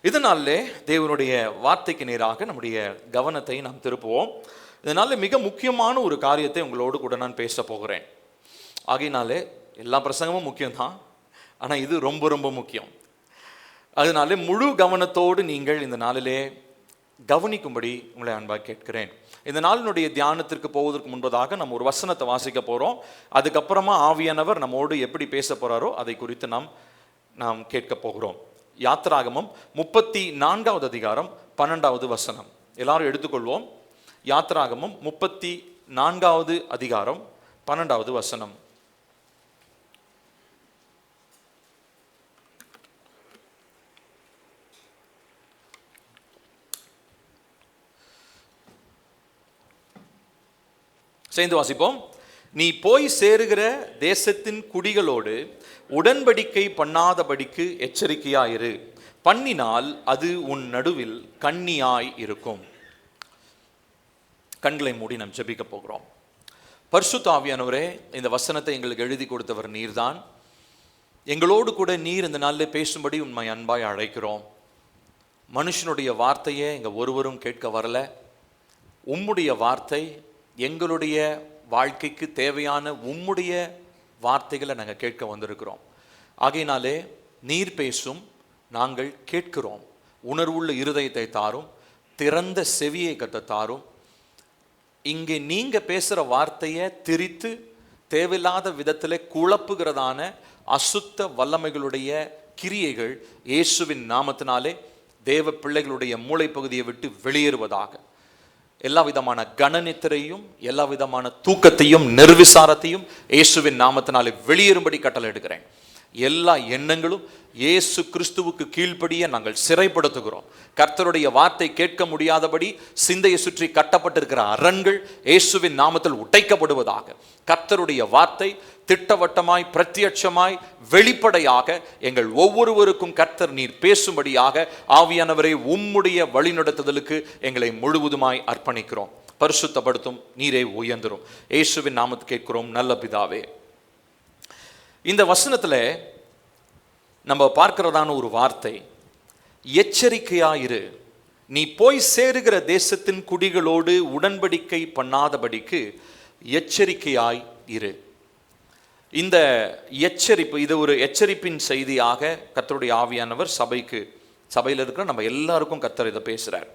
இதனாலே தேவனுடைய வார்த்தைக்கு நேராக நம்முடைய கவனத்தை நாம் திருப்புவோம். இதனால மிக முக்கியமான ஒரு காரியத்தை உங்களோடு கூட நான் பேச போகிறேன். ஆகையினாலே எல்லா பிரசங்கமும் முக்கியம்தான், ஆனால் இது ரொம்ப ரொம்ப முக்கியம். அதனால முழு கவனத்தோடு நீங்கள் இந்த நாளிலே கவனிக்கும்படி உங்களை அன்பாக கேட்கிறேன். இந்த நாளினுடைய தியானத்திற்கு போவதற்கு முன்பதாக நம்ம ஒரு வசனத்தை வாசிக்க போகிறோம். அதுக்கப்புறமா ஆவியானவர் நம்மோடு எப்படி பேச போகிறாரோ அதை குறித்து நாம் கேட்க போகிறோம். யாத்திராகமம் 34வது அதிகாரம் 12வது வசனம். எல்லாரும் எடுத்துக்கொள்வோம். யாத்திராகமம் 34வது அதிகாரம் 12வது வசனம். சேர்ந்து வாசிப்போம். நீ போய் சேருகிற தேசத்தின் குடிகளோடு உடன்படிக்கை பண்ணாதபடிக்கு எச்சரிக்கையாயிரு, பண்ணினால் அது உன் நடுவில் கண்ணியாய் இருக்கும். கண்களை மூடி நாம் ஜெபிக்க போகிறோம். பரிசுத்த ஆவியானவரே, இந்த வசனத்தை எங்களுக்கு எழுதி கொடுத்தவர் நீர்தான். எங்களோடு கூட நீர் இந்த நாளில் பேசும்படி உண்மை அன்பாய் அழைக்கிறோம். மனுஷனுடைய வார்த்தையை எங்க ஒருவரும் கேட்க வரல. உம்முடைய வார்த்தை, எங்களுடைய வாழ்க்கைக்கு தேவையான உம்முடைய வார்த்தைகளை நாங்கள் கேட்க வந்திருக்கிறோம். ஆகையினாலே நீர் பேசும், நாங்கள் கேட்கிறோம். உணர்வுள்ள இருதயத்தை தாரும், திறந்த செவியை கத்த தாரும். இங்கே நீங்க பேசுகிற வார்த்தையை திரித்து தேவையில்லாத விதத்தில் குழப்புகிறதான அசுத்த வல்லமைகளுடைய கிரியைகள் இயேசுவின் நாமத்தினாலே தேவ பிள்ளைகளுடைய மூளை பகுதியை விட்டு வெளியேறுவதாக. எல்லா விதமான கனநித்திரையும் எல்லா விதமான தூக்கத்தையும் நிர்விசாரத்தையும் இயேசுவின் நாமத்தினாலே வெளியேறும்படி கட்டளை எடுக்கிறேன். எல்லா எண்ணங்களும் இயேசு கிறிஸ்துவுக்கு கீழ்ப்படிய நாங்கள் சிறைப்படுத்துகிறோம். கர்த்தருடைய வார்த்தை கேட்க முடியாதபடி சிந்தையை சுற்றி கட்டப்பட்டிருக்கிற அரண்கள் இயேசுவின் நாமத்தில் உடைக்கப்படுவதாக. கர்த்தருடைய வார்த்தை திட்டவட்டமாய் பிரத்யட்சமாய் வெளிப்படையாக எங்கள் ஒவ்வொருவருக்கும் கர்த்தர் நீர் பேசும்படியாக ஆவியானவரை உம்முடைய வழிநடத்துதலுக்கு எங்களை முழுவதுமாய் அர்ப்பணிக்கிறோம். பரிசுத்தப்படுத்தும், நீரே உயர்ந்தரும். இயேசுவின் நாமத்தை கேட்கிறோம் நல்ல பிதாவே. இந்த வசனத்தில் நம்ம பார்க்கிறதான ஒரு வார்த்தை, எச்சரிக்கையாயிரு. நீ போய் சேருகிற தேசத்தின் குடிகளோடு உடன்படிக்கை பண்ணாதபடிக்கு எச்சரிக்கையாய் இரு. இந்த எச்சரிப்பு, இது ஒரு எச்சரிப்பின் செய்தியாக கர்த்தருடைய ஆவியானவர் சபையில் இருக்கிற நம்ம எல்லாருக்கும் கர்த்தர் இதை பேசுறார்.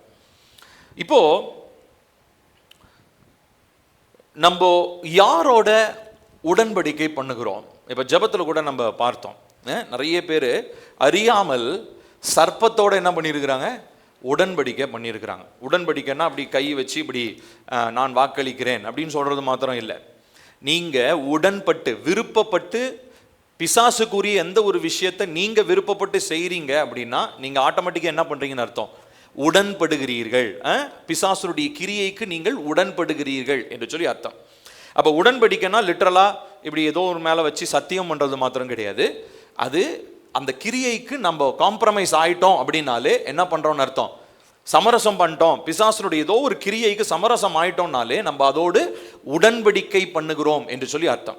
இப்போ நம்ம யாரோட உடன்படிக்கை பண்ணுகிறோம்? இப்போ ஜெபத்தில் கூட நம்ம பார்த்தோம், நிறைய பேர் அறியாமல் சர்ப்பத்தோடு என்ன பண்ணியிருக்கிறாங்க? உடன்படிக்கை பண்ணியிருக்கிறாங்க. உடன்படிக்கைன்னா அப்படி கை வச்சு இப்படி நான் வாக்களிக்கிறேன் அப்படின்னு சொல்கிறது மாத்திரம் இல்லை. நீங்கள் உடன்பட்டு விருப்பப்பட்டு பிசாசுக்குரிய எந்த ஒரு விஷயத்தை நீங்கள் விருப்பப்பட்டு செய்கிறீங்க அப்படின்னா நீங்கள் ஆட்டோமேட்டிக்காக என்ன பண்ணுறீங்கன்னு அர்த்தம்? உடன்படுகிறீர்கள். பிசாசுடைய கிரியைக்கு நீங்கள் உடன்படுகிறீர்கள் என்று சொல்லி அர்த்தம். அப்போ உடன்படிக்கைன்னா லிட்டரலாக இப்படி ஏதோ ஒரு மேலே வச்சு சத்தியம் பண்ணுறது மாத்திரம் கிடையாது. அது அந்த கிரியைக்கு நம்ம காம்ப்ரமைஸ் ஆகிட்டோம் அப்படின்னாலே என்ன பண்ணுறோம்னு அர்த்தம்? சமரசம் பண்ணிட்டோம். பிசாசனுடைய ஏதோ ஒரு கிரியைக்கு சமரசம் ஆயிட்டோம்னாலே நம்ம அதோடு உடன்படிக்கை பண்ணுகிறோம் என்று சொல்லி அர்த்தம்.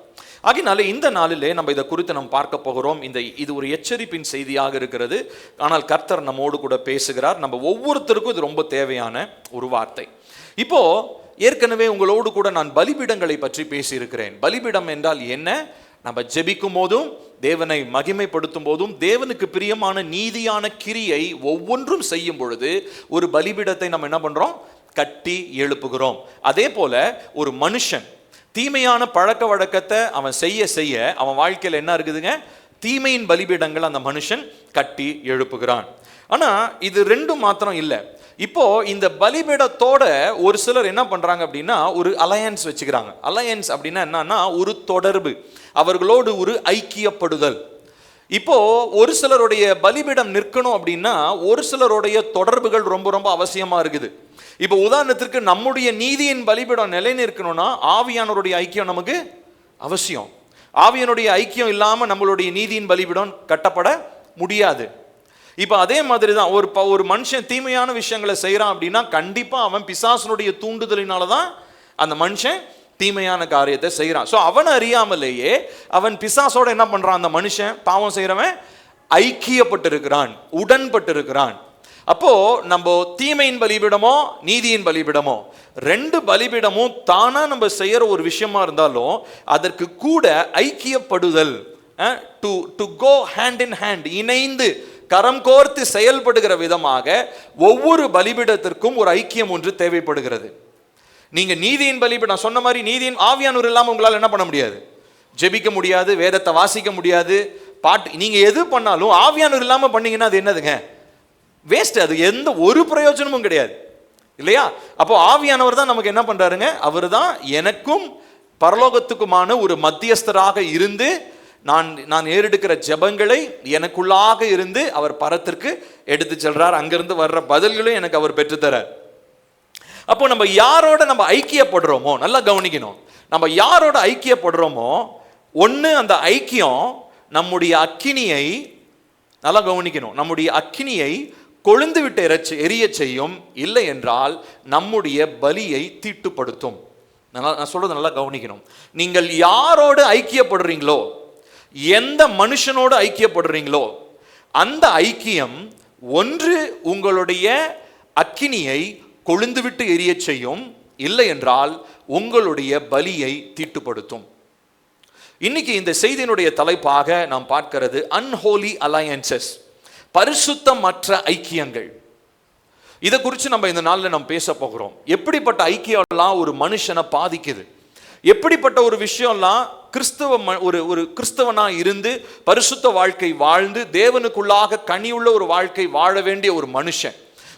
ஆகினாலே இந்த நாளிலே நம்ம இதை குறித்து நம்ம பார்க்க போகிறோம். இது ஒரு எச்சரிப்பின் செய்தியாக இருக்கிறது. ஆனால் கர்த்தர் நம்மோடு கூட பேசுகிறார். நம்ம ஒவ்வொருத்தருக்கும் இது ரொம்ப தேவையான ஒரு வார்த்தை. இப்போ ஏற்கனவே உங்களோடு கூட நான் பலிபீடங்களை பற்றி பேசியிருக்கிறேன். பலிபீடம் என்றால் என்ன? நம்ம ஜெபிக்கும் போதும் தேவனை மகிமைப்படுத்தும் போதும் தேவனுக்கு பிரியமான நீதியான கிரியை ஒவ்வொன்றும் செய்யும் பொழுது ஒரு பலிபீடத்தை நம்ம என்ன பண்றோம்? கட்டி எழுப்புகிறோம். அதே போல ஒரு மனுஷன் தீமையான பழக்க வழக்கத்தை அவன் செய்ய அவன் வாழ்க்கையில் என்ன இருக்குதுங்க? தீமையின் பலிபீடங்கள் அந்த மனுஷன் கட்டி எழுப்புகிறான். ஆனா இது ரெண்டும் மாத்திரம் இல்லை. இப்போ இந்த பலிபீடத்தோட ஒரு சிலர் என்ன பண்றாங்க அப்படின்னா ஒரு அலையன்ஸ் வச்சுக்கிறாங்க. அலையன்ஸ் அப்படின்னா என்னன்னா ஒரு தொடர்பு, அவர்களோடு ஒரு ஐக்கியப்படுதல். இப்போ ஒரு சிலருடைய பலிபீடம் நிற்கணும் அப்படின்னா ஒரு சிலருடைய தொடர்புகள் ரொம்ப ரொம்ப அவசியமா இருக்குது. இப்போ உதாரணத்திற்கு நம்முடைய நீதியின் பலிபீடம் நிலை நிற்கணும்னா ஆவியானவருடைய ஐக்கியம் நமக்கு அவசியம். ஆவியானுடைய ஐக்கியம் இல்லாம நம்மளுடைய நீதியின் பலிபீடம் கட்டப்பட முடியாது. இப்போ அதே மாதிரி தான் ஒரு மனுஷன் தீமையான விஷயங்களை செய்கிறான் அப்படின்னா கண்டிப்பாக அவன் பிசாசனுடைய தூண்டுதலினால தான் அந்த மனுஷன் தீமையான காரியத்தை செய்கிறான். ஸோ அவனை அறியாமலேயே அவன் பிசாசோட என்ன பண்ணுறான்? அந்த மனுஷன் பாவம் செய்கிறவன் ஐக்கியப்பட்டிருக்கிறான், உடன்பட்டிருக்கிறான். அப்போ நம்ம தீமையின் பலிபீடமோ நீதியின் பலிபீடமோ ரெண்டு பலிபீடமும் தானா நம்ம செய்யற ஒரு விஷயமா இருந்தாலும் அதற்கு கூட ஐக்கியப்படுதல், to go hand in hand, இணைந்து கரம் கோர்த்து செயல்படுகிற விதமாக ஒவ்வொரு பலிபீடத்திற்கும் ஒரு ஐக்கியம் ஒன்று தேவைப்படுகிறது. நீங்க நீதியின் பலிபீடம், நான் சொன்ன மாதிரி நீதியின் ஆவியானவர் இல்லாம உங்களால் என்ன பண்ண முடியாது? ஜெபிக்க முடியாது, வேதத்தை வாசிக்க முடியாது, பாட்டு நீங்க எது பண்ணாலும் ஆவியானவர் இல்லாம பண்ணீங்கன்னா அது என்னதுங்க? வேஸ்ட். அது எந்த ஒரு பிரயோஜனமும் கிடையாது இல்லையா? அப்போ ஆவியானவர் தான் நமக்கு என்ன பண்றாருங்க? அவர் தான் எனக்கும் பரலோகத்துக்குமான ஒரு மத்தியஸ்தராக இருந்து நான் ஏறெடுக்கிற ஜெபங்களை எனக்குள்ளாக இருந்து அவர் பரத்திற்கு எடுத்து செல்றார். அங்கிருந்து வர்ற பதில்களும் எனக்கு அவர் பெற்றுத்தரார். அப்போ நம்ம யாரோட நம்ம ஐக்கியப்படுறோமோ, நல்லா கவனிக்கணும், நம்ம யாரோட ஐக்கியப்படுறோமோ ஒன்று அந்த ஐக்கியம் நம்முடைய அக்கினியை, நல்லா கவனிக்கணும், நம்முடைய அக்கினியை கொழுந்து விட்டு எரிய செய்யும், இல்லை என்றால் நம்முடைய பலியை தீட்டுப்படுத்தும். நான் சொல்றது நல்லா கவனிக்கணும். நீங்கள் யாரோடு ஐக்கியப்படுறீங்களோ, எந்த மனுஷனோடு ஐக்கியப்படுறீங்களோ அந்த ஐக்கியம் ஒன்று உங்களுடைய அக்கினியை கொழுந்து விட்டு எரிய செய்யும், இல்லை என்றால் உங்களுடைய பலியை தீட்டுப்படுத்தும். இன்னைக்கு இந்த செய்தியினுடைய தலைப்பாக நாம் பார்க்கிறது அன்ஹோலி அலையன்சஸ், பரிசுத்தமற்ற ஐக்கியங்கள். இதை குறித்து நம்ம இந்த நாளில் நம்ம பேச போகிறோம். எப்படிப்பட்ட ஐக்கியம்லாம் ஒரு மனுஷனை பாதிக்குது, எப்படிப்பட்ட ஒரு விஷயம்லாம் ஒரு கிறிஸ்தவனா இருந்து பரிசுத்த வாழ்க்கை வாழ்ந்து தேவனுக்குள்ளாக கனியுள்ள ஒரு வாழ்க்கை வாழ வேண்டிய ஒரு மனுஷன்,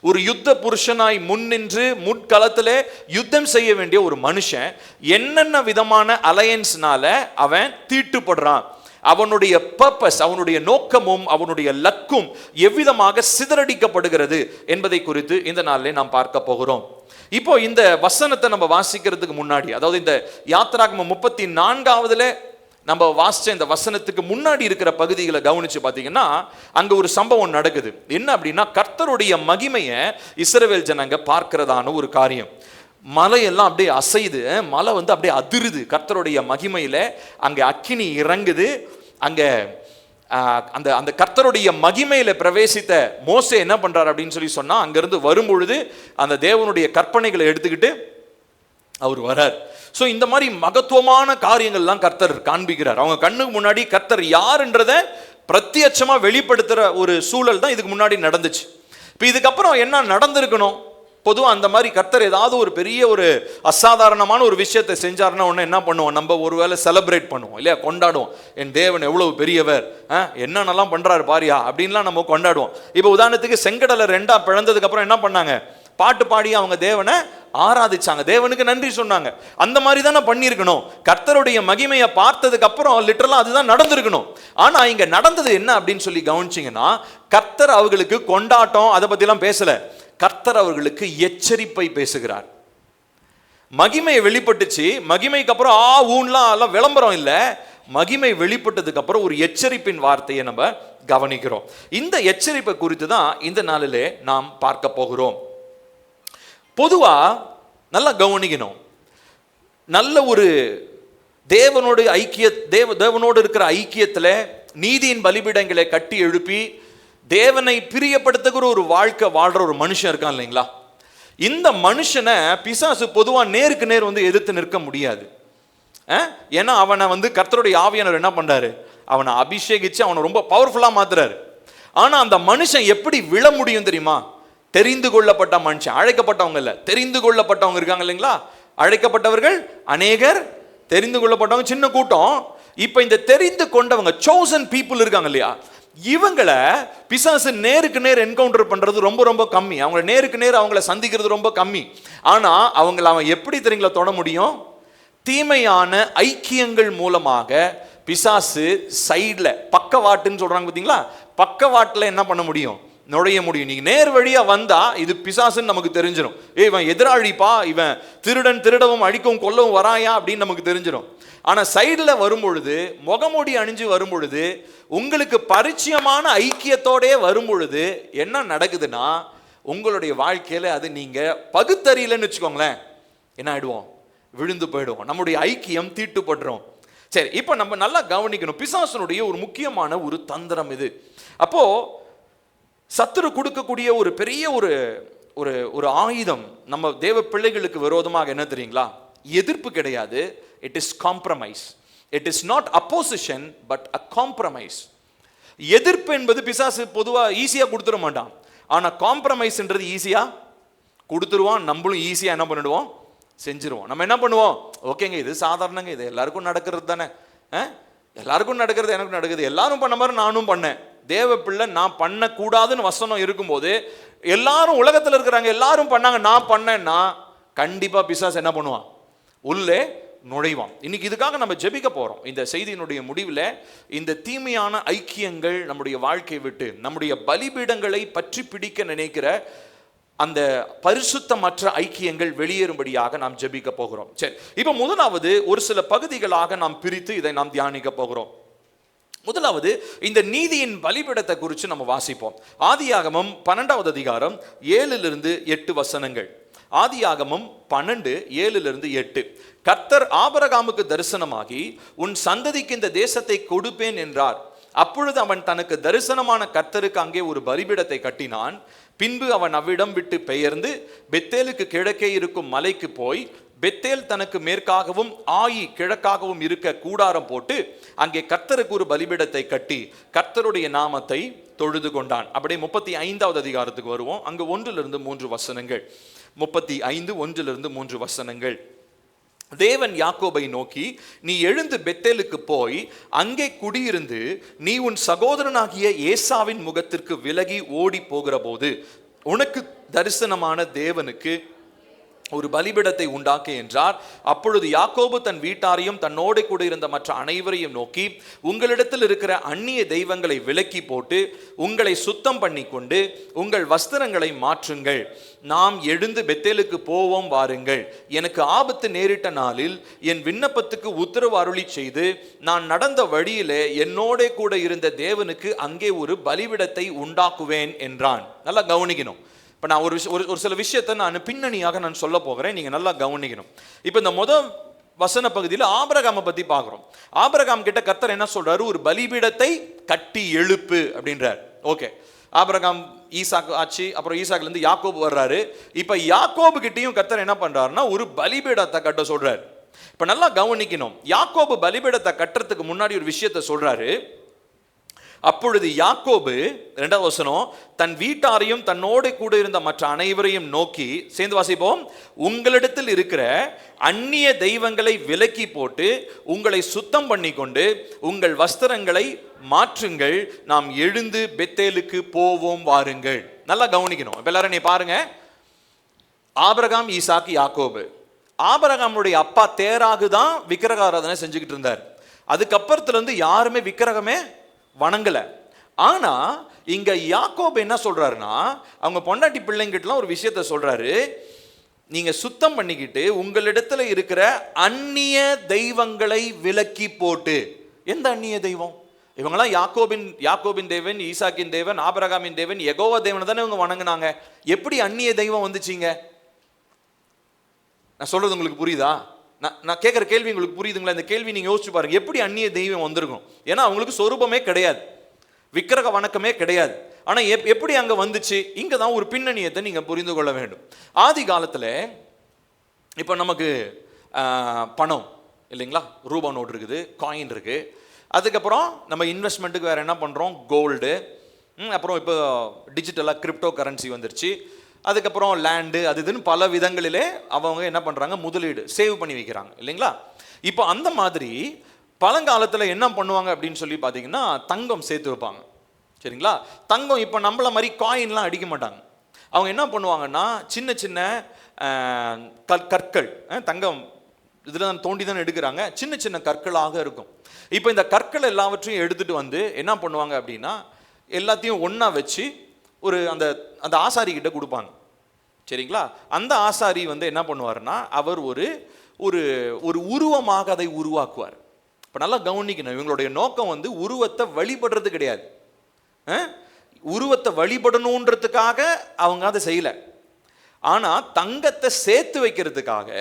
ஒரு யுத்த புருஷனாய் முன்னின்று முற்களத்திலே யுத்தம் செய்ய வேண்டிய ஒரு மனுஷன் என்னென்ன விதமான அலையன்ஸ்னால அவன் தீட்டுப்படுறான், அவனுடைய பர்பஸ், அவனுடைய நோக்கமும் அவனுடைய லக்கும் எவ்விதமாக சிதறடிக்கப்படுகிறது என்பதை குறித்து இந்த நாளிலே நாம் பார்க்க போகிறோம். இப்போ இந்த வசனத்தை நம்ம வாசிக்கிறதுக்கு முன்னாடி, அதாவது இந்த யாத்திராகமம் 34 நம்ம வாசிச்ச இந்த வசனத்துக்கு முன்னாடி இருக்கிற பகுதிகளை கவனிச்சு பார்த்தீங்கன்னா அங்க ஒரு சம்பவம் நடக்குது. என்ன அப்படின்னா, கர்த்தருடைய மகிமையை இஸ்ரவேல் ஜனங்க பார்க்கிறதான ஒரு காரியம். மலையெல்லாம் அப்படியே அசைது, மலை அப்படியே அதிருது கர்த்தருடைய மகிமையில. அங்க அக்கினி இறங்குது. அங்க அந்த அந்த கர்த்தருடைய மகிமையில பிரவேசித்த மோசே என்ன பண்றாரு அப்படின்னு சொல்லி சொன்னா, அங்கிருந்து வரும்பொழுது அந்த தேவனுடைய கற்பனைகளை எடுத்துக்கிட்டு அவர் வரார். ஸோ இந்த மாதிரி மகத்துவமான காரியங்கள்லாம் கர்த்தர் காண்பிக்கிறார். அவங்க கண்ணுக்கு முன்னாடி கர்த்தர் யாருன்றதை பிரத்யட்சமா வெளிப்படுத்துற ஒரு சூழல் தான் இதுக்கு முன்னாடி நடந்துச்சு. இப்போ இதுக்கப்புறம் என்ன நடந்திருக்கணும்? பொதுவாக அந்த மாதிரி கர்த்தர் ஏதாவது ஒரு பெரிய ஒரு அசாதாரணமான ஒரு விஷயத்தை செஞ்சாருன்னா ஒன்று என்ன பண்ணுவோம்? நம்ம ஒருவேளை செலிப்ரேட் பண்ணுவோம் இல்லையா, கொண்டாடுவோம். என் தேவன் எவ்வளவு பெரியவர், என்னென்னலாம் பண்றாரு பாரியா அப்படின்லாம் நம்ம கொண்டாடுவோம். இப்போ உதாரணத்துக்கு செங்கடலை 2 பிளந்ததுக்கு அப்புறம் என்ன பண்ணாங்க? பாட்டு பாடி அவங்க தேவனை ஆராதிச்சாங்க, தேவனுக்கு நன்றி சொன்னாங்க. அந்த மாதிரி தானே பண்ணியிருக்கணும். கர்த்தருடைய மகிமையை பார்த்ததுக்கு அப்புறம் லிட்டரலா அதுதான் நடந்திருக்கணும். ஆனா இங்க நடந்தது என்ன அப்படின்னு சொல்லி கவனிச்சிங்கன்னா, கர்த்தர் அவர்களுக்கு கொண்டாட்டம் அதை பத்திலாம் பேசல. கர்த்தர் அவர்களுக்கு எச்சரிப்பை பேசுகிறார். மகிமை வெளிப்பட்டுச்சு, மகிமைக்கு அப்புறம் ஊன்லாம் விளம்பரம் இல்லை, மகிமை வெளிப்பட்டதுக்கு அப்புறம் ஒரு எச்சரிப்பின் வார்த்தையை நம்ம கவனிக்கிறோம். இந்த எச்சரிப்பை குறித்து தான் இந்த நாளிலே நாம் பார்க்க போகிறோம். பொதுவா நல்லா கவனிக்கணும், நல்ல ஒரு தேவனோடு தேவனோடு இருக்கிற ஐக்கியத்துல நீதியின் பலிபீடங்களை கட்டி எழுப்பி தேவனை பிரியப்படுத்துகிற ஒரு வாழ்க்கை வாழ்ற ஒரு மனுஷன் இருக்கான் இல்லைங்களா? இந்த மனுஷனை பிசாசு பொதுவா நேருக்கு நேர் எதிர்த்து நிற்க முடியாது. ஏன்னா அவனை கர்த்தருடைய ஆவியானவர் என்ன பண்றாரு? அவனை அபிஷேகிச்சு அவனை ரொம்ப பவர்ஃபுல்லா மாத்துறாரு. ஆனா அந்த மனுஷன் எப்படி விழ முடியும் தெரியுமா? தெரிந்து கொள்ளப்பட்ட மனுஷன், அழைக்கப்பட்டவங்க இல்ல, தெரிந்து கொள்ளப்பட்டவங்க இருக்காங்க இல்லைங்களா? அழைக்கப்பட்டவர்கள் அநேகர், தெரிந்து கொள்ளப்பட்டவங்க சின்ன கூட்டம். இப்ப இந்த தெரிந்து கொண்டவங்க chosen people இருக்காங்க இல்லையா, இவங்களை பிசாசு நேருக்கு நேர் என்கவுண்டர் பண்றது ரொம்ப ரொம்ப கம்மி. அவங்களை நேருக்கு நேர் அவங்கள சந்திக்கிறது ரொம்ப கம்மி. ஆனா அவன் எப்படி தெரியுங்களா தொட முடியும்? தீமையான ஐக்கியங்கள் மூலமாக பிசாசு சைட்ல, பக்கவாட்டுன்னு சொல்றாங்க பார்த்தீங்களா, பக்கவாட்டுல என்ன பண்ண முடியும்? நுழைய முடியும். நீங்க நேர் வழியா வந்தா இது பிசாசுன்னு நமக்கு தெரிஞ்சிடும். இவன் எதிராளிப்பா, இவன் திருடவும் அழிக்கவும் கொல்லவும் வராயா அப்படின்னு நமக்கு தெரிஞ்சிடும். ஆனா சைடுல வரும்பொழுது, முகமூடி அணிஞ்சு வரும்பொழுது, உங்களுக்கு பரிச்சயமான ஐக்கியத்தோட வரும்பொழுது என்ன நடக்குதுன்னா, உங்களுடைய வாழ்க்கையில அது நீங்க பகுத்தறியலன்னு வச்சுக்கோங்களேன், என்ன ஆயிடுவோம்? விழுந்து போயிடுவோம். நம்முடைய ஐக்கியம் தீட்டுப்படுறோம். சரி, இப்ப நம்ம நல்லா கவனிக்கணும், பிசாசனுடைய ஒரு முக்கியமான ஒரு தந்திரம் இது. அப்போ சத்துரு கொடுக்கக்கூடிய ஒரு பெரிய ஒரு ஒரு ஒரு ஆயுதம் நம்ம தேவ பிள்ளைகளுக்கு விரோதமாக என்ன தெரியுங்களா? எதிர்ப்பு கிடையாது. It is compromise. It is not opposition but a compromise. எதிர்ப்பு என்பது பிசாசு பொதுவாக ஈஸியாக கொடுத்துட மாட்டான். ஆனால் காம்ப்ரமைஸ்ன்றது ஈஸியாக கொடுத்துருவான். நம்மளும் ஈஸியாக என்ன பண்ணிடுவோம்? செஞ்சிருவோம். நம்ம என்ன பண்ணுவோம்? ஓகேங்க, இது சாதாரணங்க, இது எல்லாருக்கும் நடக்கிறது தானே, எல்லாருக்கும் நடக்கிறது, எனக்கும் நடக்குது, எல்லாரும் பண்ண மாதிரி நானும் பண்ணேன். தேவ பிள்ளை நான் பண்ணக்கூடாதுன்னு வசனம் இருக்கும்போது எல்லாரும் உலகத்தில் இருக்கிறாங்க, எல்லாரும் பண்ணாங்க, நான் பண்ணேன்னா கண்டிப்பாக பிசாசு என்ன பண்ணுவான்? உள்ளே நுழைவான். இன்னைக்கு இதுக்காக நம்ம ஜெபிக்க போறோம். இந்த செய்தியினுடைய முடிவில் இந்த தீமையான ஐக்கியங்கள் நம்முடைய வாழ்க்கையை விட்டு, நம்முடைய பலிபீடங்களை பற்றி பிடிக்க நினைக்கிற அந்த பரிசுத்தமற்ற ஐக்கியங்கள் வெளியேறும்படியாக நாம் ஜெபிக்க போகிறோம். சரி, இப்போ முதலாவது ஒரு சில பகுதிகளாக நாம் பிரித்து இதை நாம் தியானிக்க போகிறோம். முதலாவது இந்த நீதியின் பலிபீடத்தை குறித்து நம்ம வாசிப்போம். ஆதியாகமம் 12வது அதிகாரம் 7-8 வசனங்கள். ஆதியாகமம் 12, 7-8. கர்த்தர் ஆபிரகாமுக்கு தரிசனமாகி உன் சந்ததிக்கு இந்த தேசத்தை கொடுப்பேன் என்றார். அப்பொழுது அவன் தனக்கு தரிசனமான கர்த்தருக்கு அங்கே ஒரு பலிபீடத்தை கட்டினான். பின்பு அவன் அவ்விடம் விட்டு பெயர்ந்து பெத்தேலுக்கு கிழக்கே இருக்கும் மலைக்கு போய் பெத்தேல் தனக்கு மேற்காகவும் ஆயி கிழக்காகவும் இருக்க கூடாரம் போட்டு அங்கே கர்த்தருக்கு ஒரு பலிபீடத்தை கட்டி கர்த்தருடைய நாமத்தை தொழுது கொண்டான். அப்படியே 35வது அதிகாரத்துக்கு வருவோம். அங்கு 1-3 வசனங்கள். 35, 1-3 வசனங்கள். தேவன் யாக்கோபை நோக்கி, நீ எழுந்து பெத்தேலுக்கு போய் அங்கே குடியிருந்து நீ உன் சகோதரனாகிய ஏசாவின் முகத்திற்கு விலகி ஓடி போகிற போது உனக்கு தரிசனமான தேவனுக்கு ஒரு பலிபீடத்தை உண்டாக்கு என்றார். அப்பொழுது யாக்கோபு தன் வீட்டாரையும் தன்னோடு கூட இருந்த மற்ற அனைவரையும் நோக்கி, உங்களிடத்தில் இருக்கிற அந்நிய தெய்வங்களை விலக்கி போட்டு உங்களை சுத்தம் பண்ணி கொண்டு உங்கள் வஸ்திரங்களை மாற்றுங்கள். நாம் எழுந்து பெத்தேலுக்கு போவோம் வாருங்கள். எனக்கு ஆபத்து நேரிட்ட நாளில் என் விண்ணப்பத்துக்கு உத்தரவு அருளி செய்து நான் நடந்த வழியிலே என்னோட கூட இருந்த தேவனுக்கு அங்கே ஒரு பலிபீடத்தை உண்டாக்குவேன் என்றான். நல்லா கவனிக்கணும். இப்போ நான் ஒரு சில விஷயத்தை நான் பின்னணியாக நான் சொல்ல போகிறேன், நீங்கள் நல்லா கவனிக்கணும். இப்போ இந்த முதல் வசன பகுதியில் ஆபிரகாமை பற்றி பார்க்குறோம். ஆபிரகாம் கிட்ட கர்த்தர் என்ன சொல்றாரு? ஒரு பலிபீடத்தை கட்டி எழுப்பு அப்படின்றார். ஓகே, ஆபிரகாம் ஈசாக்கு ஆச்சு, அப்புறம் ஈசாக்குலேருந்து யாக்கோபு வர்றாரு. இப்போ யாக்கோபு கிட்டையும் கர்த்தர் என்ன பண்ணுறாருன்னா ஒரு பலிபீடத்தை கட்ட சொல்றாரு. இப்போ நல்லா கவனிக்கணும். யாக்கோபு பலிபீடத்தை கட்டுறதுக்கு முன்னாடி ஒரு விஷயத்தை சொல்றாரு. அப்பொழுது யாக்கோபு 2வது வசனம், தன் வீட்டாரையும் தன்னோடு கூட இருந்த மற்ற அனைவரையும் நோக்கி, சேர்ந்து வாசிப்போம், உங்களிடத்தில் இருக்கிற அந்நிய தெய்வங்களை விலக்கி போட்டு உங்களை சுத்தம் பண்ணி கொண்டு உங்கள் வஸ்திரங்களை மாற்றுங்கள். நாம் எழுந்து பெத்தேலுக்கு போவோம் வாருங்கள். நல்லா கவனிக்கணும். இப்ப எல்லாரும் நீ பாருங்க, ஆபிரகாம், ஈசாக்கு, யாக்கோபு. ஆபிரகாமுடைய அப்பா தேராகு தான் விக்கிரக ஆராதனை செஞ்சுக்கிட்டு இருந்தார். அதுக்கப்புறத்துல இருந்து யாருமே விக்கிரகமே வணங்கல. ஆனா இங்க யாக்கோபு என்ன சொல்றாருன்னா, அவங்க பொண்டாட்டி பிள்ளைங்கிட்டலாம் ஒரு விஷயத்த சொல்றாரு, நீங்க சுத்தம் பண்ணிக்கிட்டு உங்களிடத்துல இருக்கிற அந்நிய தெய்வங்களை விலக்கி போட்டு. எந்த அந்நிய தெய்வம்? இவங்கெல்லாம் யாக்கோபின் தேவன், ஈசாக்கின் தேவன், ஆபிரகாமின் தேவன், யெகோவா தேவனை தானே இவங்க வணங்குனாங்க. எப்படி அந்நிய தெய்வம் வந்துச்சிங்க? நான் சொல்றது உங்களுக்கு புரியுதா? நான் கேட்குற கேள்வி உங்களுக்கு புரியுதுங்களா? இந்த கேள்வி நீங்கள் யோசிச்சு பாருங்க. எப்படி அந்நிய தெய்வம் வந்திருக்கும்? ஏன்னா அவங்களுக்கு சொரூபமே கிடையாது, விக்கிரக வணக்கமே கிடையாது. ஆனால் எப்படி அங்கே வந்துச்சு? இங்கே தான் ஒரு பின்னணியத்தை நீங்கள் புரிந்து கொள்ள வேண்டும். ஆதி காலத்தில் இப்போ நமக்கு பணம் இல்லைங்களா, ரூபா நோட் இருக்குது, காயின் இருக்குது. அதுக்கப்புறம் நம்ம இன்வெஸ்ட்மெண்ட்டுக்கு வேறு என்ன பண்ணுறோம்? கோல்டு. அப்புறம் இப்போ டிஜிட்டலாக கிரிப்டோ கரன்சி வந்துருச்சு. அதுக்கப்புறம் லேண்டு, அது இதுன்னு பல விதங்களிலே அவங்க என்ன பண்ணுறாங்க? முதலீடு, சேவ் பண்ணி வைக்கிறாங்க இல்லைங்களா? இப்போ அந்த மாதிரி பழங்காலத்தில் என்ன பண்ணுவாங்க அப்படின்னு சொல்லி பார்த்தீங்கன்னா, தங்கம் சேர்த்து வைப்பாங்க. சரிங்களா? தங்கம் இப்போ நம்மள மாதிரி காயின்லாம் அடிக்க மாட்டாங்க. அவங்க என்ன பண்ணுவாங்கன்னா, சின்ன சின்ன கற்கள், தங்கம் இதில் தான் தோண்டி தான் எடுக்கிறாங்க, சின்ன சின்ன கற்களாக இருக்கும். இப்போ இந்த கற்கள் எல்லாவற்றையும் எடுத்துகிட்டு வந்து என்ன பண்ணுவாங்க அப்படின்னா, எல்லாத்தையும் ஒன்றா வச்சு ஒரு அந்த ஆசாரி கிட்ட கொடுப்பாங்க. சரிங்களா? அந்த ஆசாரி வந்து என்ன பண்ணுவார்னா, அவர் ஒரு ஒரு உருவமாக அதை உருவாக்குவார். இப்போ நல்லா கவனிக்கணும், இவங்களுடைய நோக்கம் வந்து உருவத்தை வழிபடுறது கிடையாது. உருவத்தை வழிபடணுன்றதுக்காக அவங்க அதை செய்யலை. ஆனால் தங்கத்தை சேர்த்து வைக்கிறதுக்காக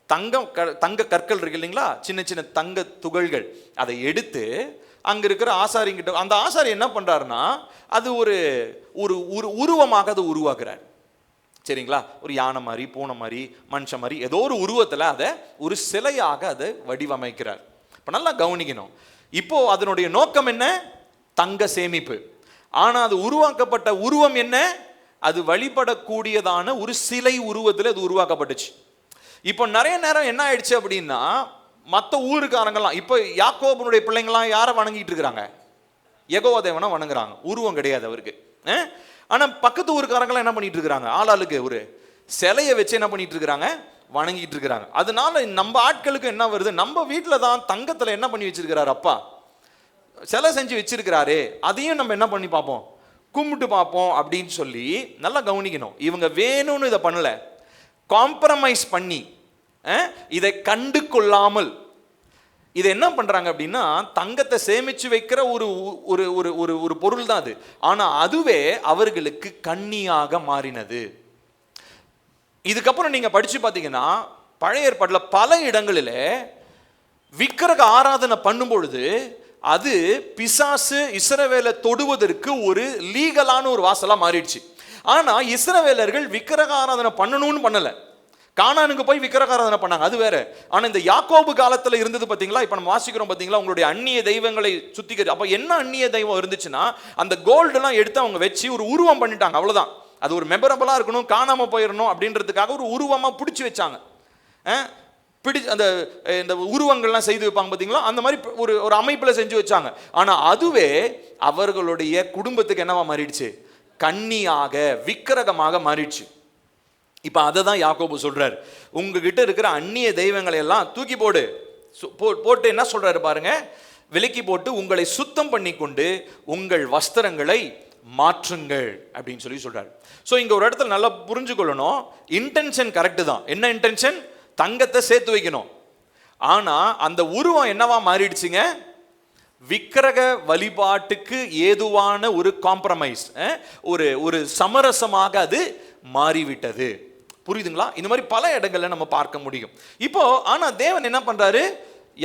தங்க கற்கள் இருக்கு இல்லைங்களா, சின்ன சின்ன தங்க துகள்கள், அதை எடுத்து அங்க இருக்கிற ஆசாரிங்கிட்ட, அந்த ஆசாரி என்ன பண்றாருன்னா அது ஒரு ஒரு உருவமாக அதை உருவாக்குறார். சரிங்களா? ஒரு யானை மாதிரி, பூனை மாதிரி, மனுஷன் மாதிரி ஏதோ ஒரு உருவத்தில் அதை ஒரு சிலையாக அதை வடிவமைக்கிறார். இப்போ நல்லா கவனிக்கணும். இப்போ அதனுடைய நோக்கம் என்ன? தங்க சேமிப்பு. ஆனால் அது உருவாக்கப்பட்ட உருவம் என்ன? அது வழிபடக்கூடியதான ஒரு சிலை உருவத்தில் அது உருவாக்கப்பட்டுச்சு. இப்போ நிறைய நேரம் என்ன ஆயிடுச்சு அப்படின்னா, மற்ற ஊருக்காரங்கெல்லாம் இப்போ யாக்கோபனுடைய பிள்ளைங்களாம் யாரை வணங்கிட்டு இருக்கிறாங்க? யெகோவா தேவனை வணங்குறாங்க. உருவம் கிடையாது அவருக்கு. ஆனால் பக்கத்து ஊருக்காரங்களாம் என்ன பண்ணிட்டு இருக்கிறாங்க? ஆளாளுக்கு ஒரு சிலையை வச்சு என்ன பண்ணிட்டு இருக்கிறாங்க? வணங்கிட்டு இருக்கிறாங்க. அதனால நம்ம ஆட்களுக்கு என்ன வருது? நம்ம வீட்டில் தான் தங்கத்தில் என்ன பண்ணி வச்சிருக்கிறாரு அப்பா? சிலை செஞ்சு வச்சிருக்கிறாரு. அதையும் நம்ம என்ன பண்ணி பார்ப்போம்? கும்பிட்டு பார்ப்போம் அப்படின்னு சொல்லி நல்லா கவனிக்கணும். இவங்க வேணும்னு இதை பண்ணல, காம்ப்ரமைஸ் பண்ணி இதை கண்டு கொள்ளாமல் இதை என்ன பண்றாங்க அப்படின்னா, தங்கத்தை சேமிச்சு வைக்கிற ஒரு ஒரு ஒரு ஒரு பொருள் தான் அது. ஆனா அதுவே அவர்களுக்கு கண்ணியாக மாறினது. இதுக்கப்புறம் நீங்க படிச்சு பார்த்தீங்கன்னா, பழைய ஏற்பாட்டில் பல இடங்களில் விக்கிரக ஆராதனை பண்ணும் பொழுது அது பிசாசு இஸ்ரவேலை தொடுவதற்கு ஒரு லீகலான ஒரு வாசலா மாறிடுச்சு. ஆனா இஸ்ரவேலர்கள் விக்கிரக ஆராதனை பண்ணணும்னு பண்ணல, கானானுக்கு போய் விக்கிரக ஆராதனை பண்ணாங்க, அது வேற. ஆனா இந்த யாக்கோபு காலத்துல இருந்தது பாத்தீங்களா? இப்ப நம்ம வாசிக்கிறோம் பாத்தீங்களா, உங்களுடைய அந்நிய தெய்வங்களை சுத்திகரி. அப்ப என்ன அந்நிய தெய்வம் இருந்துச்சுன்னா, அந்த கோல்டு எல்லாம் எடுத்து அவங்க வச்சு ஒரு உருவம் பண்ணிட்டாங்க, அவ்வளவுதான். அது ஒரு மெமரபிளா இருக்கணும், காணாம போயிடணும் அப்படின்றதுக்காக ஒரு உருவமா பிடிச்சி வச்சாங்க. அந்த இந்த உருவங்கள்லாம் செய்து வைப்பாங்க பார்த்தீங்களா, அந்த மாதிரி ஒரு ஒரு அமைப்பில் செஞ்சு வச்சாங்க. ஆனால் அதுவே அவர்களுடைய குடும்பத்துக்கு என்னவா மாறிடுச்சு? கண்ணியாக, விக்கிரகமாக மாறிடுச்சு. இப்போ அதை தான் யாக்கோபு சொல்றாரு, உங்ககிட்ட இருக்கிற அந்நிய தெய்வங்களை எல்லாம் தூக்கி போடு. போட்டு என்ன சொல்றாரு பாருங்க, விலக்கி போட்டு உங்களை சுத்தம் பண்ணி கொண்டு உங்கள் வஸ்திரங்களை மாற்றுங்கள் அப்படின்னு சொல்லி சொல்றாரு. ஸோ இங்க ஒரு இடத்துல நல்லா புரிஞ்சு கொள்ளணும், இன்டென்ஷன் கரெக்டு தான். என்ன இன்டென்ஷன்? தங்கத்தை சேர்த்து வைக்கணும். ஆனா அந்த உருவம் என்னவா மாறிடுச்சுங்க? விக்கிரக வழிபாட்டுக்கு ஏதுவான ஒரு காம்ப்ரமைஸ், ஒரு ஒரு சமரசமாக அது மாறிவிட்டது. புரியுதுங்களா? இந்த மாதிரி பல இடங்கள்ல நம்ம பார்க்க முடியும். இப்போ ஆனா தேவன் என்ன பண்றாரு?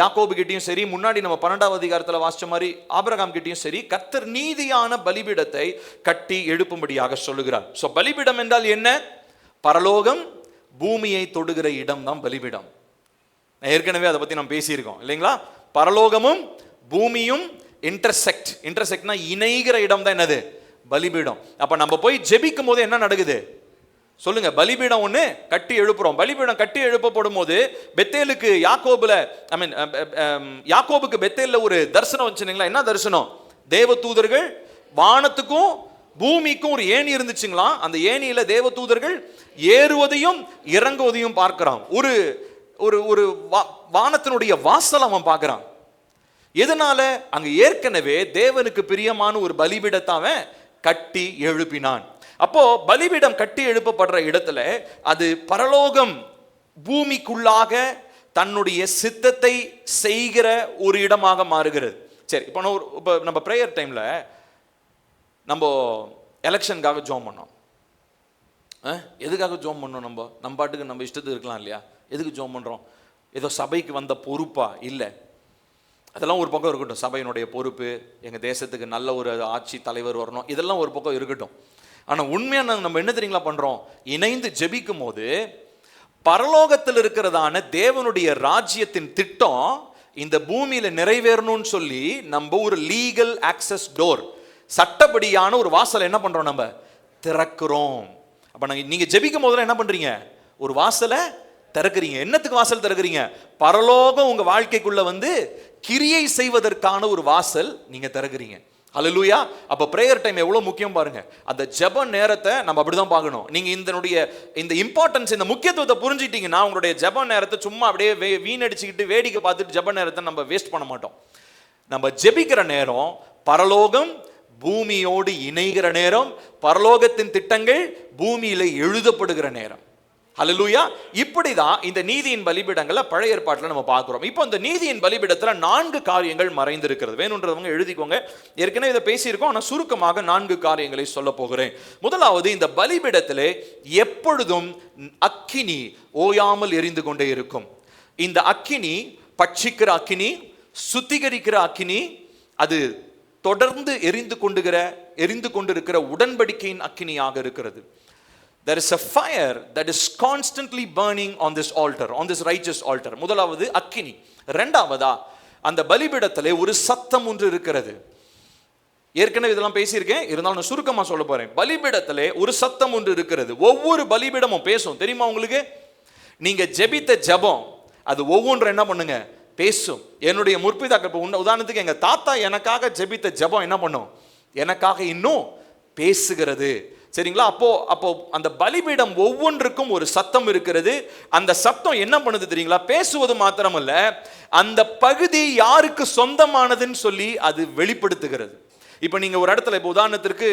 யாக்கோபு கிட்டையும் சரி, முன்னாடி நம்ம 12வது அதிகாரத்தில் வாசிச்ச மாதிரி ஆபிரகாம் கிட்டையும் சரி, கர்த்தர் நீதியான பலிபீடத்தை கட்டி எழுப்பும்படியாக சொல்லுகிறார். ஸோ பலிபீடம் என்றால் என்ன? பரலோகம் பூமியை தொடுகிற இடம் தான் பலிபீடம். ஏற்கனவே அதை பத்தி நம்ம பேசியிருக்கோம் இல்லைங்களா? பரலோகமும் பூமியும் இன்டர்செக்ட்னா இணைகிற இடம் தான் என்னது? பலிபீடம். அப்ப நம்ம போய் ஜெபிக்கும் போது என்ன நடக்குது சொல்லுங்க? பலிபீடம் ஒண்ணு கட்டி எழுப்புறோம். பலிபீடம் கட்டி எழுப்பப்படும் போது பெத்தேலுக்கு யாக்கோபுக்கு பெத்தேல்ல ஒரு தரிசனம் வச்சுங்களா? என்ன தரிசனம்? தேவதூதர்கள் வானத்துக்கும் பூமிக்கும் ஒரு ஏணி இருந்துச்சுங்களா, அந்த ஏணியில தேவதூதர்கள் ஏறுவதையும் இறங்குவதையும் பார்க்கிறான். ஒரு ஒரு ஒரு வானத்தினுடைய வாசல் அவன் பார்க்கிறான். எதனால? அங்க ஏற்கனவே தேவனுக்கு பிரியமான ஒரு பலிபீடத்தை அவன் கட்டி எழுப்பினான். அப்போ பலிபீடம் கட்டி எழுப்பப்படுற இடத்துல அது பரலோகம் பூமிக்குள்ளாக தன்னுடைய சித்தத்தை செய்கிற ஒரு இடமாக மாறுகிறது. சரி, இப்போ நம்ம பிரேயர் டைம்ல நம்ம எலெக்ஷனுக்காக ஜோம் பண்ணோம். எதுக்காக ஜோம் பண்ணோம்? நம்ம பாட்டுக்கு நம்ம இஷ்டத்துக்கு இருக்கலாம் இல்லையா? எதுக்கு ஜோம் பண்ணுறோம்? ஏதோ சபைக்கு வந்த பொறுப்பா? இல்லை, அதெல்லாம் ஒரு பக்கம் இருக்கட்டும். சபையினுடைய பொறுப்பு, எங்கள் தேசத்துக்கு நல்ல ஒரு ஆட்சி தலைவர் வரணும், இதெல்லாம் ஒரு பக்கம் இருக்கட்டும். ஆனால் உண்மையாக நம்ம என்ன தெரியுங்களா பண்ணுறோம்? இணைந்து ஜெபிக்கும் போது பரலோகத்தில் இருக்கிறதான தேவனுடைய ராஜ்யத்தின் திட்டம் இந்த பூமியில நிறைவேறணும்னு சொல்லி நம்ம ஒரு லீகல் ஆக்சஸ் டோர், சட்டப்படியான ஒரு வாசல் என்ன பண்றோம்? நம்ம திறக்கிறோம். அப்ப நீங்க ஜெபிக்கும் போதெல்லாம் என்ன பண்றீங்க? ஒரு வாசலை திறக்கிறீங்க. என்னத்துக்கு வாசல் திறக்கிறீங்க? பரலோகம் உங்க வாழ்க்கைக்குள்ள வந்து கிரியை செய்வதற்கான ஒரு வாசல் நீங்க திறக்கிறீங்க. ஹல்லேலூயா. அப்ப பிரேயர் டைம் எவ்வளவு முக்கியம் பாருங்க. அந்த ஜெப நேரத்தை நம்ம அப்படிதான் பார்க்கணும். நீங்க இந்த இம்பார்ட்டன்ஸ், இந்த முக்கியத்துவத்தை புரிஞ்சிட்டீங்கன்னா உங்களுடைய ஜெப நேரத்தை சும்மா அப்படியே வீணடிச்சுக்கிட்டு வேடிக்கை பார்த்துட்டு ஜெப நேரத்தை நம்ம வேஸ்ட் பண்ண மாட்டோம். நம்ம ஜெபிக்கிற நேரம் பரலோகம் பூமியோடு இணைகிற நேரம், பரலோகத்தின் திட்டங்கள் பூமியில எழுதப்படுகிற நேரம். ஹல்லேலூயா. இப்படிதான் இந்த நீதியின் பலிபீடங்களை பழைய ஏற்பாட்டில் நம்ம பார்க்கிறோம். இப்போ இந்த நீதியின் பலிபீடத்துல 4 காரியங்கள் மறைந்திருக்கிறது. வேணுன்றவங்க எழுதிக்கோங்க. ஏற்கனவே இதை பேசியிருக்கோம், ஆனால் சுருக்கமாக 4 காரியங்களை சொல்ல போகிறேன். முதலாவது, இந்த பலிபீடத்திலே எப்பொழுதும் அக்கினி ஓயாமல் எரிந்து கொண்டே இருக்கும். இந்த அக்கினி பட்சிக்கிற அக்கினி, சுத்திகரிக்கிற அக்கினி, அது தொடர்ந்து எரிந்து கொண்டிருக்கிற உடன்படிக்கையின் அக்கினியாக இருக்கிறது. There is a fire that is constantly burning on this altar, on this righteous altar. முதலாவது அக்கினி. இரண்டாவதா அந்த பலிபீடத்திலே ஒரு சத்தம் ஒன்று இருக்கிறது. ஏற்கனவே இதெல்லாம் பேசியிருக்கேன், இருந்தாலும் நான் சுருக்கமா சொல்ல போறேன். பலிபீடத்திலே ஒரு சத்தம் ஒன்று இருக்கிறது. ஒவ்வொரு பலிபீடமும் பேசும். தெரியுமா உங்களுக்கு? நீங்க ஜெபித்த ஜெபம் அது ஒவ்வொன்றும் என்ன பண்ணுங்க, பேசும். என்னுடைய முற்பிதாக்கள், உதாரணத்துக்கு எங்க தாத்தா எனக்காக ஜெபித்த ஜெபம் என்ன பண்ணும், எனக்காக இன்னும் பேசுகிறது. சரிங்களா? அப்போ அந்த பலிபீடம் ஒவ்வொன்றுக்கும் ஒரு சத்தம் இருக்கிறது. அந்த சத்தம் என்ன பண்ணுது தெரியுங்களா? பேசுவது மாத்திரமல்ல, அந்த பகுதி யாருக்கு சொந்தமானதுன்னு சொல்லி அது வெளிப்படுத்துகிறது. இப்போ நீங்க ஒரு இடத்துல, இப்போ உதாரணத்திற்கு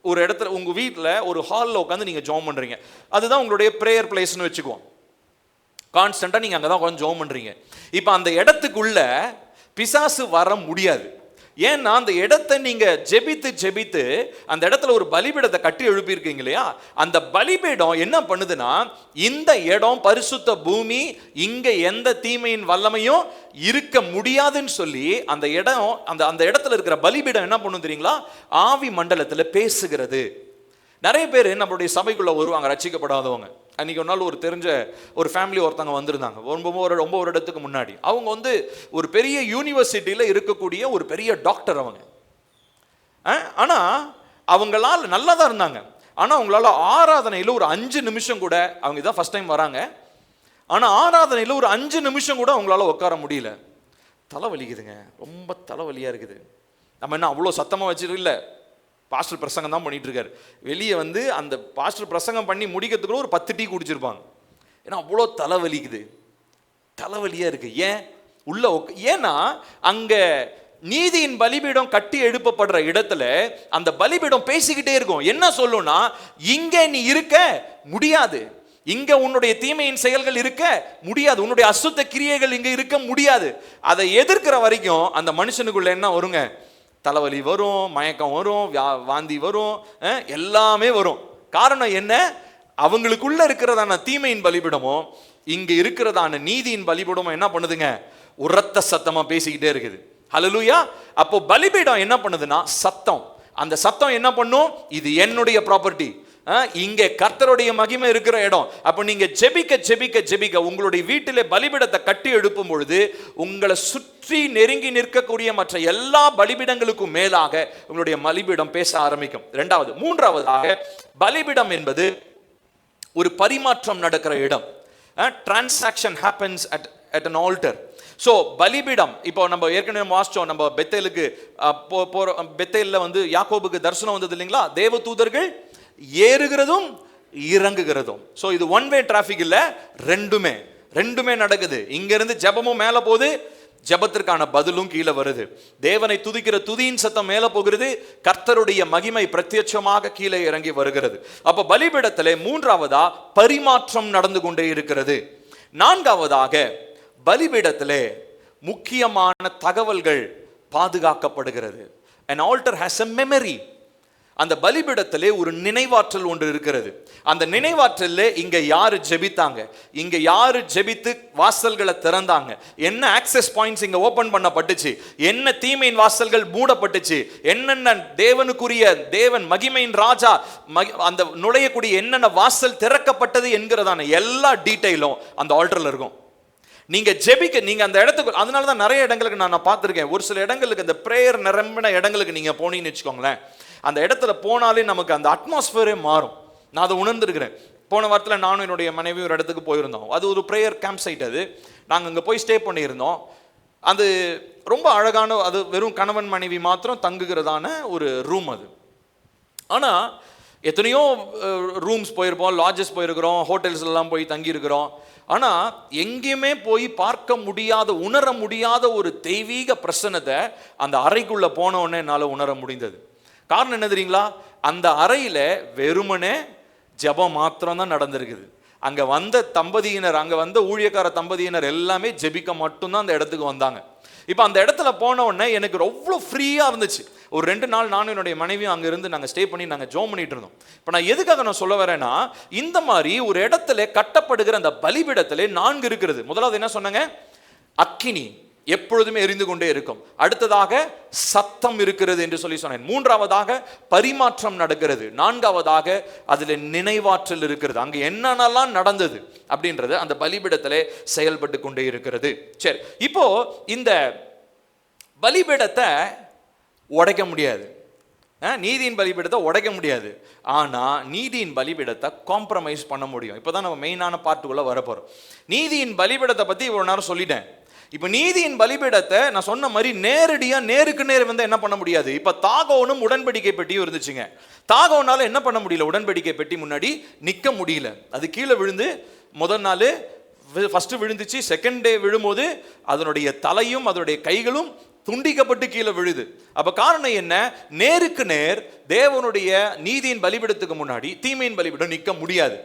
ஒரு இடத்துல உங்க வீட்டில் ஒரு ஹாலில் உட்காந்து நீங்க ஜெபம் பண்றீங்க, அதுதான் உங்களுடைய பிரேயர் பிளேஸ்னு வச்சுக்குவோம். கான்ஸ்டன்டா நீங்க அங்கதான் உட்காந்து ஜெபம் பண்றீங்க. இப்போ அந்த இடத்துக்குள்ள பிசாசு வர முடியாது. ஏன்னா அந்த இடத்தை நீங்க ஜெபித்து அந்த இடத்துல ஒரு பலிபீடத்தை கட்டி எழுப்பியிருக்கீங்க இல்லையா? அந்த பலிபீடம் என்ன பண்ணுதுன்னா, இந்த இடம் பரிசுத்த பூமி, இங்க எந்த தீமையின் வல்லமையும் இருக்க முடியாதுன்னு சொல்லி அந்த இடம், அந்த இடத்துல இருக்கிற பலிபீடம் என்ன பண்ணும் தெரியுங்களா? ஆவி மண்டலத்துல பேசுகிறது. நிறைய பேர் நம்மளுடைய சபைக்குள்ள வருவாங்க, ரட்சிக்கப்படாதவங்க. அன்னைக்கு ஒரு நாள் ஒரு தெரிஞ்ச ஒரு ஃபேமிலி ஒருத்தவங்க வந்திருந்தாங்க, ரொம்ப ஒரு இடத்துக்கு முன்னாடி. அவங்க ஒரு பெரிய யூனிவர்சிட்டியில இருக்கக்கூடிய ஒரு பெரிய டாக்டர் அவங்க. ஆனா அவங்களால நல்லா தான் இருந்தாங்க. ஆனா அவங்களால ஆராதனையில் ஒரு 5 நிமிஷம் கூட, அவங்க இதான் ஃபர்ஸ்ட் டைம் வராங்க, ஆனா ஆராதனையில் ஒரு 5 நிமிஷம் கூட அவங்களால உட்கார முடியல. தலைவலிக்குதுங்க, ரொம்ப தலைவலியா இருக்குது. நம்ம என்ன அவ்வளோ சத்தமா வச்சிருக்கோம் இல்லை, பாஸ்டர் பிரசங்கம் தான் பண்ணிட்டு இருக்காரு. வெளியே அந்த பாஸ்டர் பிரசங்கம் பண்ணி முடிக்கிறதுக்குள்ள ஒரு 10 டீ குடிச்சிருப்பாங்க. ஏன்னா அவ்வளோ தலைவலிக்குது, தலைவலியா இருக்கு. ஏன் உள்ள ஏன்னா அங்க நீதியின் பலிபீடம் கட்டி எழுப்பப்படுற இடத்துல அந்த பலிபீடம் பேசிக்கிட்டே இருக்கும். என்ன சொல்லும்னா, இங்க நீ இருக்க முடியாது, இங்க உன்னுடைய தீமையின் செயல்கள் இருக்க முடியாது, உன்னுடைய அசுத்த கிரியைகள் இங்க இருக்க முடியாது. அதை எதிர்க்கிற வரைக்கும் அந்த மனுஷனுக்குள்ள என்ன வருங்க, தலைவலி வரும், மயக்கம் வரும், வாந்தி வரும், எல்லாமே வரும். காரணம் என்ன? அவங்களுக்குள்ள இருக்கிறதான தீமையின் பலிபீடமோ இங்க இருக்கிறதான நீதியின் பலிபீடமோ என்ன பண்ணுதுங்க, உரத்த சத்தமா பேசிக்கிட்டே இருக்குது. ஹல்லேலூயா. அப்போ பலிபீடம் என்ன பண்ணுதுன்னா சத்தம். அந்த சத்தம் என்ன பண்ணும், இது என்னுடைய ப்ராப்பர்ட்டி, இங்கே கர்த்தருடைய மகிமை இருக்கிற இடம். அப்ப நீங்க ஜெபிக்க உங்களுடைய வீட்டிலே பலிபீடத்தை கட்டி எழுப்பும் பொழுது உங்களை சுற்றி நெருங்கி நிற்கக்கூடிய மற்ற எல்லா பலிபீடங்களுக்கும் மேலாக உங்களுடைய பலிபீடம் பேச ஆரம்பிக்கும். மூன்றாவதாக பலிபீடம் என்பது ஒரு பரிமாற்றம் நடக்கிற இடம். Transaction happens at an altar. So பலிபீடம், இப்போ நம்ம ஏற்கனவே வாசிச்சோம், நம்ம பெத்தேலுக்கு பெத்தேல்ல யாக்கோபுக்கு தரிசனம் வந்தது இல்லைங்களா? தேவ தூதர்கள் ஏறுகிறதும் இறங்குகிறதும். ஸோ இது ஒன் வே டிராஃபிக் இல்லை, ரெண்டுமே நடக்குது. இங்க இருந்து ஜெபமும் மேல போகுது, ஜெபத்திற்கான பதிலும் கீழே வருது. தேவனை துதிக்கிற துதியின் சத்தம் மேல போகிறது, கர்த்தருடைய மகிமை பிரத்யட்சமாக கீழே இறங்கி வருகிறது. அப்ப பலிபீடத்திலே மூன்றாவதா பரிமாற்றம் நடந்து கொண்டே இருக்கிறது. நான்காவதாக பலிபீடத்திலே முக்கியமான தகவல்கள் பாதுகாக்கப்படுகிறது. An altar has a memory. அந்த பலிபீடத்திலே ஒரு நினைவாற்றல் ஒன்று இருக்கிறது. அந்த நினைவாற்றல்ல இங்க யாரு ஜெபித்தாங்க, இங்க யாரு ஜெபித்து வாசல்களை திறந்தாங்க, என்ன ஆக்சஸ் பாயிண்ட்ஸ் இங்க ஓபன் பண்ணப்பட்டுச்சு, என்ன தீமையின் வாசல்கள் மூடப்பட்டுச்சு, என்னென்ன தேவனுக்குரிய தேவன் மகிமையின் ராஜா அந்த நுழையக்கூடிய என்னென்ன வாசல் திறக்கப்பட்டது என்கிறதான எல்லா டீடைலும் அந்த ஆல்டர்ல இருக்கும். நீங்க ஜெபிக்க, நீங்க அந்த இடத்துக்கு, அதனால தான் நிறைய இடங்களுக்கு நான் பார்த்துருக்கேன். ஒரு சில இடங்களுக்கு இந்த பிரேயர் நிரம்பின இடங்களுக்கு நீங்க போனீங்கன்னு வச்சுக்கோங்களேன், அந்த இடத்துல போனாலே நமக்கு அந்த அட்மாஸ்பியரே மாறும். நான் அதை உணர்ந்துருக்கிறேன். போன வாரத்தில் நானும் என்னுடைய மனைவி ஒரு இடத்துக்கு போயிருந்தோம். அது ஒரு ப்ரேயர் கேம்ப் சைட். அது நாங்கள் அங்கே போய் ஸ்டே பண்ணியிருந்தோம். அது ரொம்ப அழகான, அது வெறும் கணவன் மனைவி மாத்திரம் தங்குகிறதான ஒரு ரூம் அது. ஆனால் எத்தனையோ ரூம்ஸ் போயிருப்போம், லாட்ஜஸ் போயிருக்கிறோம், ஹோட்டல்ஸ்லாம் போய் தங்கியிருக்கிறோம். ஆனால் எங்கேயுமே போய் பார்க்க முடியாத, உணர முடியாத ஒரு தெய்வீக பிரசன்னத்தை அந்த அறைக்குள்ளே போனோடனே என்னால் உணர முடிந்தது. காரணம் என்ன தெரியுங்களா? அந்த அறையில் வெறுமனே ஜெபம் மாத்திரம் தான் நடந்திருக்குது. அங்கே வந்த தம்பதியினர், அங்கே வந்த ஊழியக்கார தம்பதியினர் எல்லாமே ஜெபிக்க மட்டும்தான் அந்த இடத்துக்கு வந்தாங்க. இப்போ அந்த இடத்துல போன உடனே எனக்கு அவ்வளோ ஃப்ரீயாக இருந்துச்சு. ஒரு 2 நாள் நானும் என்னுடைய மனைவியும் அங்கே இருந்து நாங்கள் ஸ்டே பண்ணி நாங்கள் ஜெபம் பண்ணிட்டு இருந்தோம். இப்போ நான் எதுக்காக நான் சொல்ல வரேன்னா, இந்த மாதிரி ஒரு இடத்துல கட்டப்படுகிற அந்த பலிபீடத்திலே 4 இருக்கிறது. முதலாவது என்ன சொன்னாங்க? அக்கினி. எப்பொழுதுமே எரிந்து கொண்டே இருக்கும். அடுத்ததாக சத்தம் இருக்கிறது என்று சொல்லி சொன்னேன். மூன்றாவதாக பரிமாற்றம் நடக்கிறது. நான்காவதாக அதுல நினைவாற்றல் இருக்கிறது. அங்க என்னென்னலாம் நடந்தது அப்படின்றது அந்த பலிபீடத்திலே செயல்பட்டு கொண்டே இருக்கிறது. சரி, இப்போ இந்த பலிபீடத்தை உடைக்க முடியாது, நீதியின் பலிபீடத்தை உடைக்க முடியாது. ஆனா நீதியின் பலிபீடத்தை காம்ப்ரமைஸ் பண்ண முடியும். இப்பதான் நம்ம மெயினான பார்ட்டுக்குள்ள வரப்போறோம். நீதியின் பலிபீடத்தை பத்தி இவ்வளவு நேரம் சொல்லிட்டேன். இப்ப நீதியின் பலிபீடத்தை நான் சொன்ன மாதிரி நேரடியா நேருக்கு நேர் வந்து என்ன பண்ண முடியாது. இப்ப தாகோனும் உடன்படிக்கை பெட்டியும் இருந்துச்சுங்க. தாகோனால என்ன பண்ண முடியல, உடன்படிக்கை பெட்டி முன்னாடி நிக்க முடியல. அது கீழே விழுந்து முதல் நாள் ஃபர்ஸ்ட் விழுந்துச்சு. செகண்ட் டே விழும்போது அதனுடைய தலையும் அதனுடைய கைகளும் துண்டிக்கப்பட்டு கீழே விழுது. அப்ப காரணம் என்ன, நேருக்கு நேர் தேவனுடைய நீதியின் பலிபீடத்துக்கு முன்னாடி தீமையின் பலிபீடம் நிக்க முடியாது.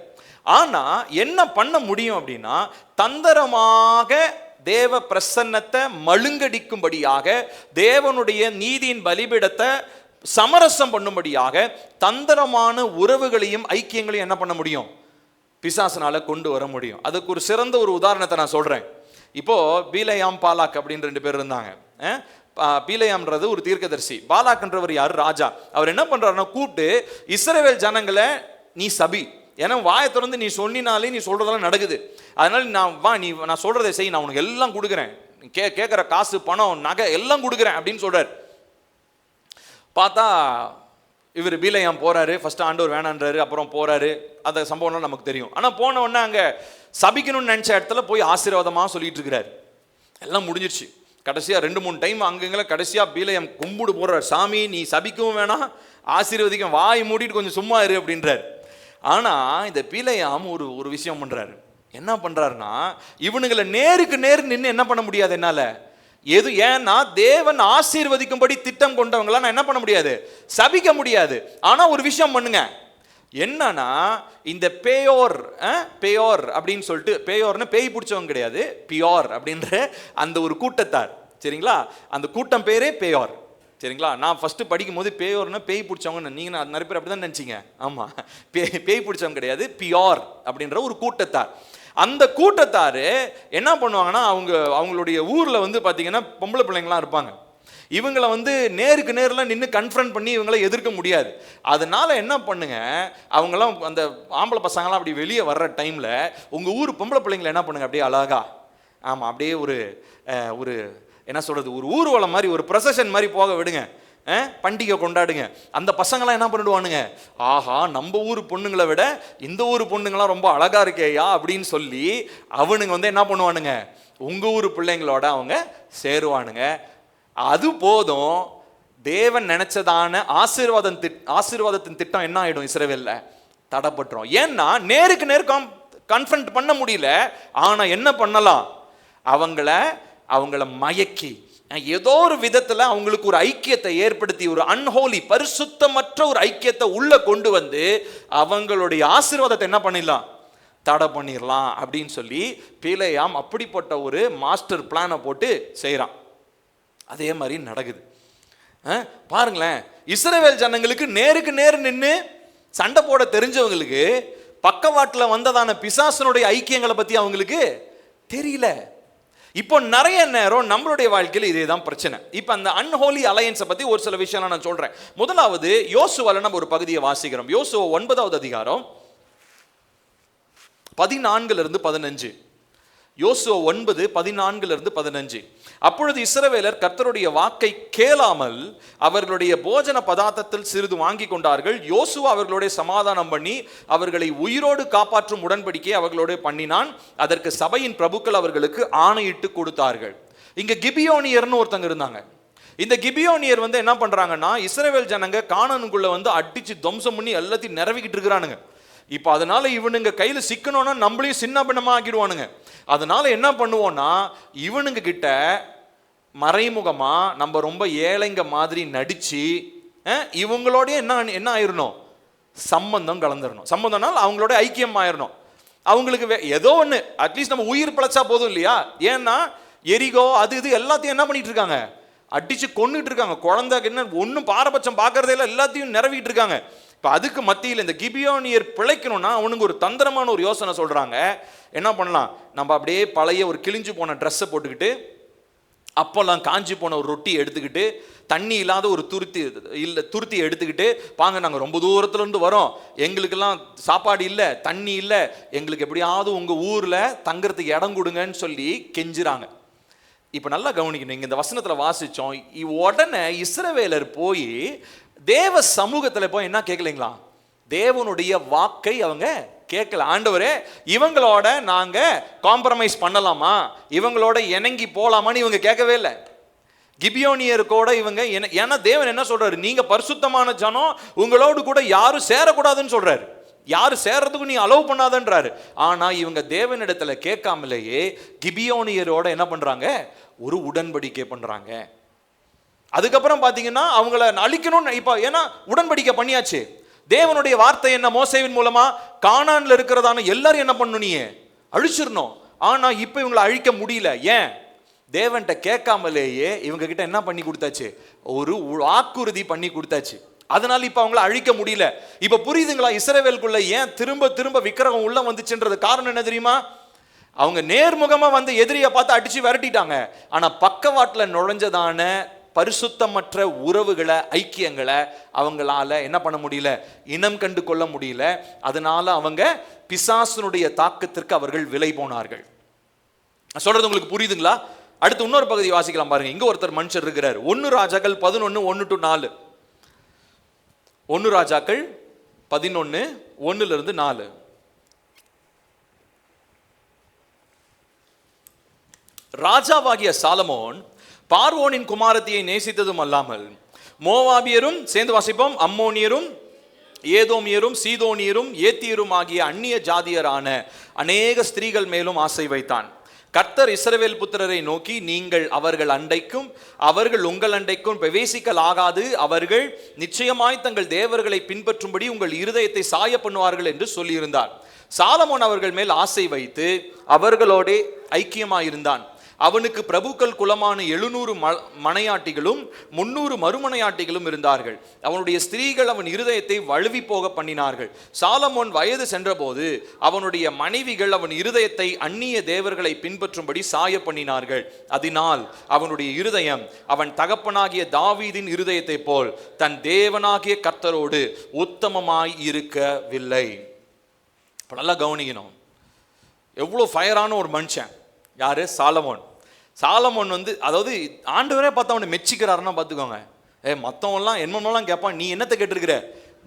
ஆனா என்ன பண்ண முடியும் அப்படின்னா, தந்திரமாக தேவ பிரசன்னத்தை மழுங்கடிக்கும்படியாக, தேவனுடைய நீதியின் பலிபீடத்தை சமரசம் பண்ணும்படியாக தந்திரமான உறவுகளையும் ஐக்கியங்களையும் என்ன பண்ண முடியும், பிசாசனால கொண்டு வர முடியும். அதுக்கு ஒரு சிறந்த ஒரு உதாரணத்தை நான் சொல்றேன். இப்போ பீலேயாம் பாலாக் அப்படின்னு 2 பேர் இருந்தாங்க. பீலேயாம்ன்றது ஒரு தீர்க்கதரிசி, பாலாக்ன்றவர் யாரு, ராஜா. அவர் என்ன பண்றாருன்னா, கூப்பிட்டு இஸ்ரவேல் ஜனங்களை நீ சபி, ஏன்னா வாயை திறந்து நீ சொன்னினாலே நீ சொல்றதெல்லாம் நடக்குது, அதனால நான் சொல்றதை செய், நான் உனக்கு எல்லாம் கொடுக்குறேன், கேட்குற காசு பணம் நகை எல்லாம் கொடுக்குறேன் அப்படின்னு சொல்றாரு. பார்த்தா இவர் பீலேயாம் போறாரு. ஃபர்ஸ்ட் ஆண்டவர் வேணான்றாரு, அப்புறம் போறாரு. அந்த சம்பவம்லாம் நமக்கு தெரியும். ஆனா போன உடனே அங்க சபிக்கணும்னு நினைச்ச இடத்துல போய் ஆசீர்வாதமா சொல்லிட்டு இருக்கிறாரு. எல்லாம் முடிஞ்சிருச்சு. கடைசியா 2-3 டைம் அங்கங்களை கடைசியா பீலேயாம் கும்பிடு போடுறார். சாமி நீ சபிக்கவும் வேணாம் ஆசீர்வதிக்கும், வாய் மூடிட்டு கொஞ்சம் சும்மா இரு அப்படின்றார். ஆனா இந்த பீலேயாம் ஒரு விஷயம் பண்றாரு. என்ன பண்றாருன்னா, இவனுங்களை நேருக்கு நேர் நின்று என்ன பண்ண முடியாது என்னால, ஏன்னா தேவன் ஆசீர்வதிக்கும்படி திட்டம் கொண்டவங்களா நான் என்ன பண்ண முடியாது, சபிக்க முடியாது. ஆனா ஒரு விஷயம் பண்ணுங்க, என்னன்னா இந்த பேயோர் அப்படின்னு சொல்லிட்டு, பேயோர்னு பேய் பிடிச்சவங்க கிடையாது, பியோர் அப்படின்ற அந்த ஒரு கூட்டத்தார், சரிங்களா, அந்த கூட்டம் பேரே பேயோர், சரிங்களா. நான் ஃபர்ஸ்ட் படிக்கும் போது பேயோர்னா பேய் பிடிச்சவங்க, நீங்க நிறைய பேர் அப்படிதான் நினைச்சீங்க. ஆமா, பேய் பிடிச்சவங்க கிடையாது, பியோர் அப்படின்ற ஒரு கூட்டத்தார். அந்த கூட்டத்தாரு என்ன பண்ணுவாங்கன்னா, அவங்களுடைய ஊர்ல வந்து பாத்தீங்கன்னா பொம்பளை பிள்ளைங்களாம் இருப்பாங்க. இவங்களை வந்து நேருக்கு நேரில் நின்று கன்ஃபரண்ட் பண்ணி இவங்களை எதிர்க்க முடியாது. அதனால என்ன பண்ணுங்க, அவங்களாம் அந்த ஆம்பளை பசங்களாம் அப்படி வெளியே வர்ற டைம்ல உங்க ஊர் பொம்பளை பிள்ளைங்களை என்ன பண்ணுங்க, அப்படியே அழகா, ஆமா அப்படியே ஒரு என்ன சொல்றது, ஒரு ஊர்வலம் மாதிரி, ஒரு ப்ரொசஷன் மாதிரி போக விடுங்க, பண்டிகை கொண்டாடுங்க. அந்த பசங்களாம் என்ன பண்ணிடுவானுங்க, ஆஹா நம்ம ஊர் பொண்ணுங்களை விட இந்த ஊர் பொண்ணுங்களாம் ரொம்ப அழகா இருக்கேயா அப்படின்னு சொல்லி அவனுங்க வந்து என்ன பண்ணுவானுங்க, உங்க ஊர் பிள்ளைங்களோட அவங்க சேருவானுங்க. அது போதும், தேவன் நினைச்சதான ஆசீர்வாதத்தின் திட்டம் என்ன ஆயிடும், இஸ்ரவேல்ல தடைப்பட்டுரும். ஏன்னா நேருக்கு நேர் கன்ஃபரண்ட் பண்ண முடியல. ஆனா என்ன பண்ணலாம், அவங்கள மயக்கி ஏதோ ஒரு விதத்துல அவங்களுக்கு ஒரு ஐக்கியத்தை ஏற்படுத்தி, ஒரு அன்ஹோலி பரிசுத்தமற்ற ஒரு ஐக்கியத்தை உள்ள கொண்டு வந்து அவங்களுடைய ஆசீர்வாதத்தை என்ன பண்ணிடலாம், தடை பண்ணிடலாம் அப்படின்னு சொல்லி பீலேயாம் அப்படிப்பட்ட ஒரு மாஸ்டர் பிளானை போட்டு செய்யறான். அதே மாதிரி நடக்குது. பாருங்களேன், இஸ்ரவேல் ஜனங்களுக்கு நேருக்கு நேர் நின்று சண்டை போட தெரிஞ்சவங்களுக்கு பக்கவாட்டில் வந்ததான பிசாசனுடைய ஐக்கியங்களை பத்தி அவங்களுக்கு தெரியல. இப்போ நிறைய நேரம் நம்மளுடைய வாழ்க்கையில் இதே தான் பிரச்சனை. இப்போ அந்த அன்ஹோலி அலையன்ஸை பத்தி ஒரு சில விஷயம் நான் சொல்றேன். முதலாவது யோசுவால நம்ம ஒரு பகுதியை வாசிக்கிறோம். யோசுவா 9வது அதிகாரம் 14-15. யோசுவா 9:14-15. அப்பொழுது இஸ்ரவேலர் கர்த்தருடைய வாக்கை கேளாமல் அவர்களுடைய போஜன பதார்த்தத்தில் சிறிது வாங்கி கொண்டார்கள். யோசுவா அவர்களுடைய சமாதானம் பண்ணி அவர்களை உயிரோடு காப்பாற்றும் உடன்படிக்கை அவர்களோடு பண்ணினான். அதற்கு சபையின் பிரபுக்கள் அவர்களுக்கு ஆணையிட்டு கொடுத்தார்கள். இங்க கிபியோனியர்னு ஒருத்தங்க இருந்தாங்க. இந்த கிபியோனியர் வந்து என்ன பண்றாங்கன்னா, இஸ்ரவேல் ஜனங்க கானானுக்குள்ள வந்து அடிச்சு துவம்சம் பண்ணி எல்லாத்தையும் நிரவிக்கிட்டு இருக்கிறானுங்க. இப்போ அதனால இவனுங்க கையில சிக்கணும்னா நம்மளையும் சின்ன பின்னமா ஆக்கிடுவானுங்க. அதனால என்ன பண்ணுவோம்னா, இவனுங்க கிட்ட மறைமுகமா நம்ம ரொம்ப ஏழைங்க மாதிரி நடிச்சு இவங்களோடய என்ன ஆயிரணும், சம்பந்தம் கலந்துடணும். சம்பந்தம்னால அவங்களோட ஐக்கியம் ஆயிரணும். அவங்களுக்கு ஏதோ ஒன்று அட்லீஸ்ட் நம்ம உயிர் பிழைச்சா போதும் இல்லையா. ஏன்னா எரிகோ அது இது எல்லாத்தையும் என்ன பண்ணிட்டு இருக்காங்க, அடிச்சு கொண்டுட்டு இருக்காங்க. குழந்தை என்ன ஒன்றும் பாரபட்சம் பார்க்கறதே இல்லை, எல்லாத்தையும் நிரவிட்டு இருக்காங்க. இப்போ அதுக்கு மத்தியில் இந்த கிபியோனியர் பிழைக்கணும்னா அவனுக்கு ஒரு தந்திரமான ஒரு யோசனை சொல்றாங்க. என்ன பண்ணலாம், நம்ம அப்படியே பழைய ஒரு கிழிஞ்சு போன ட்ரெஸ்ஸை போட்டுக்கிட்டு அப்போல்லாம் காஞ்சி போன ஒரு ரொட்டி எடுத்துக்கிட்டு, தண்ணி இல்லாத ஒரு துருத்தி எடுத்துக்கிட்டு, பாங்க நாங்கள் ரொம்ப தூரத்துலேருந்து வரோம், எங்களுக்கெல்லாம் சாப்பாடு இல்லை, தண்ணி இல்லை, எங்களுக்கு எப்படியாவது உங்கள் ஊரில் தங்குறதுக்கு இடம் கொடுங்கன்னு சொல்லி கெஞ்சுறாங்க. இப்போ நல்லா கவனிக்கணும், இங்கே இந்த வசனத்தில் வாசித்தோம், உடனே இஸ்ரவேலர் போய் தேவ சமூகத்தில் போய் என்ன கேட்கலைங்களா? தேவனுடைய வாக்கை அவங்க கேட்கல. ஆண்டவரே, இவங்களோட நாங்க காம்ப்ரமைஸ் பண்ணலாமா, இவங்களோட இணங்கி போலாமான்னு இவங்க கேட்கவே இல்லை. கிபியோனியருக்கோட இவங்க ஏன்னா தேவன் என்ன சொல்றாரு? நீங்க பரிசுத்தமான ஜனம், உங்களோடு கூட யாரும் சேரக்கூடாதுன்னு சொல்றாரு, யாரும் சேர்றதுக்கு நீ அலோவ் பண்ணாதன்றாரு. ஆனா இவங்க தேவனிடத்துல கேட்காமலேயே கிபியோனியரோட என்ன பண்றாங்க? ஒரு உடன்படிக்கை பண்றாங்க. அதுக்கப்புறம் பாத்தீங்கன்னா அவங்கள அழிக்கணும்னு இப்ப, ஏன்னா உடன்படிக்கை பண்ணியாச்சு. தேவனுடைய வார்த்தை என்ன? மோசேவின் மூலமா கானான்ல இருக்கிறதான எல்லாரும் என்ன பண்ணணும்? நீ அழிச்சிடணும். ஆனா இப்ப இவங்களை அழிக்க முடியல. ஏன்? தேவன்கிட்ட கேட்காமலேயே இவங்க கிட்ட என்ன பண்ணி கொடுத்தாச்சு? ஒரு வாக்குறுதி பண்ணி கொடுத்தாச்சு. அதனால இப்ப அவங்கள அழிக்க முடியல. இப்ப புரியுதுங்களா இஸ்ரவேலுக்குள்ள ஏன் திரும்ப திரும்ப விக்கிரகம் உள்ள வந்துச்சுன்றது காரணம் என்ன தெரியுமா? அவங்க நேர்முகமா வந்து எதிரியை பார்த்து அடிச்சு விரட்டிட்டாங்க. ஆனா பக்கவாட்டில் நுழைஞ்சதான பரிசுத்தமற்ற உறவுகளை, ஐக்கியங்களை அவங்களால என்ன பண்ண முடியல? இனம் கண்டு கொள்ள முடியல. அதனால அவங்க பிசாசனுடைய தாக்கத்திற்கு அவர்கள் விலை போனார்கள். சொல்றது உங்களுக்கு புரியுதுங்களா? அடுத்து இன்னொரு பகுதி வாசிக்கலாம் பாருங்க. இங்க ஒருத்தர் மனுஷர் இருக்கிறார். 1 ராஜாக்கள் 11:1-4. 1 ராஜாக்கள் 11:1-4. ராஜாவாகிய சாலமோன் பார்வோனின் குமாரத்தியை நேசித்ததும் அல்லாமல் மோவாபியரும், சேர்ந்து வாசிப்போம், அம்மோனியரும், ஏதோமியரும், சீதோனியரும், ஏத்தியரும் ஆகிய அந்நிய ஜாதியரான அநேக ஸ்திரீகள் மேலும் ஆசை வைத்தான். கர்த்தர் இஸ்ரவேல் புத்திரரை நோக்கி, நீங்கள் அவர்கள் அண்டைக்கும் அவர்கள் உங்கள் அண்டைக்கும் பிரவேசிக்கலாகாது, அவர்கள் நிச்சயமாய் தங்கள் தேவர்களை பின்பற்றும்படி உங்கள் இருதயத்தை சாய பண்ணுவார்கள் என்று சொல்லியிருந்தார். சாலமோன் அவர்கள் மேல் ஆசை வைத்து அவர்களோட ஐக்கியமாயிருந்தான். அவனுக்கு பிரபுக்கள் குலமான 700 மனையாட்டிகளும் 300 மறுமனையாட்டிகளும் இருந்தார்கள். அவனுடைய ஸ்திரீகள் அவன் இருதயத்தை வழுவி போக பண்ணினார்கள். சாலமோன் வயது சென்றபோது அவனுடைய மனைவிகள் அவன் இருதயத்தை அந்நிய தேவர்களை பின்பற்றும்படி சாய பண்ணினார்கள். அதனால் அவனுடைய இருதயம் அவன் தகப்பனாகிய தாவீதின் இருதயத்தை போல் தன் தேவனாகிய கர்த்தரோடு உத்தமமாய் இருக்கவில்லை. நல்லா கவனிக்கணும், எவ்வளோ ஃபயரான ஒரு மனுஷன் யாரு? சாலமோன். சாலமோன் வந்து, அதாவது ஆண்டவரே பார்த்து அவனை மெச்சிக்கிறாருன்னா பார்த்துக்கோங்க. மற்றவங்களாம் என்னென்னலாம் கேட்பான், நீ என்னத்தை கேட்டிருக்கிற?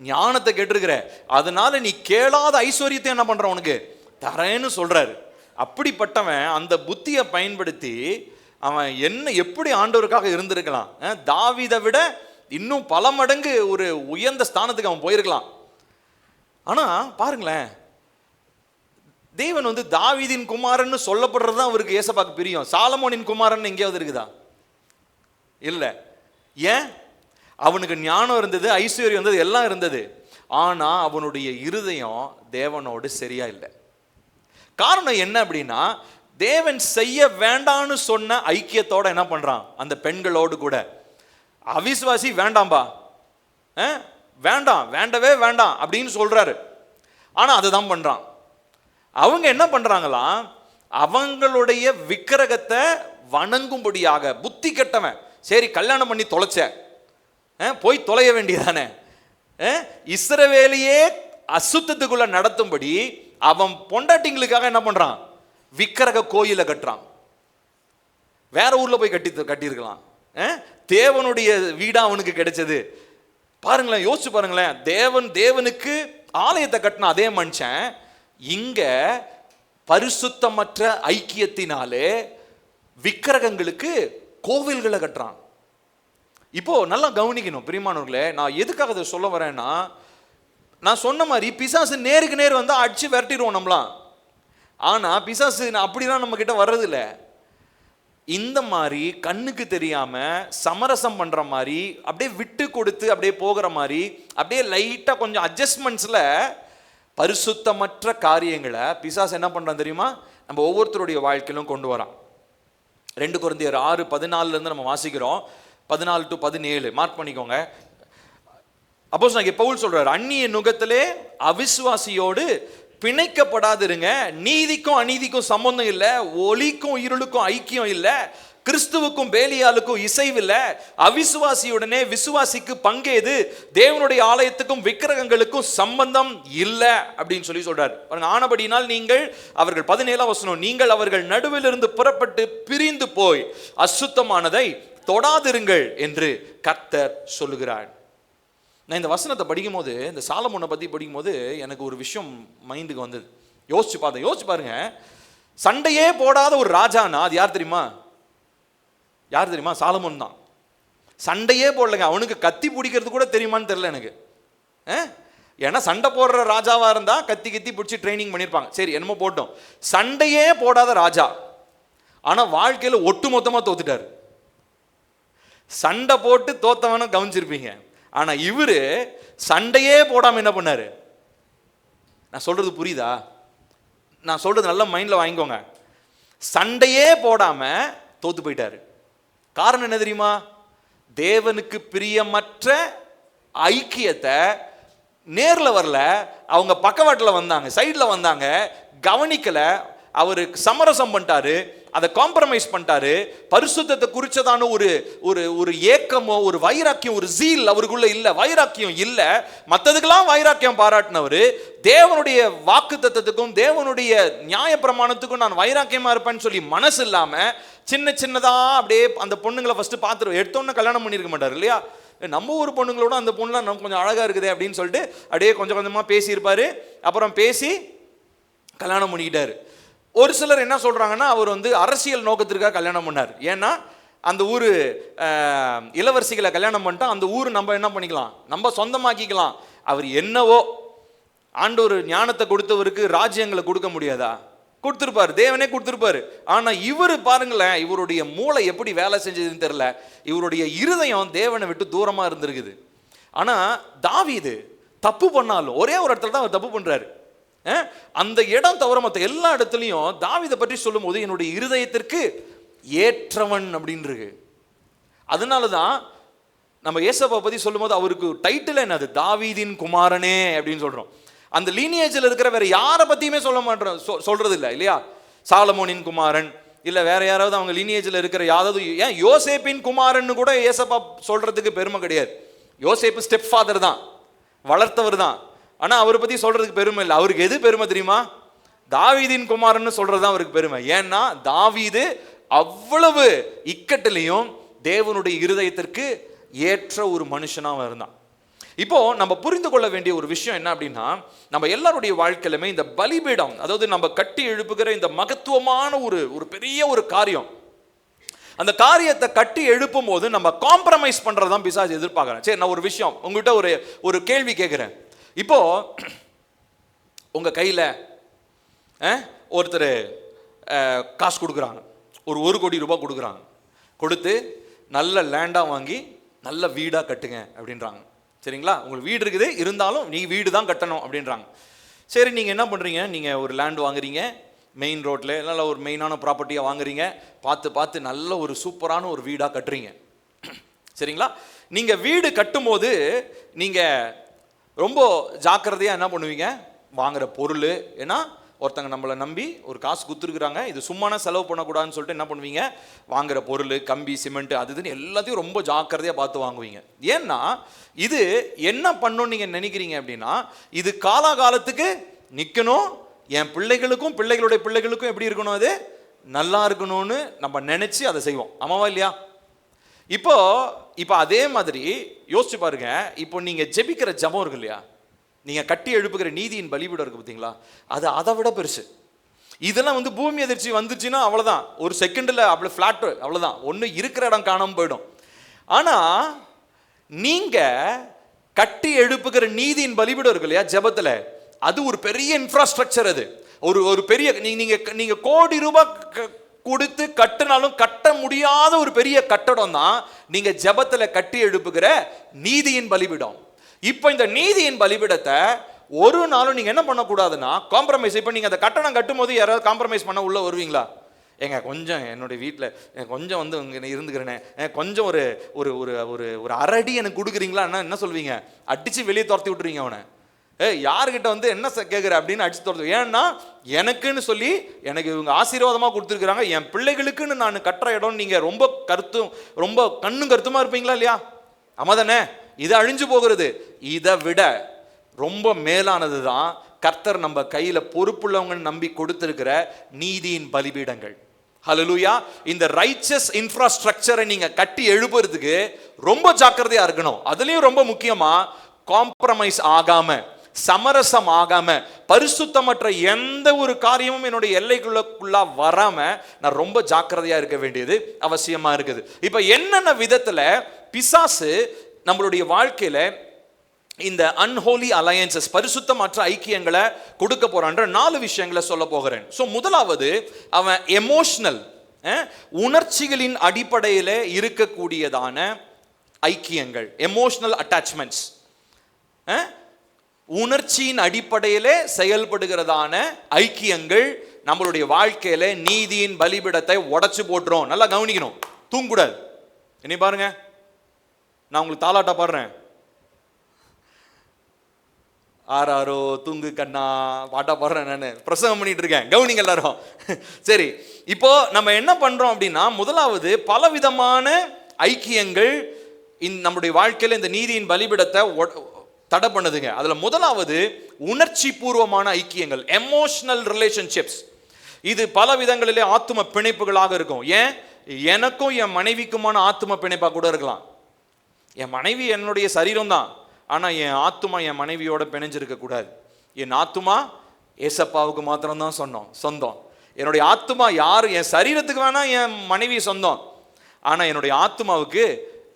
ஞானத்தை கேட்டிருக்கிற, அதனால நீ கேளாத ஐஸ்வர்யத்தை என்ன பண்ற உனக்கு தரேன்னு சொல்றாரு. அப்படிப்பட்டவன் அந்த புத்தியை பயன்படுத்தி அவன் என்ன எப்படி ஆண்டவருக்காக இருந்திருக்கலாம். தாவீதை விட இன்னும் பல மடங்கு ஒரு உயர்ந்த ஸ்தானத்துக்கு அவன் போயிருக்கலாம். ஆனா பாருங்களேன், தேவன் வந்து தாவீதின் குமாரன் சொல்லப்படுறது தான் அவருக்கு ஏசப்பாக்கு பிரியம். சாலமோனின் குமாரன் எங்கேயாவது இருக்குதா? இல்லை. ஏன்? அவனுக்கு ஞானம் இருந்தது, ஐஸ்வர்யம் இருந்தது, எல்லாம் இருந்தது. ஆனா அவனுடைய இருதயம் தேவனோடு சரியா இல்லை. காரணம் என்ன அப்படின்னா, தேவன் செய்ய வேண்டான்னு சொன்ன ஐக்கியத்தோட என்ன பண்றான்? அந்த பெண்களோடு கூட அவிசுவாசி வேண்டாம்பா, வேண்டாம், வேண்டவே வேண்டாம் அப்படின்னு சொல்றாரு. ஆனா அதுதான் பண்றான். அவங்க என்ன பண்றாங்களா? அவங்களுடைய விக்கிரகத்தை வணங்கும்படியாக. புத்தி கெட்டவன். சரி, கல்யாணம் பண்ணி தொலைச்ச, போய் தொலைய வேண்டியதானே. இஸ்ரவேலையே அசுத்தத்துக்குள்ள நடத்தும்படி அவன் பொண்டாட்டிங்களுக்காக என்ன பண்றான்? விக்கிரக கோயிலை கட்டுறான். வேற ஊர்ல போய் கட்டியிருக்கலாம். தேவனுடைய வீடா அவனுக்கு கிடைச்சது. பாருங்களேன், யோசிச்சு பாருங்களேன். தேவனுக்கு ஆலயத்தை கட்டின அதே மனுஷன் இங்க பரிசுத்தமற்ற ஐக்கியத்தினாலே விக்கிரகங்களுக்கு கோவில்களை கட்டுறான். இப்போ நல்லா கவனிக்கணும் பிரியமானவர்களே. நான் எதுக்காக அதை சொல்ல வரேன்னா, நான் சொன்ன மாதிரி பிசாசு நேருக்கு நேர் வந்து அடிச்சு விரட்டிடுவோம் நம்மளாம். ஆனா பிசாசு அப்படிலாம் நம்ம கிட்ட வர்றதில்லை. இந்த மாதிரி கண்ணுக்கு தெரியாம சமரசம் பண்ற மாதிரி, அப்படியே விட்டு கொடுத்து அப்படியே போகிற மாதிரி, அப்படியே லைட்டா கொஞ்சம் அட்ஜஸ்ட்மெண்ட்ஸ்ல பரிசுத்தமற்ற காரியங்களை பிசாசு என்ன பண்றான் தெரியுமா? நம்ம ஒவ்வொருத்தருடைய வாழ்க்கையிலும் கொண்டு வரான். 2 கொரிந்தியர் 6:14 நம்ம வாசிக்கிறோம். 14-17 மார்க் பண்ணிக்கோங்க. அப்போஸ்தலனாகிய பவுல் சொல்றாரு, அந்நிய நுகத்திலே அவிசுவாசியோடு பிணைக்கப்படாதிருங்க. நீதிக்கும் அநீதிக்கும் சம்பந்தம் இல்லை, ஒளிக்கும் இருளுக்கும் ஐக்கியம் இல்லை, கிறிஸ்துவுக்கும் பேலியாலுக்கும் இசைவில்ல, அவிசுவாசியுடனே விசுவாசிக்கு பங்கேது, தேவனுடைய ஆலயத்துக்கும் விக்கிரகங்களுக்கும் சம்பந்தம் இல்லை அப்படின்னு சொல்லி சொல்றாரு. ஆனபடினால் நீங்கள், அவர்கள் 17ஆம் வசனம், நீங்கள் அவர்கள் நடுவில் இருந்து புறப்பட்டு பிரிந்து போய் அசுத்தமானதை தொடாதிருங்கள் என்று கர்த்தர் சொல்லுகிறார். நான் இந்த வசனத்தை படிக்கும் போது, இந்த சாலமோனை பத்தி படிக்கும் போது எனக்கு ஒரு விஷயம் மைண்டுக்கு வந்தது. யோசிச்சு பாருங்க. சண்டையே போடாத ஒரு ராஜானா அது யார் தெரியுமா? சாலமோன் தான். சண்டையே போடலைங்க. அவனுக்கு கத்தி பிடிக்கிறது கூட தெரியுமான்னு தெரியல எனக்கு. ஏன்னா சண்டை போடுற ராஜாவா இருந்தா கத்தி பிடிச்சி ட்ரைனிங் பண்ணியிருப்பாங்க. சரி, என்னமோ போட்டோம். சண்டையே போடாத ராஜா, ஆனா வாழ்க்கையில ஒட்டு மொத்தமா தோத்துட்டாரு. சண்டை போட்டு தோத்தவன கவனிச்சிருப்பீங்க. ஆனா இவரு சண்டையே போடாம என்ன பண்ணாரு? நான் சொல்றது புரியுதா? நான் சொல்றது நல்ல மைண்ட்ல வாங்கிக்கோங்க. சண்டையே போடாம தோத்து போயிட்டாரு. காரணம் என்ன தெரியுமா? தேவனுக்கு பிரியமற்ற ஐக்கியத்தை நேர்ல வரல, அவங்க பக்கவாட்டில் வந்தாங்க, சைடில் வந்தாங்க, கவனிக்கல. அவரு சமரசம் பண்ணிட்டாரு, அதை காம்ப்ரமைஸ் பண்ணிட்டாரு. பரிசுத்தத்தை குறிச்சதான ஒரு ஒரு ஒரு ஏக்கமோ ஒரு வைராக்கியம், ஒரு ஜீல் அவருக்குள்ள இல்ல, வைராக்கியம் இல்ல. மற்றதுக்கெல்லாம் வைராக்கியம் பாராட்டினவர், தேவனுடைய வாக்கு தத்தத்துக்கும் தேவனுடைய நியாய பிரமாணத்துக்கும் நான் வைராக்கியமா இருப்பேன்னு சொல்லி மனசு இல்லாம சின்னதா அப்படியே அந்த பொண்ணுங்களை ஃபர்ஸ்ட் பார்த்துரு, எடுத்தோன்னு கல்யாணம் பண்ணியிருக்க மாட்டார் இல்லையா? நம்ம ஒரு பொண்ணுங்களோட அந்த பொண்ணுலாம் நம்ம கொஞ்சம் அழகா இருக்குது அப்படின்னு சொல்லிட்டு அப்படியே கொஞ்சம் கொஞ்சமா பேசியிருப்பாரு. அப்புறம் பேசி கல்யாணம் பண்ணிக்கிட்டாரு. ஒரு சிலர் என்ன சொல்றாங்கன்னா, அவர் அரசியல் நோக்கத்திற்காக கல்யாணம் பண்ணார். ஏன்னா அந்த ஊர் இளவரசிகளை கல்யாணம் பண்ணிட்டா அந்த ஊர் நம்ம என்ன பண்ணிக்கலாம், நம்ம சொந்தமாக்கிக்கலாம். அவர் என்னவோ ஆண்டவர் ஞானத்தை கொடுத்தவருக்கு ராஜ்யங்களை கொடுக்க முடியாதா? கொடுத்துருப்பாரு, தேவனே கொடுத்துருப்பாரு. ஆனா இவரு பாருங்களேன், இவருடைய மூளை எப்படி வேலை செஞ்சதுன்னு தெரியல. இவருடைய இருதயம் தேவனை விட்டு தூரமா இருந்திருக்குது. ஆனா தாவீது தப்பு பண்ணாலும் ஒரே ஒரு இடத்துல தான் அவர் தப்பு பண்றாரு. அந்த இடம் தவிர மற்ற எல்லா இடத்துலையும் தாவீதை பற்றி சொல்லும் போது என்னுடைய இருதயத்திற்கு ஏற்றவன் அப்படின்னு இருக்கு. அதனாலதான் நம்ம ஏசப்பா பத்தி சொல்லும் போது அவருக்கு டைட்டில் என்னது? தாவீதின் குமாரனே அப்படின்னு சொல்றோம். அந்த லீனியேஜில் இருக்கிற வேற யாரை பத்தியுமே சொல்ல மாட்டோம், சொல்றது இல்லை இல்லையா? சாலமோனின் குமாரன் இல்ல வேற யாராவது அவங்க லீனியேஜில் இருக்கிற யாராவது, ஏன் யோசேப்பின் குமாரன் கூட ஏசப்பா சொல்றதுக்கு பெருமை கிடையாது. யோசேப்பு ஸ்டெப் ஃபாதர் தான், வளர்த்தவர் தான். ஆனா அவரை பத்தி சொல்றதுக்கு பெருமை இல்லை. அவருக்கு எது பெருமை தெரியுமா? தாவீதின் குமாரன்னு சொல்றதுதான் அவருக்கு பெருமை. ஏன்னா தாவீது அவ்வளவு இக்கட்டிலையும் தேவனுடைய இருதயத்திற்கு ஏற்ற ஒரு மனுஷனா இருந்தான். இப்போ நம்ம புரிந்து கொள்ள வேண்டிய ஒரு விஷயம் என்ன அப்படின்னா, நம்ம எல்லாருடைய வாழ்க்கையிலுமே இந்த பலிபீடம், அதாவது நம்ம கட்டி எழுப்புகிற இந்த மகத்துவமான ஒரு பெரிய ஒரு காரியம், அந்த காரியத்தை கட்டி எழுப்பும் போது நம்ம காம்ப்ரமைஸ் பண்றதுதான் பிசாசு எதிர்பார்க்கிறேன். சரி, நான் ஒரு விஷயம் உங்ககிட்ட ஒரு கேள்வி கேட்கிறேன். இப்போ உங்க கையில ஒருத்தர் காசு கொடுக்குறாங்க, ஒரு 1 கோடி ரூபாய் கொடுக்குறாங்க. கொடுத்து நல்ல லேண்டா வாங்கி நல்ல வீடா கட்டுங்க அப்படின்றாங்க. சரிங்களா? உங்களுக்கு வீடு இருக்குது, இருந்தாலும் நீ வீடு தான் கட்டணும் அப்படின்றாங்க. சரி, நீங்க என்ன பண்றீங்க? நீங்க ஒரு லேண்ட் வாங்குறீங்க, மெயின் ரோட்ல, நல்ல ஒரு மெயினான ப்ராப்பர்ட்டியா வாங்குறீங்க. பார்த்து நல்ல ஒரு சூப்பரான ஒரு வீடா கட்டுறீங்க. சரிங்களா? நீங்க வீடு கட்டும் போது நீங்க ரொம்ப ஜாக்கிரதையா என்ன பண்ணுவீங்க? வாங்குற பொருள், ஏன்னா ஒருத்தங்க நம்மளை நம்பி ஒரு காசு கொடுத்துருக்குறாங்க, இது சும்மான செலவு பண்ணக்கூடாதுன்னு சொல்லிட்டு என்ன பண்ணுவீங்க? வாங்குற பொருள், கம்பி, சிமெண்ட், அதுன்னு எல்லாத்தையும் ரொம்ப ஜாக்கிரதையா பார்த்து வாங்குவீங்க. ஏன்னா இது என்ன பண்ணும் நீங்க நினைக்கிறீங்க அப்படின்னா, இது காலாகாலத்துக்கு நிற்கணும், என் பிள்ளைகளுக்கும் பிள்ளைகளுடைய பிள்ளைகளுக்கும் எப்படி இருக்கணும், அது நல்லா இருக்கணும்னு நம்ம நினைச்சு அதை செய்வோம். ஆமாவா இல்லையா? இப்போ அதே மாதிரி யோசிச்சு பாருங்க. இப்போ நீங்க ஜெபிக்கிற ஜெபம் இருக்கு இல்லையா, நீங்க கட்டி எழுப்புகிற நீதியின் பலிபீடம் இருக்கு பார்த்தீங்களா, அது அதை விட பெருசு. இதெல்லாம் பூமி எதிர்ச்சி வந்துச்சுன்னா அவ்வளவுதான், ஒரு செகண்ட்ல அப்படி ஃபிளாட், அவ்வளவுதான், ஒன்று இருக்கிற இடம் காணாம போயிடும். ஆனா நீங்க கட்டி எழுப்புகிற நீதியின் பலிபீடம் இருக்கு இல்லையா ஜெபத்துல, அது ஒரு பெரிய இன்ஃப்ராஸ்ட்ரக்சர். அது ஒரு பெரிய, நீங்க கோடி ரூபாய் கொடுத்து கட்டினாலும் கட்ட முடியாத ஒரு பெரிய கட்டடம் தான் நீங்க ஜெபத்துல கட்டி எழுப்புகிற நீதியின் பலிபீடம். இப்போ இந்த நீதியின் பலிபீடத்தை ஒரு நாளும் நீங்க என்ன பண்ணக்கூடாதுன்னா காம்ப்ரமைஸ். இப்போ நீங்க அந்த கட்டணம் கட்டும் போது யாராவது காம்ப்ரமைஸ் பண்ண உள்ள வருவீங்களா? ஏங்க கொஞ்சம் என்னுடைய வீட்டில் கொஞ்சம் இங்கே இருந்துக்கிறேனே, கொஞ்சம் ஒரு ஒரு ஒரு ஒரு ஒரு அரடி எனக்கு கொடுக்குறீங்களா? என்ன சொல்வீங்க? அடிச்சு வெளியே துரத்தி விட்டுருவீங்க அவனை. யாருக்கிட்ட வந்து என்ன கேட்குற அப்படின்னு அடிச்சு தோறது. ஏன்னா எனக்குன்னு சொல்லி எனக்கு இவங்க ஆசீர்வாதமாக கொடுத்துருக்குறாங்க, என் பிள்ளைகளுக்குன்னு நான் கட்டுற இடம். நீங்கள் ரொம்ப கண்ணும் கருத்துமா இருப்பீங்களா இல்லையா? ஆமாதானே? இது அழிஞ்சு போகிறது. இதை விட ரொம்ப மேலானது தான் கர்த்தர் நம்ம கையில் பொறுப்புள்ளவங்க நம்பி கொடுத்திருக்கிற நீதியின் பலிபீடங்கள். ஹல்லேலூயா. இந்த ரைச்சஸ் இன்ஃப்ராஸ்ட்ரக்சரை நீங்க கட்டி எழுப்புறதுக்கு ரொம்ப ஜாக்கிரதையா இருக்கணும். அதுலயும் ரொம்ப முக்கியமா காம்ப்ரமைஸ் ஆகாம, சமரசம் ஆகாம, பரிசுத்தமற்ற எந்த ஒரு காரியமும் என்னுடைய எல்லைக்குள்ள வராம நான் ரொம்ப ஜாக்கிரதையா இருக்க வேண்டியது அவசியமா இருக்குது. இப்ப என்னென்ன விதத்துல பிசாசு நம்மளுடைய வாழ்க்கையில இந்த அன்ஹோலி அலையன்சஸ், பரிசுத்தமற்ற ஐக்கியங்களை கொடுக்க போறான்ற 4 விஷயங்களை சொல்ல போகிறேன். ஸோ முதலாவது, அவன் எமோஷனல், உணர்ச்சிகளின் அடிப்படையில் இருக்கக்கூடியதான ஐக்கியங்கள், எமோஷனல் அட்டாச்மெண்ட்ஸ், உணர்ச்சியின் அடிப்படையில் செயல்படுகிறதான ஐக்கியங்கள் நம்மளுடைய வாழ்க்கையில நீதியின் பலிபீடத்தை உடைச்சு போட்டுரும். நல்லா கவனிக்கணும், தூங்கக்கூடாது. என்ன பாருங்க, நான் உங்களுக்கு தாலாட்டா பாடுறேன், ஆறாரோ தூங்கு கண்ணா பாட்டா பாடுறேன், நான் பிரசங்கம் பண்ணிட்டு இருக்கேன், கவனிங்க எல்லாரும். சரி, இப்போ நம்ம என்ன பண்றோம் அப்படின்னா, முதலாவது பலவிதமான ஐக்கியங்கள் நம்முடைய வாழ்க்கையில இந்த நீதியின் பலிபீடத்தை தடை பண்ணுதுங்க. அதுல முதலாவது உணர்ச்சி பூர்வமான ஐக்கியங்கள், எமோஷனல் ரிலேஷன்ஷிப்ஸ். இது பல விதங்களிலே ஆத்தும பிணைப்புகளாக இருக்கும். ஏன், எனக்கும் என் மனைவிக்குமான ஆத்தும பிணைப்பா கூட இருக்கலாம். என் மனைவி என்னுடைய சரீரம் தான், ஆனால் என் ஆத்துமா என் மனைவியோட பிணைஞ்சிருக்க கூடாது. என் ஆத்துமா ஏசப்பாவுக்கு மாத்திரம்தான் சொந்தம். என்னுடைய ஆத்துமா யார், என் சரீரத்துக்கு வேணா என் மனைவி சொந்தம், ஆனால் என்னுடைய ஆத்துமாவுக்கு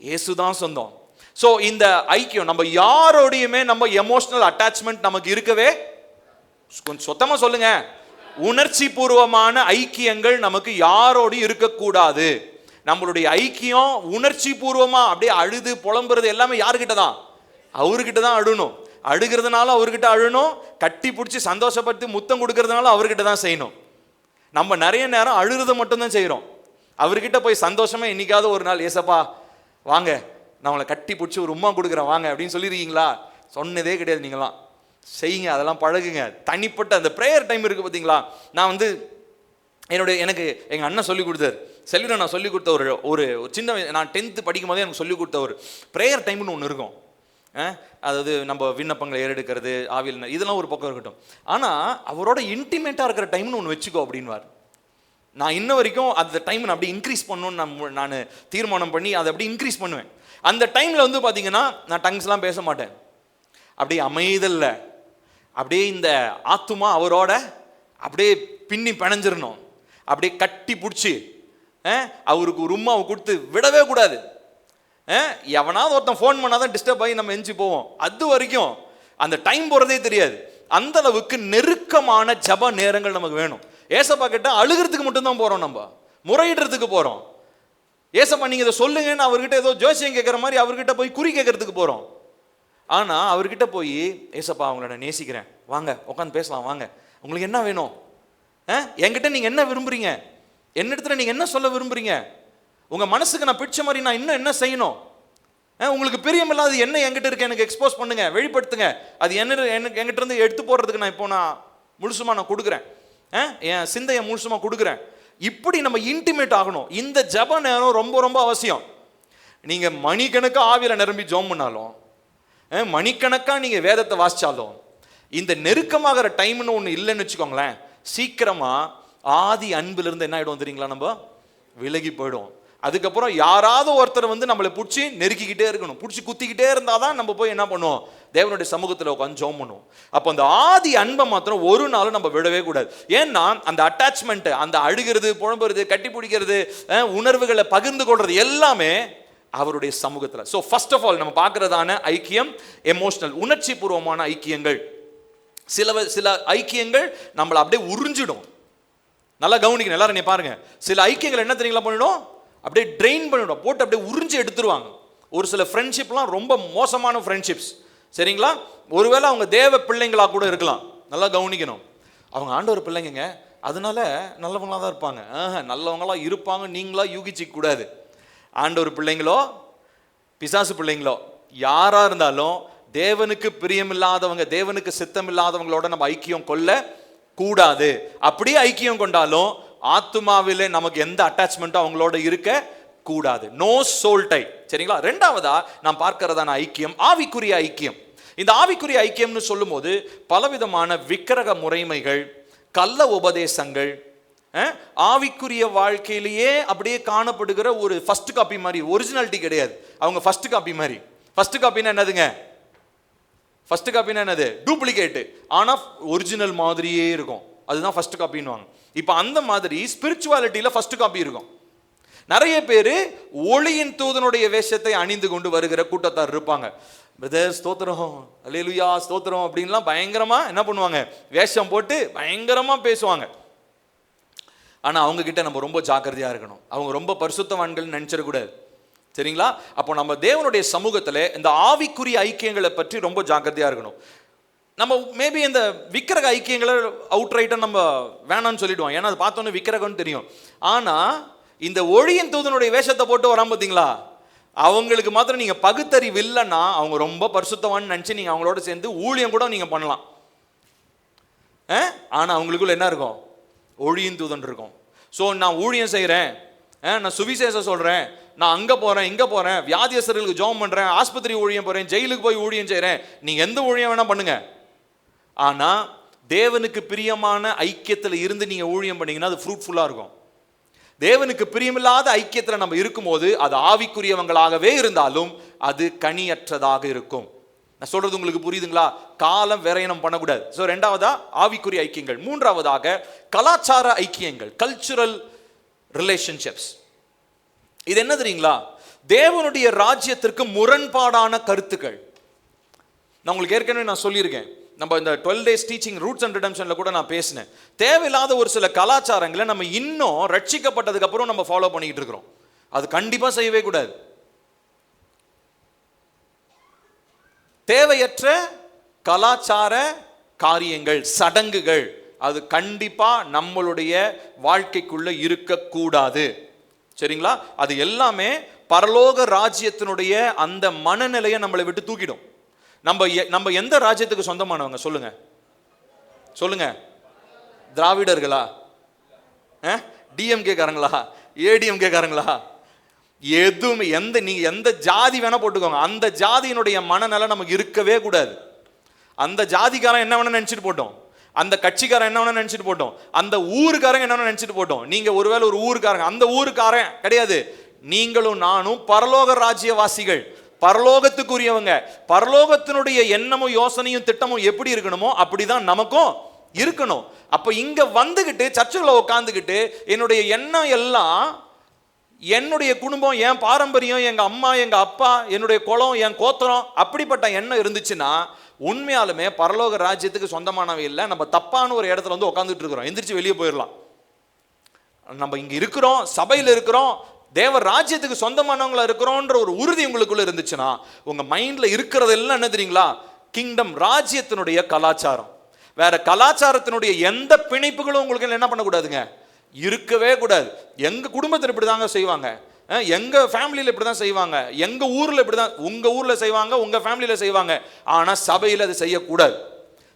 இயேசு தான் சொந்தம். ஸோ இந்த ஐக்கியம் நம்ம யாரோடையுமே நம்ம எமோஷனல் அட்டாச்மெண்ட் நமக்கு இருக்கவே, கொஞ்சம் சொத்தமாக சொல்லுங்க, உணர்ச்சி பூர்வமான ஐக்கியங்கள் நமக்கு யாரோடு இருக்கக்கூடாது. நம்மளுடைய ஐக்கியம் உணர்ச்சி பூர்வமா அப்படியே அழுது புலம்புறது எல்லாமே யாருக்கிட்ட தான், அவர்கிட்ட தான் அழணும். அழுகிறதுனால அவர்கிட்ட அழணும், கட்டி பிடிச்சி சந்தோஷப்பட்டு முத்தம் கொடுக்கறதுனால அவர்கிட்ட தான் செய்யணும். நம்ம நிறைய நேரம் அழுகிறது மட்டும்தான் செய்கிறோம். அவர்கிட்ட போய் சந்தோஷமா என்னைக்காவது ஒரு நாள், ஏசப்பா வாங்க நான் உங்களை கட்டி பிடிச்சி ஒரு உம்மா கொடுக்குறேன் வாங்க அப்படின்னு சொல்லியிருக்கீங்களா? சொன்னதே கிடையாது. நீங்களாம் செய்யுங்க, அதெல்லாம் பழகுங்க. தனிப்பட்ட அந்த ப்ரேயர் டைம் இருக்குது பார்த்தீங்களா, நான் வந்து எனக்கு எங்கள் அண்ணன் சொல்லி கொடுத்தாரு, செல்லுற நான் சொல்லி கொடுத்த ஒரு சின்ன, நான் 10th படிக்கும் போதே எனக்கு சொல்லி கொடுத்த ஒரு ப்ரேயர் டைம்னு ஒன்று இருக்கும். அதாவது நம்ம விண்ணப்பங்களை ஏறெடுக்கிறது, ஆவியில், இதெல்லாம் ஒரு பக்கம் இருக்கட்டும். ஆனால் அவரோட இன்டிமேட்டாக இருக்கிற டைம்னு ஒன்று வச்சுக்கோ அப்படின்வார். நான் இன்ன வரைக்கும் அந்த டைம் நான் அப்படி இன்க்ரீஸ் பண்ணணும்னு நான் தீர்மானம் பண்ணி அதை அப்படி இன்க்ரீஸ் பண்ணுவேன். அந்த டைமில் வந்து பார்த்தீங்கன்னா நான் டங்ஸ்லாம் பேச மாட்டேன், அப்படியே அமைதல்ல அப்படியே இந்த ஆத்துமா அவரோட அப்படியே பின்னி பிணைஞ்சிடணும், அப்படியே கட்டி பிடிச்சி அவருக்கு ஒரு உம்மாவை கொடுத்து விடவே கூடாது. எவனாவது ஒருத்தன் ஃபோன் பண்ணாதான் டிஸ்டர்ப் ஆகி நம்ம எஞ்சி போவோம். அது வரைக்கும் அந்த டைம் போகிறதே தெரியாது. அந்த அளவுக்கு நெருக்கமான ஜப நேரங்கள் நமக்கு வேணும். ஏசப்பா கிட்ட அழுகிறதுக்கு மட்டும்தான் போகிறோம், நம்ம முறையிடுறதுக்கு போகிறோம். ஏசப்பா நீங்கள் இதை சொல்லுங்கன்னு அவர்கிட்ட ஏதோ ஜோசியம் கேட்குற மாதிரி அவர்கிட்ட போய் குறி கேட்கறதுக்கு போகிறோம். ஆனால் அவர்கிட்ட போய், ஏசப்பா அவங்கள நான் நேசிக்கிறேன், வாங்க உட்காந்து பேசலாம், வாங்க உங்களுக்கு என்ன வேணும், என்கிட்ட நீங்கள் என்ன விரும்புகிறீங்க, என்னிடத்துல நீங்கள் என்ன சொல்ல விரும்புகிறீங்க, உங்கள் மனசுக்கு நான் பிடிச்ச மாதிரி நான் இன்னும் என்ன செய்யணும், உங்களுக்கு பிரியமில்லாது என்ன என்கிட்ட இருக்கு எனக்கு எக்ஸ்போஸ் பண்ணுங்க, வெளிப்படுத்துங்க. அது என்கிட்ட இருந்து எடுத்து போடுறதுக்கு நான் இப்போ நான் முழுசுமா நான் கொடுக்குறேன், என் சிந்தையை முழுசுமா கொடுக்குறேன். இப்படி நம்ம இன்டிமேட் ஆகணும். இந்த ஜப நேரம் ரொம்ப ரொம்ப அவசியம். நீங்க மணிக்கணக்காக ஆவியில நிரம்பி ஜோம் பண்ணாலும், மணிக்கணக்காக நீங்க வேதத்தை வாசிச்சாலும், இந்த நெருக்கமாகிற டைம்னு ஒன்று இல்லைன்னு வச்சுக்கோங்களேன், சீக்கிரமா ஆதி அன்பிலிருந்து என்ன ஆகிடும் தெரியுங்களா, நம்ம விலகி போயிடும். அதுக்கப்புறம் யாராவது ஒருத்தர் வந்து நம்மளை பிடிச்சி நெருக்கிக்கிட்டே இருக்கணும், பிடிச்சி குத்திக்கிட்டே இருந்தால் தான் நம்ம போய் என்ன பண்ணுவோம், தேவனுடைய சமூகத்தில் உட்காந்து ஜெபம் பண்ணுவோம். அப்போ அந்த ஆதி அன்பை மாத்திரம் ஒரு நாளும் நம்ம விடவே கூடாது. ஏன்னா அந்த அட்டாச்மெண்ட், அந்த அழுகிறது, புலம்புறது, கட்டி பிடிக்கிறது, உணர்வுகளை பகிர்ந்து கொள்றது எல்லாமே அவருடைய சமூகத்தில். ஸோ ஃபர்ஸ்ட் ஆஃப் ஆல் நம்ம பார்க்கறதான ஐக்கியம் எமோஷனல், உணர்ச்சி பூர்வமான ஐக்கியங்கள். சில ஐக்கியங்கள் நம்மளை அப்படியே உறிஞ்சிடும். நல்லா கவனிக்கணும் எல்லாரும், நீ பாருங்க, சில ஐக்கியங்கள் என்ன தெரியுங்களா பண்ணிடும், அப்படியே ட்ரெயின் பண்ணிவிடும், போட்டு அப்படியே உறிஞ்சி எடுத்துருவாங்க. ஒரு சில ஃப்ரெண்ட்ஷிப்லாம் ரொம்ப மோசமான ஃப்ரெண்ட்ஷிப்ஸ், சரிங்களா? ஒருவேளை அவங்க தேவ பிள்ளைங்களா கூட இருக்கலாம். நல்லா கவனிக்கணும், அவங்க ஆண்டவர் பிள்ளைங்க, அதனால நல்லவங்களாக தான் இருப்பாங்க. நல்லவங்களா இருப்பாங்க நீங்களா யூகிச்சிக்க கூடாது. ஆண்டவர் பிள்ளைங்களோ பிசாசு பிள்ளைங்களோ யாராக இருந்தாலும் தேவனுக்கு பிரியமில்லாதவங்க, தேவனுக்கு சித்தம் இல்லாதவங்களோட நம்ம ஐக்கியம் கொள்ள கூடாது. அப்படியே ஐக்கியம் கொண்டாலும் ஆத்துமாவிலே நமக்கு எந்த அட்டாச்மெண்ட்டும் அவங்களோட இருக்க கூடாது. No soul tie. சரிங்களா? ரெண்டாவதா நாம் பார்க்கிறதான ஐக்கியம் ஆவிக்குரிய ஐக்கியம். இந்த ஆவிக்குரிய ஐக்கியம்னு சொல்லும் போது பலவிதமான விக்கிரக முறைமைகள், கள்ள உபதேசங்கள், ஆவிக்குரிய வாழ்க்கையிலேயே அப்படியே காணப்படுகிற ஒரு ஃபர்ஸ்ட் காப்பி மாதிரி, ஒரிஜினாலிட்டி கிடையாது, அவங்க ஃபர்ஸ்ட் காப்பி மாதிரி. ஃபர்ஸ்ட் காப்பினா என்னதுங்க? ஃபர்ஸ்ட் காப்பினா என்னது? டூப்ளிகேட். ஆனா ஒரிஜினல் மாதிரியே இருக்கும், அதுதான் ஃபர்ஸ்ட் காப்பின்னுவாங்க. இப்போ அந்த மாதிரி ஸ்பிரிச்சுவாலிட்டியில ஃபர்ஸ்ட் காப்பி இருக்கும். நிறைய பேர் ஒளியின் தூதனுடைய வேஷத்தை அணிந்து கொண்டு வருகிற கூட்டத்தார் இருப்பாங்க. பிரதர் ஸ்தோத்திரம், அல்லேலூயா ஸ்தோத்திரம் அப்படின்லாம் பயங்கரமா என்ன பண்ணுவாங்க, வேஷம் போட்டு பயங்கரமா பேசுவாங்க. ஆனா அவங்க கிட்ட நம்ம ரொம்ப ஜாக்கிரதையா இருக்கணும். அவங்க ரொம்ப பரிசுத்தவான்கள் நினைச்சிடக்கூடாது. சரிங்களா? அப்போ நம்ம தேவனுடைய சமூகத்துல இந்த ஆவிக்குரிய ஐக்கியங்களை பற்றி ரொம்ப ஜாக்கிரதையா இருக்கணும். நம்ம மேபி இந்த விக்கிரக ஐக்கியங்களை அவுட்ரைட்டா நம்ம வேணாம்னு சொல்லிடுவோம், ஏன்னா அது பார்த்தோன்னே விக்கிரகம்னு தெரியும். ஆனா இந்த ஒளியின் தூதனுடைய வேஷத்தை போட்டு வராம பார்த்தீங்களா, அவங்களுக்கு மாத்திரம் நீங்க பகுத்தறிவு இல்லைன்னா அவங்க ரொம்ப பரிசுத்தவான்னு நினைச்சு நீங்க அவங்களோட சேர்ந்து ஊழியம் கூட நீங்க பண்ணலாம். ஆனா அவங்களுக்குள்ள என்ன இருக்கும்? ஒளியின் தூதன் இருக்கும். ஸோ நான் ஊழியம் செய்கிறேன், நான் சுவிசேஷம் சொல்கிறேன், நான் அங்கே போகிறேன் இங்கே போகிறேன், வியாதியஸ்தர்களுக்கு ஜெபம் பண்ணுறேன், ஆஸ்பத்திரி ஊழியம் போகிறேன், ஜெயிலுக்கு போய் ஊழியம் செய்கிறேன், நீங்கள் எந்த ஊழியம் வேணால் பண்ணுங்க. ஆனால் தேவனுக்கு பிரியமான ஐக்கியத்தில் இருந்து நீங்கள் ஊழியம் பண்ணீங்கன்னா அது ஃப்ரூட்ஃபுல்லாக இருக்கும். தேவனுக்கு பிரியமில்லாத ஐக்கியத்தில் நம்ம இருக்கும்போது அது ஆவிக்குரியவங்களாகவே இருந்தாலும் அது கனியற்றதாக இருக்கும். நான் சொல்றது உங்களுக்கு புரியுதுங்களா? காலம் விரயணம் பண்ணக்கூடாது. ஸோ ரெண்டாவதா ஆவிக்குரிய ஐக்கியங்கள். மூன்றாவதாக கலாச்சார ஐக்கியங்கள், கல்ச்சுரல் ரிலேஷன்ஷிப்ஸ். இது என்ன தெரியுங்களா? தேவனுடைய ராஜ்யத்திற்கு முரண்பாடான கருத்துக்கள். நான் உங்களுக்கு ஏற்கனவே நான் சொல்லியிருக்கேன், நம்ம இந்த 12 days டீச்சிங் ரூட்ஸ் அண்ட் ரிடெம்ஷன்ல கூட நான் பேசினேன். தேவையில்லாத ஒரு சில கலாச்சாரங்களை நம்ம இன்னும் ரட்சிக்கப்பட்டதுக்கு அப்புறம் நம்ம ஃபாலோ பண்ணிட்டு இருக்கிறோம். அது கண்டிப்பா செய்யவே கூடாது. தேவையற்ற கலாச்சார காரியங்கள், சடங்குகள், அது கண்டிப்பா நம்மளுடைய வாழ்க்கைக்குள்ள இருக்கக்கூடாது. சரிங்களா? அது எல்லாமே பரலோக ராஜ்யத்தினுடைய அந்த மனநிலையை நம்மளை விட்டு தூக்கிடும். நம்ம எந்த ராஜ்யத்துக்கு சொந்தமானவங்க சொல்லுங்க? சொல்லுங்க. திராவிடர்களா? டிஎம்கே காரங்களா? ஏடிஎம்கே காரங்களா? எதுவுமே நீங்க எந்த ஜாதி வேணா போட்டுக்கோங்க, அந்த ஜாதியினுடைய மனநல நமக்கு இருக்கவே கூடாது. அந்த ஜாதிக்காரன் என்ன வேணா நினைச்சிட்டு போட்டோம், அந்த கட்சிக்காரன் என்ன வேணா நினைச்சிட்டு போட்டோம், அந்த ஊருக்காரங்க என்ன வேணா நினைச்சிட்டு போட்டோம். நீங்க ஒருவேளை ஒரு ஊருக்காரங்க, அந்த ஊருக்காரன் கிடையாது. நீங்களும் நானும் பரலோக ராஜ்யவாசிகள், பரலோகத்துக்குரியவங்க. பரலோகத்தினுடைய எண்ணமும் யோசனையும் திட்டமும் எப்படி இருக்கணுமோ அப்படிதான் நமக்கும் இருக்கணும். அப்ப இங்க வந்துகிட்டு சர்ச்சுல உட்காந்துக்கிட்டு என்னுடைய எண்ணம் எல்லாம் என்னுடைய குடும்பம், என் பாரம்பரியம், எங்க அம்மா எங்க அப்பா, என்னுடைய குலம், என் கோத்திரம், அப்படிப்பட்ட எண்ணம் இருந்துச்சுன்னா உண்மையாலுமே பரலோக ராஜ்யத்துக்கு சொந்தமானவை இல்லை. நம்ம தப்பான ஒரு இடத்துல வந்து உட்காந்துட்டு இருக்கிறோம். எந்திரிச்சு வெளியே போயிடலாம். நம்ம இங்க இருக்கிறோம், சபையில் இருக்கிறோம், தேவ ராஜ்யத்துக்கு சொந்தமானவங்களா இருக்கிறோன்ற ஒரு உறுதி உங்களுக்குள்ள இருந்துச்சுன்னா உங்க மைண்ட்ல இருக்கிறது எல்லாம் என்ன தெரியுங்களா? கிங்டம், ராஜ்யத்தினுடைய கலாச்சாரம். வேற கலாச்சாரத்தினுடைய எந்த பிணைப்புகளும் உங்களுக்கு என்ன பண்ணக்கூடாதுங்க, இருக்கவே கூடாது. எங்க குடும்பத்தில் இப்படி தாங்க செய்வாங்க, எங்க ஃபேமிலியில் இப்படி தான் செய்வாங்க, எங்க ஊர்ல இப்படி தான், உங்க ஊர்ல செய்வாங்க, உங்க ஃபேமிலியில செய்வாங்க. ஆனா சபையில் அது செய்யக்கூடாது.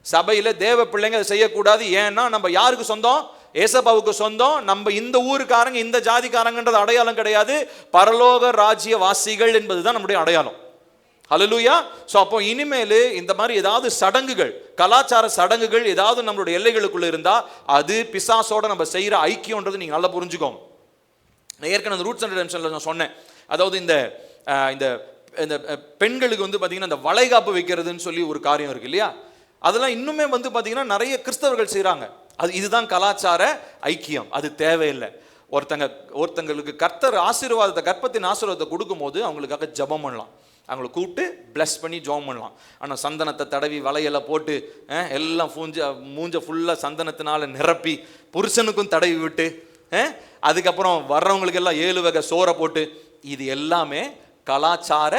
சபையில தேவ பிள்ளைங்க அதை செய்யக்கூடாது. ஏன்னா நம்ம யாருக்கு சொந்தம்? ஏசப்பாவுக்கு சொந்தம். நம்ம இந்த ஊருக்காரங்க, இந்த ஜாதிக்காரங்கன்றது அடையாளம் கிடையாது. பரலோக ராஜ்ய வாசிகள் என்பதுதான் நம்முடைய அடையாளம். ஹல்லேலூயா. ஸோ அப்போ இனிமேல் இந்த மாதிரி ஏதாவது சடங்குகள், கலாச்சார சடங்குகள் ஏதாவது நம்மளுடைய எல்லைகளுக்குள்ள இருந்தா அது பிசாசோட நம்ம செய்யற ஐக்கியம்ன்றது நீங்க நல்லா புரிஞ்சுக்கோங்க. நான் ஏற்கனவே ரூட்ஸ் அண்ட் ரிடெம்ஷன்ல நான் சொன்னேன். அதாவது இந்த பெண்களுக்கு வந்து பார்த்தீங்கன்னா இந்த வளைகாப்பு வைக்கிறதுன்னு சொல்லி ஒரு காரியம் இருக்கு இல்லையா? அதெல்லாம் இன்னுமே வந்து பார்த்தீங்கன்னா நிறைய கிறிஸ்தவர்கள் செய்கிறாங்க. இதுதான் கலாச்சார ஐக்கியம். அது தேவையில்லை. ஒருத்தங்களுக்கு கர்த்தர் ஆசீர்வாதத்தை, கர்ப்பத்தின் ஆசீர்வாதத்தை கொடுக்கும் போது அவங்களுக்காக ஜெபம் பண்ணலாம், அவங்களை கூப்பிட்டு பிளஸ் பண்ணி ஜெபம் பண்ணலாம். ஆனால் சந்தனத்தை தடவி வளையலை போட்டு எல்லாம் மூஞ்ச ஃபுல்லாக சந்தனத்தினால நிரப்பி புருஷனுக்கும் தடவி விட்டு அதுக்கப்புறம் வர்றவங்களுக்கு எல்லாம் 7 வகை சோறை போட்டு, இது எல்லாமே கலாச்சார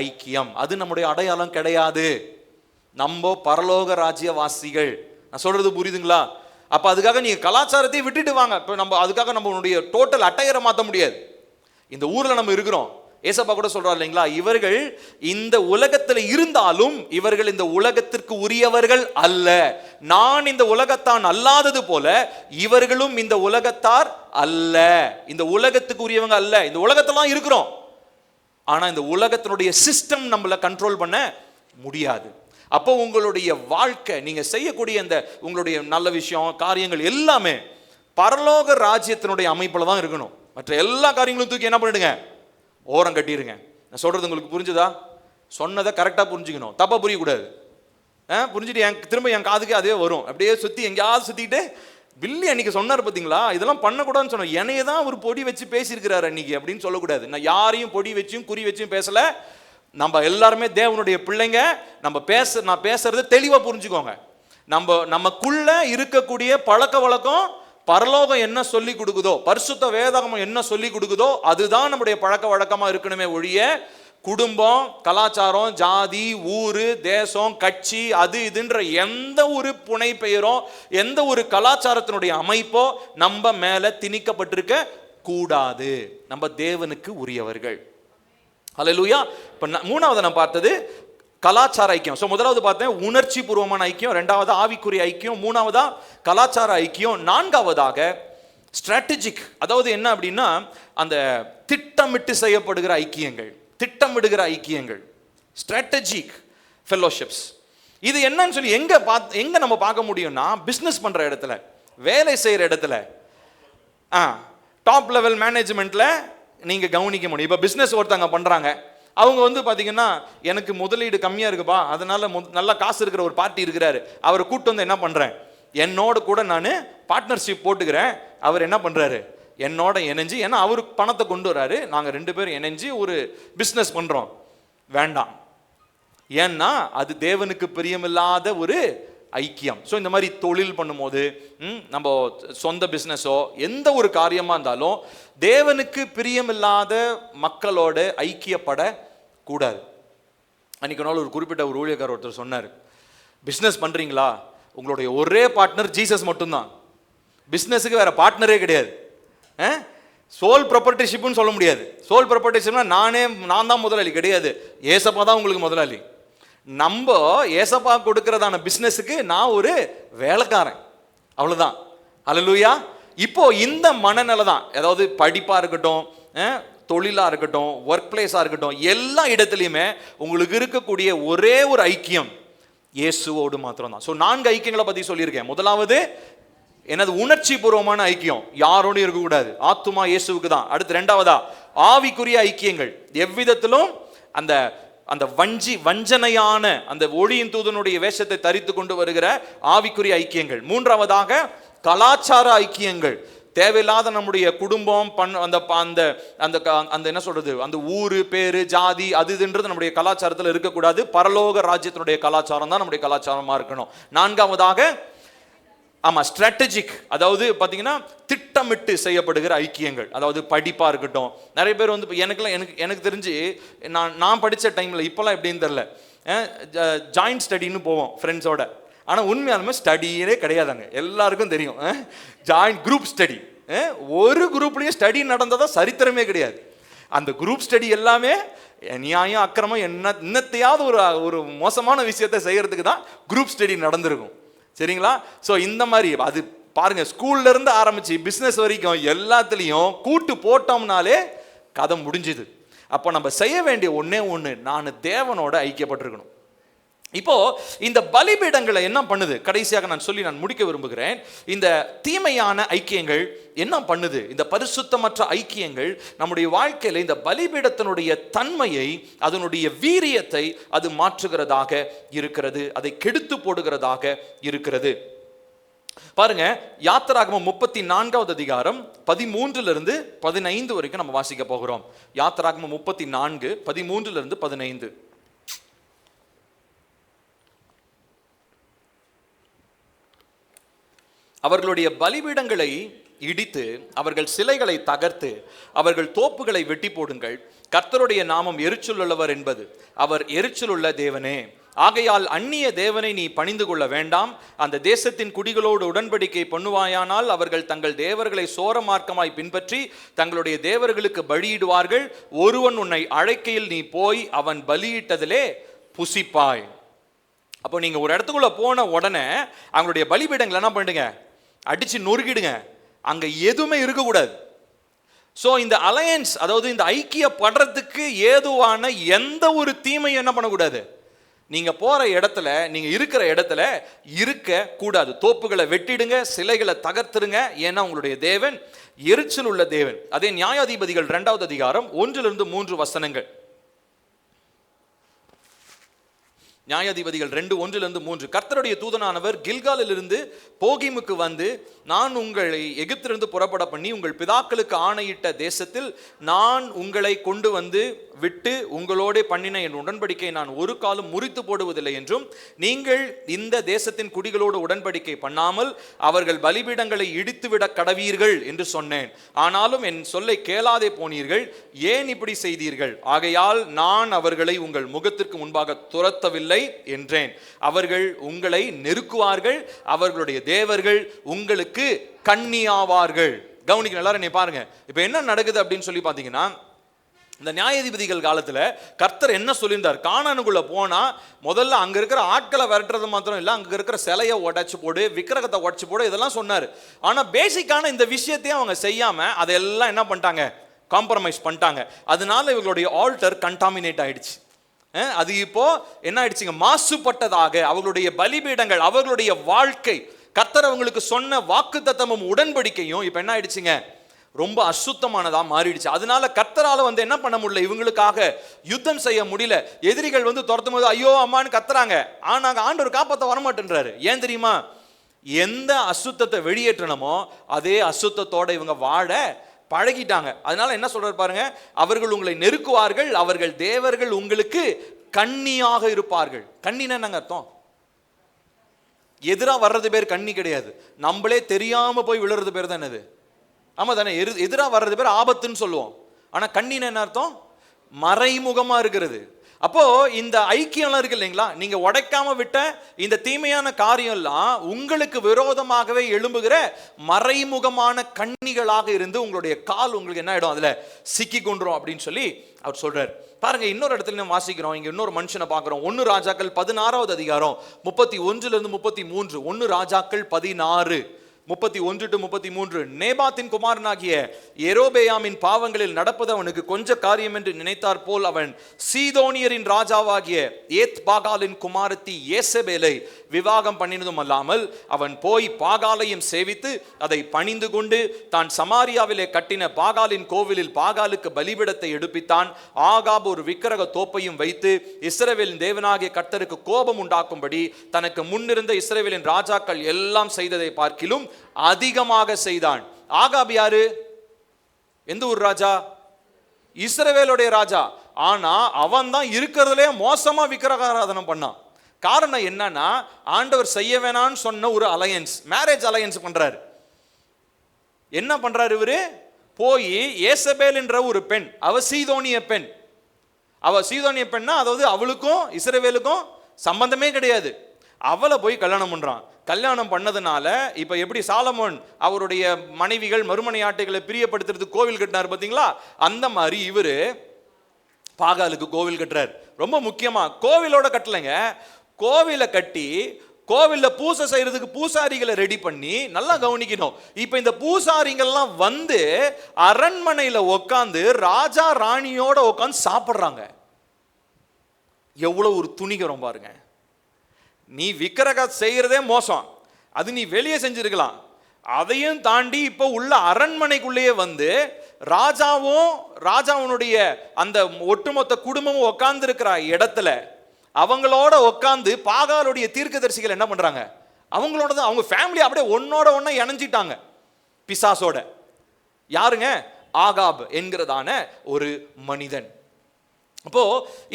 ஐக்கியம். அது நம்முடைய அடையாளம் கிடையாது. நம்ம பரலோக ராஜ்யவாசிகள். நான் சொல்றது புரியுதுங்களா? அப்ப அதுக்காக நீங்க கலாச்சாரத்தை விட்டுட்டு வாங்க. இப்ப நம்ம அதுக்காக நம்மளுடைய டோட்டல் அட்டையரை மாற்ற முடியாது. இந்த ஊர்ல நம்ம இருக்கிறோம், ஏசப்பா கூட சொல்றாரு இல்லைங்களா, இவர்கள் இந்த உலகத்தில் இருந்தாலும் இவர்கள் இந்த உலகத்திற்கு உரியவர்கள் அல்ல, நான் இந்த உலகத்தான் அல்லாதது போல இவர்களும் இந்த உலகத்தார் அல்ல. இந்த உலகத்துக்கு உரியவங்க அல்ல. இந்த உலகத்தெல்லாம் இருக்கிறோம், ஆனா இந்த உலகத்தினுடைய சிஸ்டம் நம்மள கண்ட்ரோல் பண்ண முடியாது. அப்போ உங்களுடைய வாழ்க்கை, நீங்க செய்யக்கூடிய இந்த உங்களுடைய நல்ல விஷயம், காரியங்கள் எல்லாமே பரலோக ராஜ்யத்தினுடைய அமைப்புல தான் இருக்கணும். மற்ற எல்லா காரியங்களும் தூக்கி என்ன பண்ணிடுங்க, ஓரம் கட்டிடுங்க. நான் சொல்றது உங்களுக்கு புரிஞ்சுதா? சொன்னதை கரெக்டா புரிஞ்சுக்கணும், தப்பா புரியக்கூடாது. புரிஞ்சுட்டு திரும்ப என் காதுக்கு அதே வரும், அப்படியே சுத்தி எங்கேயாவது சுத்திட்டு, வில்லி அன்னைக்கு சொன்னார் பார்த்தீங்களா, இதெல்லாம் பண்ணக்கூடாதுன்னு சொன்னோம், என்னைய தான் ஒரு பொடி வச்சு பேசியிருக்கிறாரு அன்னைக்கு அப்படின்னு சொல்லக்கூடாது. நான் யாரையும் பொடி வச்சும் குறி வச்சும் பேசல. நம்ம எல்லாருமே தேவனுடைய பிள்ளைங்க. நான் பேசுறது தெளிவா புரிஞ்சுக்கோங்க. நமக்குள்ள இருக்கக்கூடிய பழக்க வழக்கம் பரலோகம் என்ன சொல்லி கொடுக்குதோ, பரிசுத்த வேதாகமம் என்ன சொல்லி கொடுக்குதோ அதுதான் நம்முடைய பழக்க வழக்கமா இருக்கணுமே ஒழிய, குடும்பம், கலாச்சாரம், ஜாதி, ஊரு, தேசம், கட்சி, அது இதுன்ற எந்த ஒரு புனை பெயரோ எந்த ஒரு கலாச்சாரத்தினுடைய அமைப்போ நம்ம மேல திணிக்கப்பட்டிருக்க கூடாது. நம்ம தேவனுக்கு உரியவர்கள். ஹல்லேலூயா. இப்போ மூணாவது நான் பார்த்தது கலாச்சார ஐக்கியம். ஸோ முதலாவது பார்த்தேன் உணர்ச்சி பூர்வமான ஐக்கியம், ரெண்டாவது ஆவிக்குரிய ஐக்கியம், மூணாவதா கலாச்சார ஐக்கியம், நான்காவதாக ஸ்ட்ராட்டஜிக். அதாவது என்ன அப்படின்னா, அந்த திட்டமிட்டு செய்யப்படுகிற ஐக்கியங்கள், திட்டமிடுகிற ஐக்கியங்கள், ஸ்ட்ராட்டஜிக் ஃபெல்லோஷிப்ஸ். இது என்னன்னு சொல்லி எங்க நம்ம பார்க்க முடியும்னா, பிஸ்னஸ் பண்ற இடத்துல, வேலை செய்யற இடத்துல, டாப் லெவல் மேனேஜ்மெண்ட்ல நீங்க கவனிக்க முடியும். இப்போ பிஸ்னஸ் ஒருத்தவங்க பண்றாங்க, அவங்க பார்த்தீங்கன்னா எனக்கு முதலீடு கம்மியா இருக்குப்பா, அதனால நல்ல காசு இருக்கிற ஒரு பார்ட்டி இருக்கிறாரு, அவரை கூட்டு வந்து என்ன பண்றேன், என்னோட கூட நான் பார்ட்னர்ஷிப் போட்டுக்கிறேன். அவர் என்ன பண்றாரு, என்னோட இணைஞ்சு, ஏன்னா அவருக்கு பணத்தை கொண்டு வராரு, நாங்க 2 பேரும் இணைஞ்சு ஒரு பிஸ்னஸ் பண்றோம். வேண்டாம், ஏன்னா அது தேவனுக்கு பிரியமில்லாத ஒரு ஐக்கியம். ஸோ இந்த மாதிரி தொழில் பண்ணும்போது, நம்ம சொந்த பிஸ்னஸோ எந்த ஒரு காரியமாக இருந்தாலும் தேவனுக்கு பிரியமில்லாத மக்களோட ஐக்கியப்படக்கூடாது. அன்றைக்கு நாள் ஒரு குறிப்பிட்ட ஒரு ஊழியக்காரர் ஒருத்தர் சொன்னார், பிஸ்னஸ் பண்ணுறீங்களா, உங்களுடைய ஒரே பார்ட்னர் ஜீசஸ் மட்டும்தான், பிஸ்னஸுக்கு வேற பார்ட்னரே கிடையாது. சோல் ப்ராப்பர்ட்டிஷிப்னு சொல்ல முடியாது. சோல் ப்ராப்பர்ட்டிஷிப்னா நான் தான் முதலாளி கிடையாது, ஏசப்பா தான் உங்களுக்கு முதலாளி. நம்ம ஏசப்பா கொடுக்கிறதான பிசினஸுக்கு நான் ஒரு வேலைக்காரன், அவ்வளவுதான். ஹல்லேலூயா. இப்போ இந்த மனநிலை தான், அதாவது படிப்பா இருக்கட்டும், தொழிலா இருக்கட்டும், ஒர்க் பிளேஸா இருக்கட்டும், எல்லா இடத்துலையுமே உங்களுக்கு இருக்கக்கூடிய ஒரே ஒரு ஐக்கியம் இயேசுவோடு மாத்திரம் தான். ஸோ 4 ஐக்கியங்களை பத்தி சொல்லியிருக்கேன். முதலாவது என்னது, உணர்ச்சி பூர்வமான ஐக்கியம், யாரோடும் இருக்கக்கூடாது, ஆத்துமா இயேசுவுக்கு தான். அடுத்து ரெண்டாவதா ஆவிக்குரிய ஐக்கியங்கள், எவ்விதத்திலும் அந்த அந்த வஞ்சனையான அந்த ஒளியின் தூதனுடைய வேஷத்தை தரித்து கொண்டு வருகிற ஆவிக்குரிய ஐக்கியங்கள். மூன்றாவதாக கலாச்சார ஐக்கியங்கள், தேவையில்லாத நம்முடைய குடும்பம் அந்த என்ன சொல்றது, அந்த ஊரு பேரு ஜாதி அது இதுன்றது நம்முடைய கலாச்சாரத்தில் இருக்கக்கூடாது. பரலோக ராஜ்யத்தினுடைய கலாச்சாரம் தான் நம்முடைய கலாச்சாரமா இருக்கணும். நான்காவதாக ஸ்ட்ராட்டஜிக், அதாவது பார்த்தீங்கன்னா திட்டமிட்டு செய்யப்படுகிற ஐக்கியங்கள், அதாவது படிப்பாக இருக்கட்டும். நிறைய பேர் எனக்கு தெரிஞ்சு நான் படித்த டைமில், இப்போலாம் எப்படின்னு தெரில, ஜாயிண்ட் ஸ்டடின்னு போவோம் ஃப்ரெண்ட்ஸோட, ஆனால் உண்மையாலுமே ஸ்டடியே கிடையாதாங்க, எல்லாருக்கும் தெரியும். ஜாயிண்ட் குரூப் ஸ்டடி, ஒரு குரூப்லேயும் ஸ்டடி நடந்ததா சரித்திரமே கிடையாது. அந்த குரூப் ஸ்டடி எல்லாமே நியாயம் அக்கிரமம் இன்னத்தையாவது ஒரு மோசமான விஷயத்தை செய்யறதுக்கு தான் குரூப் ஸ்டடி நடந்திருக்கும். சரிங்களா? ஸோ இந்த மாதிரி அது பாருங்க, ஸ்கூல்ல இருந்து ஆரம்பிச்சு பிஸ்னஸ் வரைக்கும் எல்லாத்துலேயும் கூட்டு போட்டோம்னாலே கதை முடிஞ்சுது. அப்போ நம்ம செய்ய வேண்டிய ஒன்னே ஒன்று, நான் தேவனோட ஐக்கியப்பட்டிருக்கணும். இப்போ இந்த பலிபீடங்களை என்ன பண்ணுது, கடைசியாக நான் முடிக்க விரும்புகிறேன். இந்த தீமையான ஐக்கியங்கள் என்ன பண்ணுது, இந்த பரிசுத்தமற்ற ஐக்கியங்கள் நம்முடைய வாழ்க்கையில இந்த பலிபீடத்தினுடைய தன்மையை, அதனுடைய வீரியத்தை அது மாற்றுகிறதாக இருக்கிறது, அதை கெடுத்து போடுகிறதாக இருக்கிறது. பாருங்க, யாத்திராகமம் 34வது அதிகாரம் 13 15 வரைக்கும் நம்ம வாசிக்க போகிறோம். யாத்திராகமம் 34 13 15. அவர்களுடைய பலிபீடங்களை இடித்து அவர்கள் சிலைகளை தகர்த்து அவர்கள் தோப்புகளை வெட்டி போடுங்கள், கர்த்தருடைய நாமம் எரிச்சலுள்ளவர் என்பது, அவர் எரிச்சலுள்ள தேவனே, ஆகையால் அந்நிய தேவனை நீ பணிந்து கொள்ள வேண்டாம். அந்த தேசத்தின் குடிகளோடு உடன்படிக்கை பண்ணுவாயானால் அவர்கள் தங்கள் தேவர்களை சோர மார்க்கமாய் பின்பற்றி தங்களுடைய தேவர்களுக்கு பலியிடுவார்கள். ஒருவன் உன்னை அழைக்கையில் நீ போய் அவன் பலியிட்டதிலே புசிப்பாய். அப்போ நீங்க ஒரு இடத்துக்குள்ள போன உடனே அவங்களுடைய பலிபீடங்கள் என்ன பண்ணுங்க, அடிச்சு நொறுக்கிடுங்க. அங்க எதுவுமே இருக்கக்கூடாது. ஸோ இந்த அலையன்ஸ், அதாவது இந்த ஐக்கியப்படுறதுக்கு ஏதுவான எந்த ஒரு தீமையும் என்ன பண்ணக்கூடாது, நீங்க போற இடத்துல, நீங்க இருக்கிற இடத்துல இருக்க கூடாது. தோப்புகளை வெட்டிடுங்க, சிலைகளை தகர்த்துருங்க. ஏன்னா உங்களுடைய தேவன் எரிச்சல் உள்ள தேவன். அதே நியாயாதிபதிகள் 2வது அதிகாரம் 1-3 வசனங்கள். நியாயாதிபதிகள் 2:1-3. கர்த்தருடைய தூதனானவர் கில்காலிலிருந்து போகிமுக்கு வந்து, நான் உங்களை எகிப்திலிருந்து புறப்பட பண்ணி உங்கள் பிதாக்களுக்கு ஆணையிட்ட தேசத்தில் நான் உங்களை கொண்டு வந்து விட்டு உங்களோட பண்ணின என் உடன்படிக்கை நான் ஒரு காலம் முறித்து போடுவதில்லை என்றும், நீங்கள் இந்த தேசத்தின் குடிகளோடு உடன்படிக்கை பண்ணாமல் அவர்கள் பலிபீடங்களை இடித்துவிட கடவீர்கள் என்று சொன்னேன். ஆனாலும் என் சொல்லை கேளாதே போனீர்கள். ஏன் இப்படி செய்தீர்கள்? ஆகையால் நான் அவர்களை உங்கள் முகத்திற்கு முன்பாக துரத்தவில்லை என்றேன். அவர்கள் உங்களை நெருக்குவார்கள், அவர்களுடைய தேவர்கள் உங்களுக்கு கண்ணியாவார்கள். கவனிக்க எல்லாரும் நீ பாருங்க, இப்ப என்ன நடக்குது அப்படின்னு சொல்லி பாத்தீங்கன்னா, இந்த நியாயாதிபதிகள் காலத்துல கர்த்தர் என்ன சொல்லியிருந்தார், கானானுக்குள்ள போனா முதல்ல அங்க இருக்கிற ஆட்களை விரட்டுறது மாத்திரம் இல்ல, அங்க இருக்கிற சிலையை உடைச்சு போடு, விக்கிரகத்தை உடைச்சு போடு, இதெல்லாம் சொன்னார். ஆனா பேசிக்கான இந்த விஷயத்தையும் அவங்க செய்யாம அதெல்லாம் என்ன பண்ணிட்டாங்க, காம்ப்ரமைஸ் பண்ணிட்டாங்க. அதனால இவங்களுடைய ஆல்டர் கண்டாமினேட் ஆயிடுச்சு. அது இப்போ என்ன ஆயிடுச்சுங்க, மாசுபட்டதாக. அவர்களுடைய பலிபீடங்கள், அவர்களுடைய வாழ்க்கை, கர்த்தர் அவங்களுக்கு சொன்ன வாக்குத்தத்தமும் உடன்படிக்கையும் இப்ப என்ன ஆயிடுச்சுங்க, ரொம்ப அசுத்தமானதா மாறிடுச்சு. அதனால கர்த்தரால என்ன பண்ண முடியல, இவங்களுக்காக யுத்தம் செய்ய முடியல. எதிரிகள் துரத்தும் போது ஐயோ அம்மான்னு கத்துறாங்க. ஆனா ஆண்டவர் காப்பாற்ற வரமாட்டேன்றாரு. ஏன் தெரியுமா, எந்த அசுத்தத்தை வெளியேற்றணுமோ அதே அசுத்தத்தோட இவங்க வாழ பழகிட்டாங்க. அதனால என்ன சொல்றாரு பாருங்க, அவர்கள் உங்களை நெருக்குவார்கள், அவர்கள் தேவர்கள் உங்களுக்கு கண்ணியாக இருப்பார்கள். கண்ணினா என்னங்க அர்த்தம்? எதிரா வர்றது பேர் கண்ணி கிடையாது, நம்மளே தெரியாம போய் விழுறது பேர் தான் என்னது, ஆமா தானே. எதிரா வர்றது பேர் ஆபத்துன்னு சொல்லுவோம். ஆனா கண்ணினா என்ன அர்த்தம், மறைமுகமா இருக்கிறது. அப்போ இந்த ஐக்கியம்லாம் இருக்கு இல்லைங்களா, நீங்க உடைக்காம விட்ட இந்த தீமையான காரியம் எல்லாம் உங்களுக்கு விரோதமாகவே எழும்புகிற மறைமுகமான கண்ணிகளாக இருந்து உங்களுடைய கால் உங்களுக்கு என்ன ஆயிடும், அதுல சிக்கி கொண்டுரும் அப்படின்னு சொல்லி அவர் சொல்றாரு. பாருங்க, இன்னொரு இடத்துல நம்ம வாசிக்கிறோம், இங்க இன்னொரு மனுஷனை பார்க்கிறோம். 1 ராஜாக்கள் 16வது அதிகாரம் 31-33. 1 ராஜாக்கள் 16:31-33. நேபாத்தின் குமாரனாகிய எரோபெயாமின் பாவங்களில் நடப்பது அவனுக்கு கொஞ்ச காரியம் என்று நினைத்தார் போல் அவன் சீதோனியரின் ராஜாவாகிய ஏத் பாகாலின் குமாரத்தி ஏசபேலை விவாகம் பண்ணினதும் அல்லாமல் அவன் போய் பாகாலையும் சேவித்து அதை பணிந்து கொண்டு தான் சமாரியாவிலே கட்டின பாகாலின் கோவிலில் பாகாலுக்கு பலிபீடத்தை எடுப்பித்தான். ஆகாப் ஒரு விக்கிரக தோப்பையும் வைத்து இஸ்ரவேலின் தேவனாகிய கர்த்தருக்கு கோபம் உண்டாக்கும்படி தனக்கு முன்னிருந்த இஸ்ரவேலின் ராஜாக்கள் எல்லாம் செய்ததை பார்க்கிலும் அதிகமாக செய்தான். ஆகாப் யாரு, எந்த ஊர் ராஜா, இஸ்ரவேலுடைய ராஜா. ஆனா அவன் தான் இருக்கிறதுலே மோசமா விக்கிரக ஆராதனை பண்ணான். காரணம் என்னன்னா, ஆண்டவர் செய்ய வேணான்னு சொன்ன ஒரு அலையன்ஸ், மேரேஜ் அலையன்ஸ் பண்றாரு. என்ன பண்றாரு இவரு, போய் ஏசபேல் என்ற ஒரு பெண், அவ சீதோனிய பெண். அவ சீதோனிய பெண்ணா, அதாவது அவளுக்கும் இஸ்ரவேலுக்கும் சம்பந்தமே கிடையாது. அவளை போய் கல்யாணம் பண்றான். கல்யாணம் பண்ணதுனால இப்ப எப்படி சாலமோன் அவருடைய மனைவிகள் மறுமனையாட்டைகளை பிரியப்படுத்துறதுக்கு கோவில் கட்டினார் பாத்தீங்களா, அந்த மாதிரி இவரு பாகாலுக்கு கோவில் கட்டுறார். ரொம்ப முக்கியமா கோவிலோட கட்டலைங்க, கோவிலை கட்டி கோவில்ல பூசை செய்யறதுக்கு பூசாரிகளை ரெடி பண்ணி, நல்லா கவனிக்கணும். இப்ப இந்த பூசாரிகள்லாம் அரண்மனையில உட்காந்து ராஜா ராணியோட உட்காந்து சாப்பிடுறாங்க. எவ்வளவு ஒரு துணிகரம் பாருங்க. நீ விக்கிரக செய்யறதே மோசம், அது நீ வெளியே செஞ்சிருக்கலாம். அதையும் தாண்டி இப்ப உள்ள அரண்மனைக்குள்ளேயே ராஜாவும் ராஜாவுடைய அந்த ஒட்டுமொத்த குடும்பமும் உட்கார்ந்து இருக்கிற இடத்துல அவங்களோட உட்கார்ந்து பாகாலுடைய தீர்க்கதரிசிகள் என்ன பண்றாங்க, அவங்களோட தான், அவங்க ஃபேமிலி அப்படியே ஒன்னோட ஒன்னா இணைஞ்சிட்டாங்க பிசாசோட. யாருங்க, ஆகாப் என்கிறதான ஒரு மனிதன். அப்போ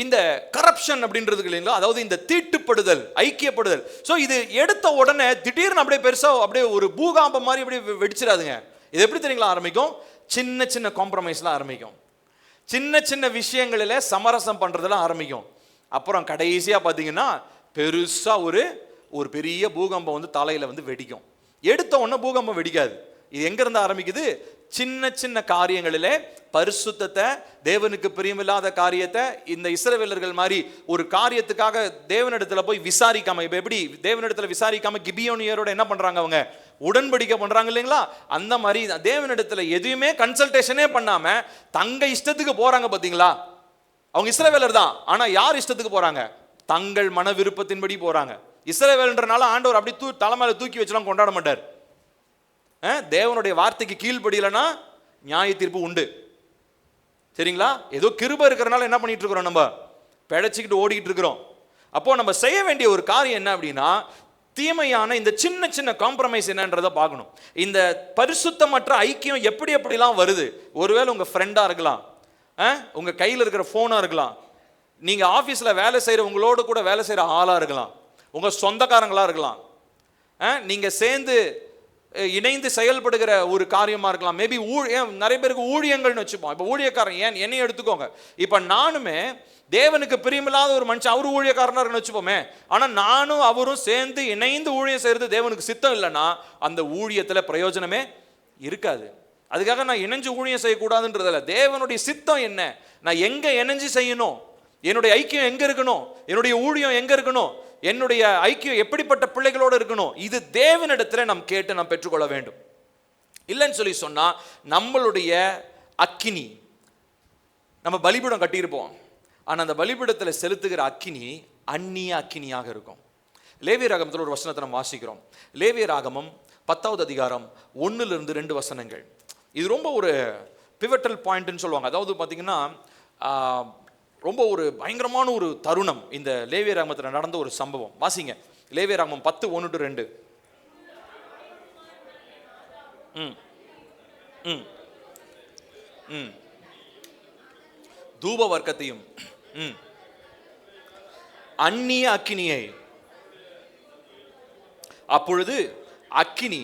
இந்த கரப்ஷன் அப்படின்றது இல்லைங்களா, அதாவது இந்த தீட்டுப்படுதல், ஐக்கியப்படுதல். ஸோ இது எடுத்த உடனே திடீர்னு அப்படியே பெருசா அப்படியே ஒரு பூகாம்பம் மாதிரி அப்படியே வெடிச்சிடாதுங்க. இது எப்படி தெரியுங்களா ஆரம்பிக்கும், சின்ன சின்ன காம்ப்ரமைஸ்லாம் ஆரம்பிக்கும், சின்ன சின்ன விஷயங்களில் சமரசம் பண்றதெல்லாம் ஆரம்பிக்கும். அப்புறம் கடைசியாக பார்த்தீங்கன்னா பெருசாக ஒரு பெரிய பூகம்பம் வந்து தலையில் வந்து வெடிக்கும். எடுத்த உடனே பூகம்பம் வெடிக்காது. இது எங்கேருந்து ஆரம்பிக்குது? சின்ன சின்ன காரியங்களிலே பரிசுத்தத்தை, தேவனுக்கு பிரியமில்லாத காரியத்தை, இந்த இஸ்ரவேலர்கள் மாதிரி ஒரு காரியத்துக்காக தேவனிடத்துல போய் விசாரிக்காம, இப்போ எப்படி தேவனிடத்துல விசாரிக்காம கிபியோனியரோட என்ன பண்றாங்க, அவங்க உடன்படிக்கை பண்றாங்க இல்லைங்களா? அந்த மாதிரி தேவனிடத்துல எதுவுமே கன்சல்டேஷனே பண்ணாம தங்க இஷ்டத்துக்கு போறாங்க. பார்த்தீங்களா? அவங்க இஸ்ரவேலர் தான், ஆனா யார் இஷ்டத்துக்கு போறாங்க? தங்கள் மன விருப்பத்தின்படி போறாங்க. இஸ்ரவேல்ன்றனால ஆண்டவர் அப்படி தலைமையில தூக்கி வச்சுலாம் கொண்டாட மாட்டார். தேவனுடைய வார்த்தைக்கு கீழ்படியலனா நியாய தீர்ப்பு உண்டு. சரிங்களா? ஏதோ கிருபை இருக்கிறனால என்ன பண்ணிட்டு இருக்கிறோம், நம்ம பிழைச்சிக்கிட்டு ஓடிக்கிட்டு இருக்கிறோம். அப்போ நம்ம செய்ய வேண்டிய ஒரு காரியம் என்ன அப்படின்னா, தீமையான இந்த சின்ன சின்ன காம்ப்ரமைஸ் என்னன்றதை பார்க்கணும். இந்த பரிசுத்தமற்ற ஐக்கியம் எப்படி எப்படிலாம் வருது? ஒருவேளை உங்க ஃப்ரெண்டா இருக்கலாம், உங்க கையில் இருக்கிற போனா இருக்கலாம், நீங்க ஆபீஸ்ல வேலை செய்யற உங்களோட கூட வேலை செய்யற ஆளா இருக்கலாம், உங்க சொந்தக்காரங்களா இருக்கலாம், நீங்க சேர்ந்து இணைந்து செயல்படுகிற ஒரு காரியமா இருக்கலாம். மேபி நிறைய பேருக்கு ஊழியங்கள்னு வச்சுப்போம். இப்போ ஊழியக்காரன் என்னை எடுத்துக்கோங்க. இப்போ நானுமே தேவனுக்கு பிரியமில்லாத ஒரு மனுஷன், அவரு ஊழியக்காரனா இருக்குன்னு வச்சுப்போமே, ஆனா நானும் அவரும் சேர்ந்து இணைந்து ஊழியம் செய்யறது தேவனுக்கு சித்தம் இல்லைன்னா அந்த ஊழியத்துல பிரயோஜனமே இருக்காது. அதுக்காக நான் இணைஞ்சு ஊழியம் செய்யக்கூடாதுன்றதில்ல. தேவனுடைய சித்தம் என்ன, நான் எங்க இணைஞ்சு செய்யணும், என்னுடைய ஐக்கியம் எங்க இருக்கணும், என்னுடைய ஊழியம் எங்க இருக்கணும், என்னுடைய ஐக்கியம் எப்படிப்பட்ட பிள்ளைகளோடு இருக்கணும், இது தேவனிடத்துல நாம் கேட்டு நாம் பெற்றுக்கொள்ள வேண்டும். இல்லைன்னு சொல்லி சொன்னா நம்மளுடைய அக்கினி, நம்ம பலிபீடம் கட்டியிருப்போம், ஆனா அந்த பலிபீடத்துல செலுத்துகிற அக்கினி அந்நிய அக்கினியாக இருக்கும். லேவியராகமத்தில் ஒரு வசனத்தை நம்ம வாசிக்கிறோம். லேவியராகமம் 10வது அதிகாரம் 1-2 வசனங்கள். இது ரொம்ப ஒரு பிவட்டல் பாயிண்ட்னு சொல்லுவாங்க. அதாவது பார்த்தீங்கன்னா ரொம்ப ஒரு பயங்கரமான ஒரு தருணம் இந்த லேவியராகமத்தில் நடந்த ஒரு சம்பவம். வாசிங்க லேவியராகமம் 10:1-2. தூப வர்க்கத்தையும் அந்நிய அக்கினியை, அப்பொழுது அக்கினி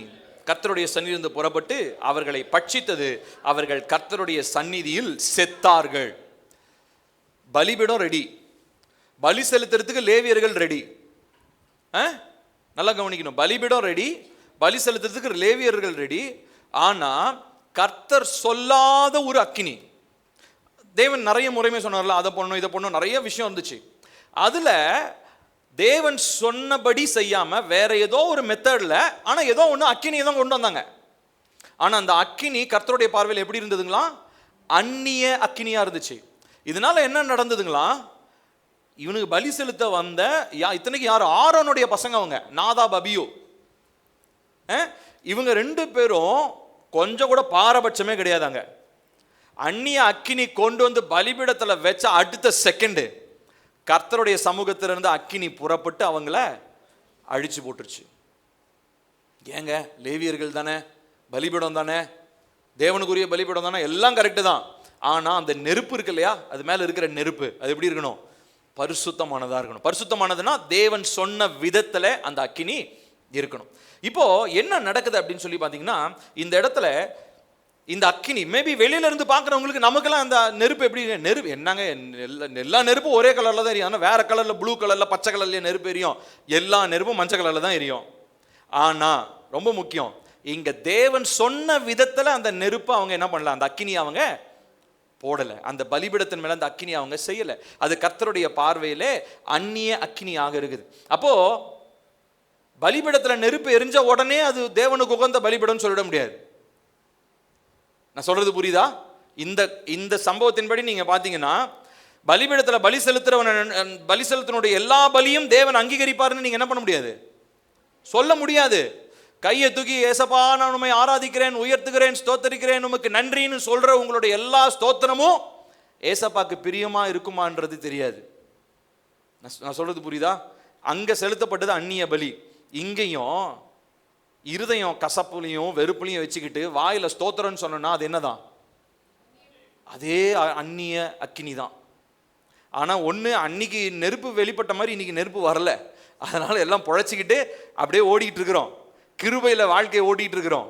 கர்த்தருடைய சந்நிதியிலிருந்து புறப்பட்டு அவர்களை பட்சித்தது, அவர்கள் கர்த்தருடைய சந்நிதியில் செத்தார்கள். பலிபீடம் ரெடி, பலி செலுத்துறதுக்கு லேவியர்கள் ரெடி. நல்லா கவனிக்கணும், பலிபீடம் ரெடி, பலி செலுத்துறதுக்கு லேவியர்கள் ரெடி. ஆனா கர்த்தர் சொல்லாத ஒரு அக்கினி. தேவன் நிறைய முறையுமே சொன்னார்ல, அதை பண்ணணும் இதை பண்ணணும், நிறைய விஷயம் இருந்துச்சு. அதுல தேவன் சொன்னபடி செய்யாம வேற ஏதோ ஒரு மெத்தட்ல, ஆனா ஏதோ ஒன்று அக்கினியை தான் கொண்டு வந்தாங்க. ஆனா அந்த அக்கினி கர்த்தருடைய பார்வையில் எப்படி இருந்ததுங்களா? அந்நிய அக்கினியா இருந்துச்சு. இதனால என்ன நடந்ததுங்களா? இவனுக்கு பலி செலுத்த வந்த இத்தனைக்கு யார்? ஆரோனுடைய பசங்க, அவங்க நாதாப் அபியூ. இவங்க 2 பேரும் கொஞ்சம் கூட பாரபட்சமே கிடையாதாங்க. அந்நிய அக்கினி கொண்டு வந்து பலிபீடத்தில் வச்ச அடுத்த செகண்டு கர்த்தருடைய சமூகத்திலிருந்து அக்கினி புறப்பட்டு அவங்கள அழிச்சு போட்டுருச்சு. ஏங்க, லேவியர்கள் தானே, பலிபீடம் தானே, தேவனுக்குரிய பலிபீடம் தானே, எல்லாம் கரெக்டு தான். ஆனா அந்த நெருப்பு இருக்கு இல்லையா, அது மேல இருக்கிற நெருப்பு அது எப்படி இருக்கணும்? பரிசுத்தமானதா இருக்கணும். பரிசுத்தமானதுன்னா தேவன் சொன்ன விதத்துல அந்த அக்கினி இருக்கணும். இப்போ என்ன நடக்குது அப்படின்னு சொல்லி பாத்தீங்கன்னா, இந்த இடத்துல இந்த அக்கினி மேபி வெளியில இருந்து பாக்குறவங்களுக்கு, நமக்கெல்லாம் அந்த நெருப்பு எப்படி, நெருப்பு என்னங்க, எல்லா நெருப்பும் ஒரே கலர்ல தான் எரியும். வேற கலர்ல, ப்ளூ கலர்ல, பச்சை கலர்ல நெருப்பு எரியும். எல்லா நெருப்பும் மஞ்சள் கலர்ல தான் எரியும். ஆனா ரொம்ப முக்கியம், இங்க தேவன் சொன்ன விதத்துல அந்த நெருப்பு அவங்க என்ன பண்ணல, அந்த அக்கினி அவங்க போடல. அந்த பலிபீடத்தின் மேல அந்த அக்கினி அவங்க செய்யல. அது கர்த்தருடைய பார்வையிலே அந்நிய அக்கினியாக இருக்குது. அப்போ பலிபீடத்துல நெருப்பு எரிஞ்ச உடனே அது தேவனுக்கு உகந்த பலிபீடம் சொல்லிட முடியாது. நான் சொல்றது புரியுதா? இந்த சம்பவத்தின்படி நீங்க பாத்தீங்கன்னா, பலிபீடத்துல பலி செலுத்துறவனுடைய எல்லா பலியும் தேவன் அங்கீகரிப்பாருன்னு நீங்க என்ன பண்ண முடியாது, சொல்ல முடியாது. கையை தூக்கி ஏசப்பா நான் உம்மை ஆராதிக்கிறேன், உயர்த்துகிறேன், ஸ்தோத்தரிக்கிறேன், உமக்கு நன்றின்னு சொல்ற உங்களுடைய எல்லா ஸ்தோத்திரமும் ஏசப்பாக்கு பிரியமா இருக்குமான்றது தெரியாது. நான் சொல்றது புரியுதா? அங்க செலுத்தப்பட்டது அந்நிய பலி. இங்கேயும் இருதயம் கசப்புலையும் வெறுப்புலையும் வச்சுக்கிட்டு வாயில ஸ்தோத்திரம்னு சொன்னா அது என்னதான்? அதே அந்நிய அக்கினி தான். ஆனா ஒண்ணு, அன்னைக்கு நெருப்பு வெளிப்பட்ட மாதிரி இன்னைக்கு நெருப்பு வரல. அதனால எல்லாம் பொழைச்சிக்கிட்டு அப்படியே ஓடிட்டு இருக்கிறோம், கிருபையில வாழ்க்கையை ஓடிட்டு இருக்கிறோம்.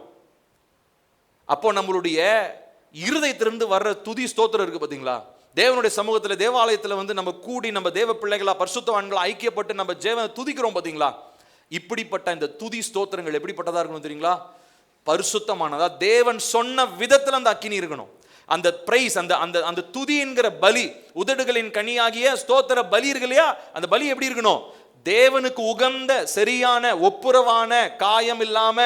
அப்போ நம்மளுடைய இருதயத்திலிருந்து வர்ற துதி ஸ்தோத்திரம் இருக்கு பாத்தீங்களா, தேவனுடைய சமூகத்தில் தேவாலயத்தில் வந்து நம்ம கூடி நம்ம தேவ பிள்ளைகளா பரிசுத்தவான்களா ஐக்கியப்பட்டு நம்ம தேவனை துதிக்கிறோம் பார்த்தீங்களா? இப்படிப்பட்ட இந்த துதி ஸ்தோத்திரங்கள் எப்படிப்பட்டதா இருக்கணும் தெரியுங்களா? பரிசுத்தமானதா, தேவன் சொன்ன விதத்தில் அந்த அக்கினி இருக்கணும். அந்த பிரைஸ், அந்த அந்த அந்த துதி என்கிற பலி, உதடுகளின் கனியாகிய ஸ்தோத்திர பலி இருக்கு இல்லையா, அந்த பலி எப்படி இருக்கணும்? தேவனுக்கு உகந்த சரியான ஒப்புரவான காயம் இல்லாம,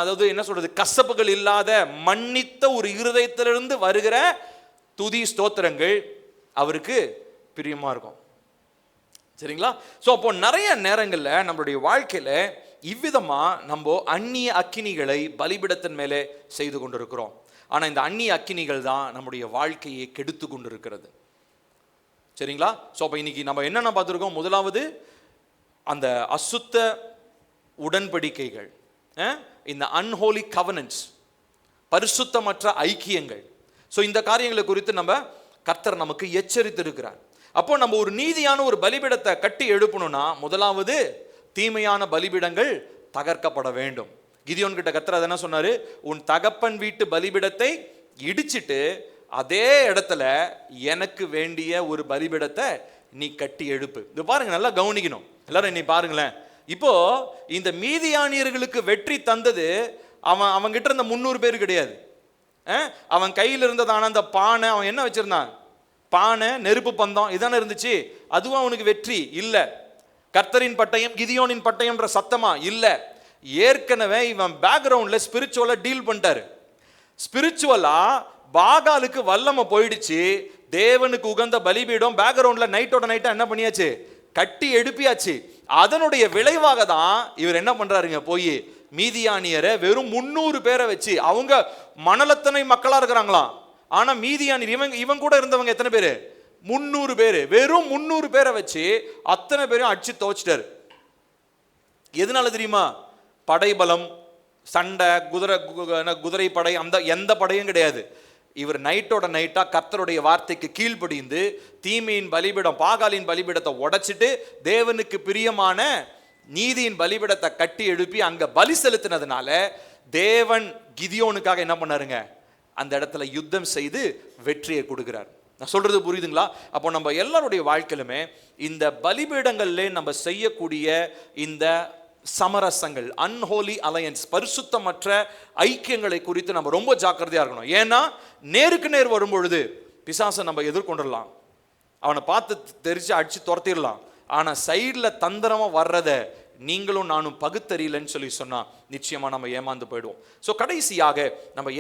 அதாவது என்ன சொல்றது, கசப்புகள் இல்லாத மன்னித்த ஒரு இருதயத்திலிருந்து வருகிற துதி ஸ்தோத்திரங்கள் அவருக்கு பிரியமா இருக்கும். சரிங்களா? ஸோ அப்போ நிறைய நேரங்களில் நம்மளுடைய வாழ்க்கையில இவ்விதமா நம்ம அந்நிய அக்கினிகளை பலிபிடத்தின் மேலே செய்து கொண்டிருக்கிறோம். ஆனால் இந்த அந்நிய அக்கினிகள் தான் நம்முடைய வாழ்க்கையை கெடுத்து கொண்டிருக்கிறது. சரிங்களா? ஸோ அப்போ இன்னைக்கு நம்ம என்னென்ன பார்த்துருக்கோம்? முதலாவது அந்த அசுத்த உடன்படிக்கைகள், இந்த அன்ஹோலி கவனன்ஸ், பரிசுத்தமற்ற ஐக்கியங்கள். ஸோ இந்த காரியங்களை குறித்து நம்ம கர்த்தர் நமக்கு எச்சரித்து இருக்கிறார். அப்போ நம்ம ஒரு நீதியான ஒரு பலிபீடத்தை கட்டி எழுப்பணும்னா முதலாவது தீமையான பலிபீடங்கள் தகர்க்கப்பட வேண்டும். கிதியோன் கிட்ட கர்த்தர் என்ன சொன்னாரு? உன் தகப்பன் வீட்டு பலிபீடத்தை இடிச்சிட்டு அதே இடத்துல எனக்கு வேண்டிய ஒரு பலிபீடத்தை நீ கட்டி எழுப்பு. இது பாருங்க, நல்லா கவனிக்கணும் எல்லாரும். நீ பாருங்களேன், இப்போ இந்த மீதியானியர்களுக்கு வெற்றி தந்தது அவன் கிட்ட இருந்த 300 பேர் கிடையாது. அவன் கையில் இருந்ததான அந்த பானை, அவன் என்ன வச்சிருந்தான்? பானை, நெருப்பு பந்தம் இதானே இருந்துச்சு. அதுவும் அவனுக்கு வெற்றி இல்லை. கர்த்தரின் பட்டயம், கிதியோனின் பட்டயம்ன்ற சத்தமா இல்லை. ஏற்கனவே இவன் பேக்ரவுண்ட்ல ஸ்பிரிச்சுவலா டீல் பண்ணிட்டாரு. ஸ்பிரிச்சுவலா பாகாலுக்கு வல்லமை போயிடுச்சு. தேவனுக்கு உகந்த பலிபீடம் பேக்ரவுண்ட்ல நைட்டோட நைட்டா என்ன பண்ணியாச்சு? கட்டி எழுப்பியாச்சு. அதனுடைய விளைவாக தான் இவர் என்ன பண்றாருங்க? போய் மீதியானியரை வெறும் 300 பேரை வச்சு, அவங்க மணலத்தனை மக்களா இருக்கிறாங்களாம். ஆனா மீதியானியர் இவன் கூட இருந்தவங்க எத்தனை பேரு? 300 பேரு. வெறும் 300 பேரை வச்சு அத்தனை பேரும் அடிச்சு துவச்சிட்டாரு. எதனால தெரியுமா? படைபலம், சண்டை, குதிரை படை, அந்த எந்த படையும் கிடையாது. இவர் நைட்டோட நைட்டா கர்த்தருடைய வார்த்தைக்கு கீழ்ப்படிந்து தீமையின் பலிபீடம், பாகாலின் பலிபீடத்தை உடைச்சிட்டு தேவனுக்கு பிரியமான நீதியின் பலிபீடத்தை கட்டி எழுப்பி அங்க பலி செலுத்தினதுனால தேவன் கிதியோனுக்காக என்ன பண்ணாருங்க? அந்த இடத்துல யுத்தம் செய்து வெற்றியை கொடுக்கிறார். நான் சொல்றது புரியுதுங்களா? அப்போ நம்ம எல்லாருடைய வாழ்க்கையிலுமே இந்த பலிபீடங்கள்ல நம்ம செய்யக்கூடிய இந்த சமரசங்கள், அன்ஹோலி அலையன்ஸ், பரிசுத்தமற்ற ஐக்கியங்களை குறித்து நம்ம ரொம்ப ஜாக்கிரதையா இருக்கணும். ஏன்னா நேருக்கு நேர் வரும்பொழுது பிசாசை நம்ம எதிர்கொண்டுடலாம், அவனை பார்த்து தெரிச்சு அடிச்சு துரத்திடலாம். ஆனா சைட்ல தந்திரமா வர்றத நீங்களும் நானும் பகுத்தறியலன்னு சொல்லி சொன்னா நிச்சயமா நம்ம ஏமாந்து போயிடுவோம். ஸோ கடைசியாக நம்ம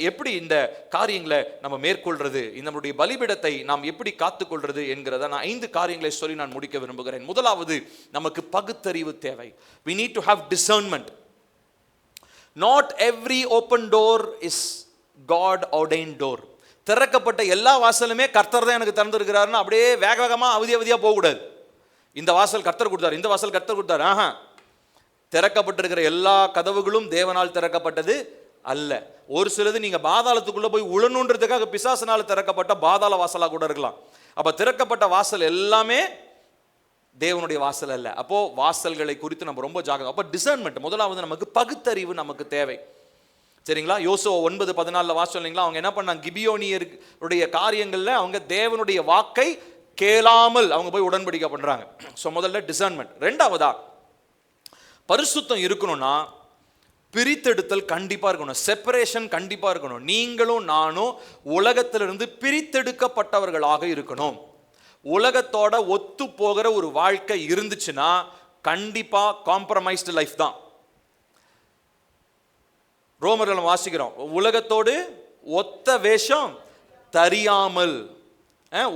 எப்படி இந்த காரியங்களை நம்ம மேற்கொள்றது, நம்முடைய பலிபீடத்தை நாம் எப்படி காத்துக்கொள்றது என்கிறத நான் 5 காரியங்களை சொல்லி நான் முடிக்க விரும்புகிறேன். முதலாவது, நமக்கு பகுத்தறிவு தேவை. We need to have discernment. Not every open door is God ordained door. திறக்கப்பட்ட எல்லா வாசலுமே கர்த்தர் தான் எனக்கு திறந்திருக்கிறாருன்னு அப்படியே வேக வேகமா அவதியா போகக்கூடாது. இந்த வாசல் கர்த்தர் கொடுத்தார், இந்த வாசல் கர்த்தர் கொடுத்தார். திறக்கப்பட்டிருக்கிற எல்லா கதவுகளும் தேவனால் திறக்கப்பட்டது அல்ல. ஒரு சிலது நீங்க பாதாளத்துக்குள்ள போய் உழணுன்றதுக்காக பிசாசனால திறக்கப்பட்ட பாதாள வாசலா கூட இருக்கலாம். அப்ப திறக்கப்பட்ட வாசல் எல்லாமே தேவனுடைய வாசல் அல்ல. அப்போ வாசல்களை குறித்து நம்ம ரொம்ப ஜாக்கிரதை. அப்போ டிசர்ன்மெண்ட், முதலாவது நமக்கு பகுத்தறிவு நமக்கு தேவை. சரிங்களா? யோசுவா 9:14 வாசல் இல்லைங்களா? அவங்க என்ன பண்ணாங்க? கிபியோனியருடைய காரியங்கள்ல அவங்க தேவனுடைய வாக்கை கேளாமல் அவங்க போய் உடன்படிக்கை பண்றாங்க. ஸோ முதல்ல டிசர்ன்மெண்ட். ரெண்டாவதா, பரிசுத்தம் இருக்கணும்னா பிரித்தெடுத்தல் கண்டிப்பா இருக்கணும், செப்பரேஷன் கண்டிப்பா இருக்கணும். நீங்களும் நானும் உலகத்திலிருந்து பிரித்தெடுக்கப்பட்டவர்களாக இருக்கணும். உலகத்தோட ஒத்து போகிற ஒரு வாழ்க்கை இருந்துச்சுன்னா கண்டிப்பா காம்ப்ரமைஸ்டு லைஃப் தான். ரோமர்கள் வாசிக்கிறோம், உலகத்தோடு ஒத்த வேஷம் தரியாமல்.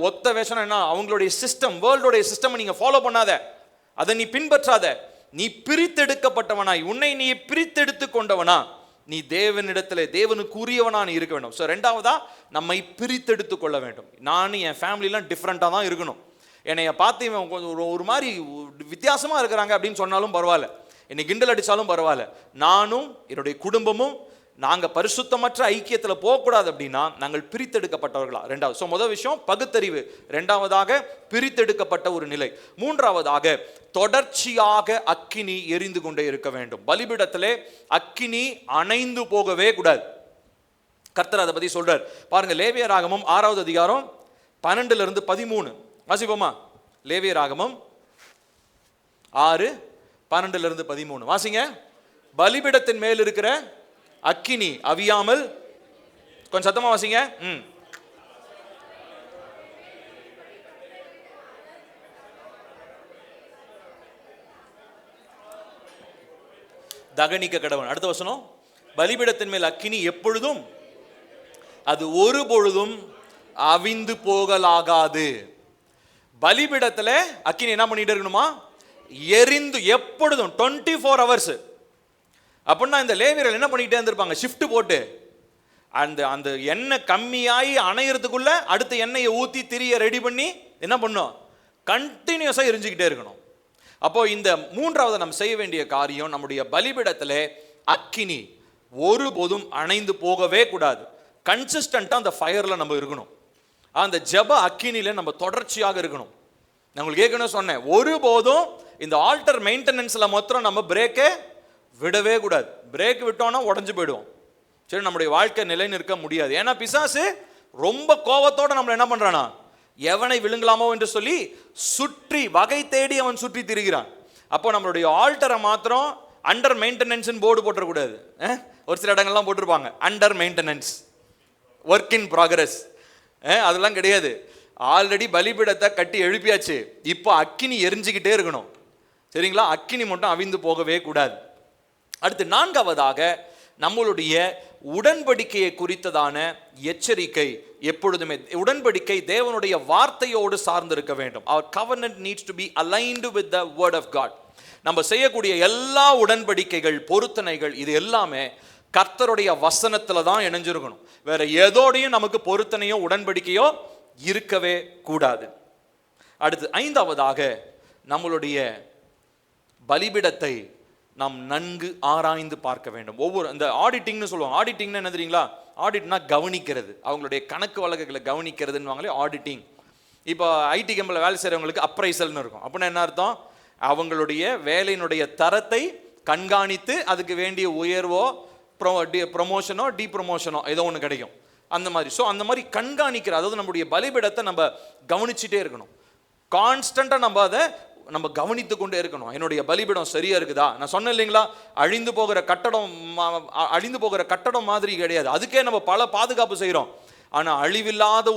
ஒத்த வேஷம் என்ன? அவங்களுடைய சிஸ்டம், வேர்ல்டுடைய சிஸ்டம் நீங்க ஃபாலோ பண்ணாத, அதை நீ பின்பற்றாத. நீ பிரித்தெடுக்கப்பட்டவனாய், உன்னை நீ பிரித்தெடுத்து கொண்டவனா, நீ தேவனிடத்துல தேவனுக்கு உரியவனா நீ இருக்க வேண்டும். ஸோ ரெண்டாவதா, நம்மை பிரித்தெடுத்து கொள்ள வேண்டும். நானும் என் ஃபேமிலிலாம் டிஃப்ரெண்டாக தான் இருக்கணும். என்னைய பார்த்து இவன் ஒரு மாதிரி வித்தியாசமா இருக்கிறாங்க அப்படின்னு சொன்னாலும் பரவாயில்ல, என்னை கிண்டல் அடித்தாலும் பரவாயில்ல, நானும் என்னுடைய குடும்பமும் நாங்கள் பரிசுத்தமற்ற ஐக்கியத்தில் போகக்கூடாது. அப்படின்னா நாங்கள் பிரித்தெடுக்கப்பட்டவர்களா? ரெண்டாவது. ஸோ முதல் விஷயம் பகுத்தறிவு, ரெண்டாவதாக பிரித்தெடுக்கப்பட்ட ஒரு நிலை, மூன்றாவதாக தொடர்ச்சியாக அக்கினி எரிந்து கொண்டே இருக்க வேண்டும். பலிபீடத்திலே அக்கினி அணைந்து போகவே கூடாது. கர்த்தர் அதை பற்றி சொல்றார் பாருங்க. லேவியராகமம் 6வது அதிகாரம் 12-13 வாசிப்போமா? லேவியராகமம் 6:12-13 வாசிங்க. பலிபீடத்தின் மேல் இருக்கிற அக்கினி அவியாமல், கொஞ்சம் சத்தமா வாசிங்க. தகனிக்க கடவன். அடுத்த வசனம், பலிபீடத்தின் மேல் அக்கினி எப்பொழுதும், அது ஒரு பொழுதும் அவிந்து போகலாகாது. பலிபீடத்துல அக்கினி என்ன பண்ணிட்டு இருக்கணுமா? எரிந்து எப்பொழுதும் 24 hours. அப்படின்னா இந்த லேவியர்கள் என்ன பண்ணிட்டே இருந்திருப்பாங்க? ஷிஃப்ட் போட்டு அந்த அந்த எண்ணெய் கம்மியாகி அணையறதுக்குள்ள அடுத்த எண்ணெயை ஊற்றி திரிய ரெடி பண்ணி என்ன பண்ணும்? கண்டினியூஸாக எரிஞ்சுக்கிட்டே இருக்கணும். அப்போ இந்த மூன்றாவது நம்ம செய்ய வேண்டிய காரியம், நம்முடைய பலிபீடத்தில் அக்கினி ஒருபோதும் அணைந்து போகவே கூடாது. கன்சிஸ்டண்டாக அந்த ஃபயரில் நம்ம இருக்கணும். அந்த ஜப அக்கினியில் நம்ம தொடர்ச்சியாக இருக்கணும். நான் உங்களுக்கு ஏற்கனவே சொன்னேன், ஒருபோதும் இந்த ஆல்டர் மெயின்டெனன்ஸில் மாத்திரம் நம்ம பிரேக்கே விடவே கூடாது. பிரேக் விட்டோம்னா உடஞ்சு போயிடுவோம். சரி, நம்முடைய வாழ்க்கை நிலை நிற்க முடியாது. ஏன்னா பிசாசு ரொம்ப கோபத்தோடு நம்மளை என்ன பண்ணுறானா, எவனை விழுங்கலாமோ என்று சொல்லி சுற்றி வகை தேடி அவன் சுற்றி திரிகிறான். அப்போ நம்மளுடைய ஆல்டரை மாத்திரம் அண்டர் மெயின்டெனன்ஸ் போர்டு போட்டுறக்கூடாது. ஒரு சில இடங்கள்லாம் போட்டிருப்பாங்க under maintenance, work in progress. அதெல்லாம் கிடையாது. ஆல்ரெடி பலிபீடத்தை கட்டி எழுப்பியாச்சு, இப்போ அக்கினி எரிஞ்சுக்கிட்டே இருக்கணும். சரிங்களா? அக்கினி மட்டும் அவிந்து போகவே கூடாது. அடுத்து 4வதாக நம்மளுடைய உடன்படிக்கையை குறித்ததான எச்சரிக்கை எப்பொழுதுமே, உடன்படிக்கை தேவனுடைய வார்த்தையோடு சார்ந்திருக்க வேண்டும். Our covenant needs to be aligned with the word of God. நம்ம செய்யக்கூடிய எல்லா உடன்படிக்கைகள், பொருத்தனைகள், இது எல்லாமே கர்த்தருடைய வசனத்துல தான் இணைஞ்சிருக்கணும். வேற ஏதோடையும் நமக்கு பொருத்தனையோ உடன்படிக்கையோ இருக்கவே கூடாது. அடுத்து 5வதாக நம்மளுடைய பலிபீடத்தை நாம் நன்கு ஆராய்ந்து பார்க்க வேண்டும். ஒவ்வொரு அந்த ஆடிட்டிங்னு சொல்லுவாங்க. ஆடிட்டிங்னா என்ன தெரியுங்களா? ஆடிட்னா கவனிக்கிறது, அவங்களுடைய கணக்கு வழக்குகளை கவனிக்கிறதுன்னு ஆடிட்டிங். இப்போ ஐடி கம்பெனியில் வேலை செய்கிறவங்களுக்கு அப்ரைசல்னு இருக்கும். அப்படின்னா என்ன அர்த்தம்? அவங்களுடைய வேலையினுடைய தரத்தை கண்காணித்து அதுக்கு வேண்டிய உயர்வோ ப்ரொமோஷனோ டிப்ரொமோஷனோ ஏதோ ஒன்று கிடைக்கும். அந்த மாதிரி. ஸோ அந்த மாதிரி கண்காணிக்கிற, அதாவது நம்முடைய பலிபீடத்தை நம்ம கவனிச்சுட்டே இருக்கணும். கான்ஸ்டண்ட்டாக நம்ம அதை நம்ம கவனித்து கொண்டே இருக்கணும். என்னுடைய பலிபீடம் சரியா இருக்குதா? நான் சொன்னேன் இல்லைங்களா, அழிந்து போகிற கட்டடம் மாதிரி கிடையாது. அதுக்கே நம்ம பல பாதுகாப்பு செய்கிறோம். ஆனால் அழிவில்லாத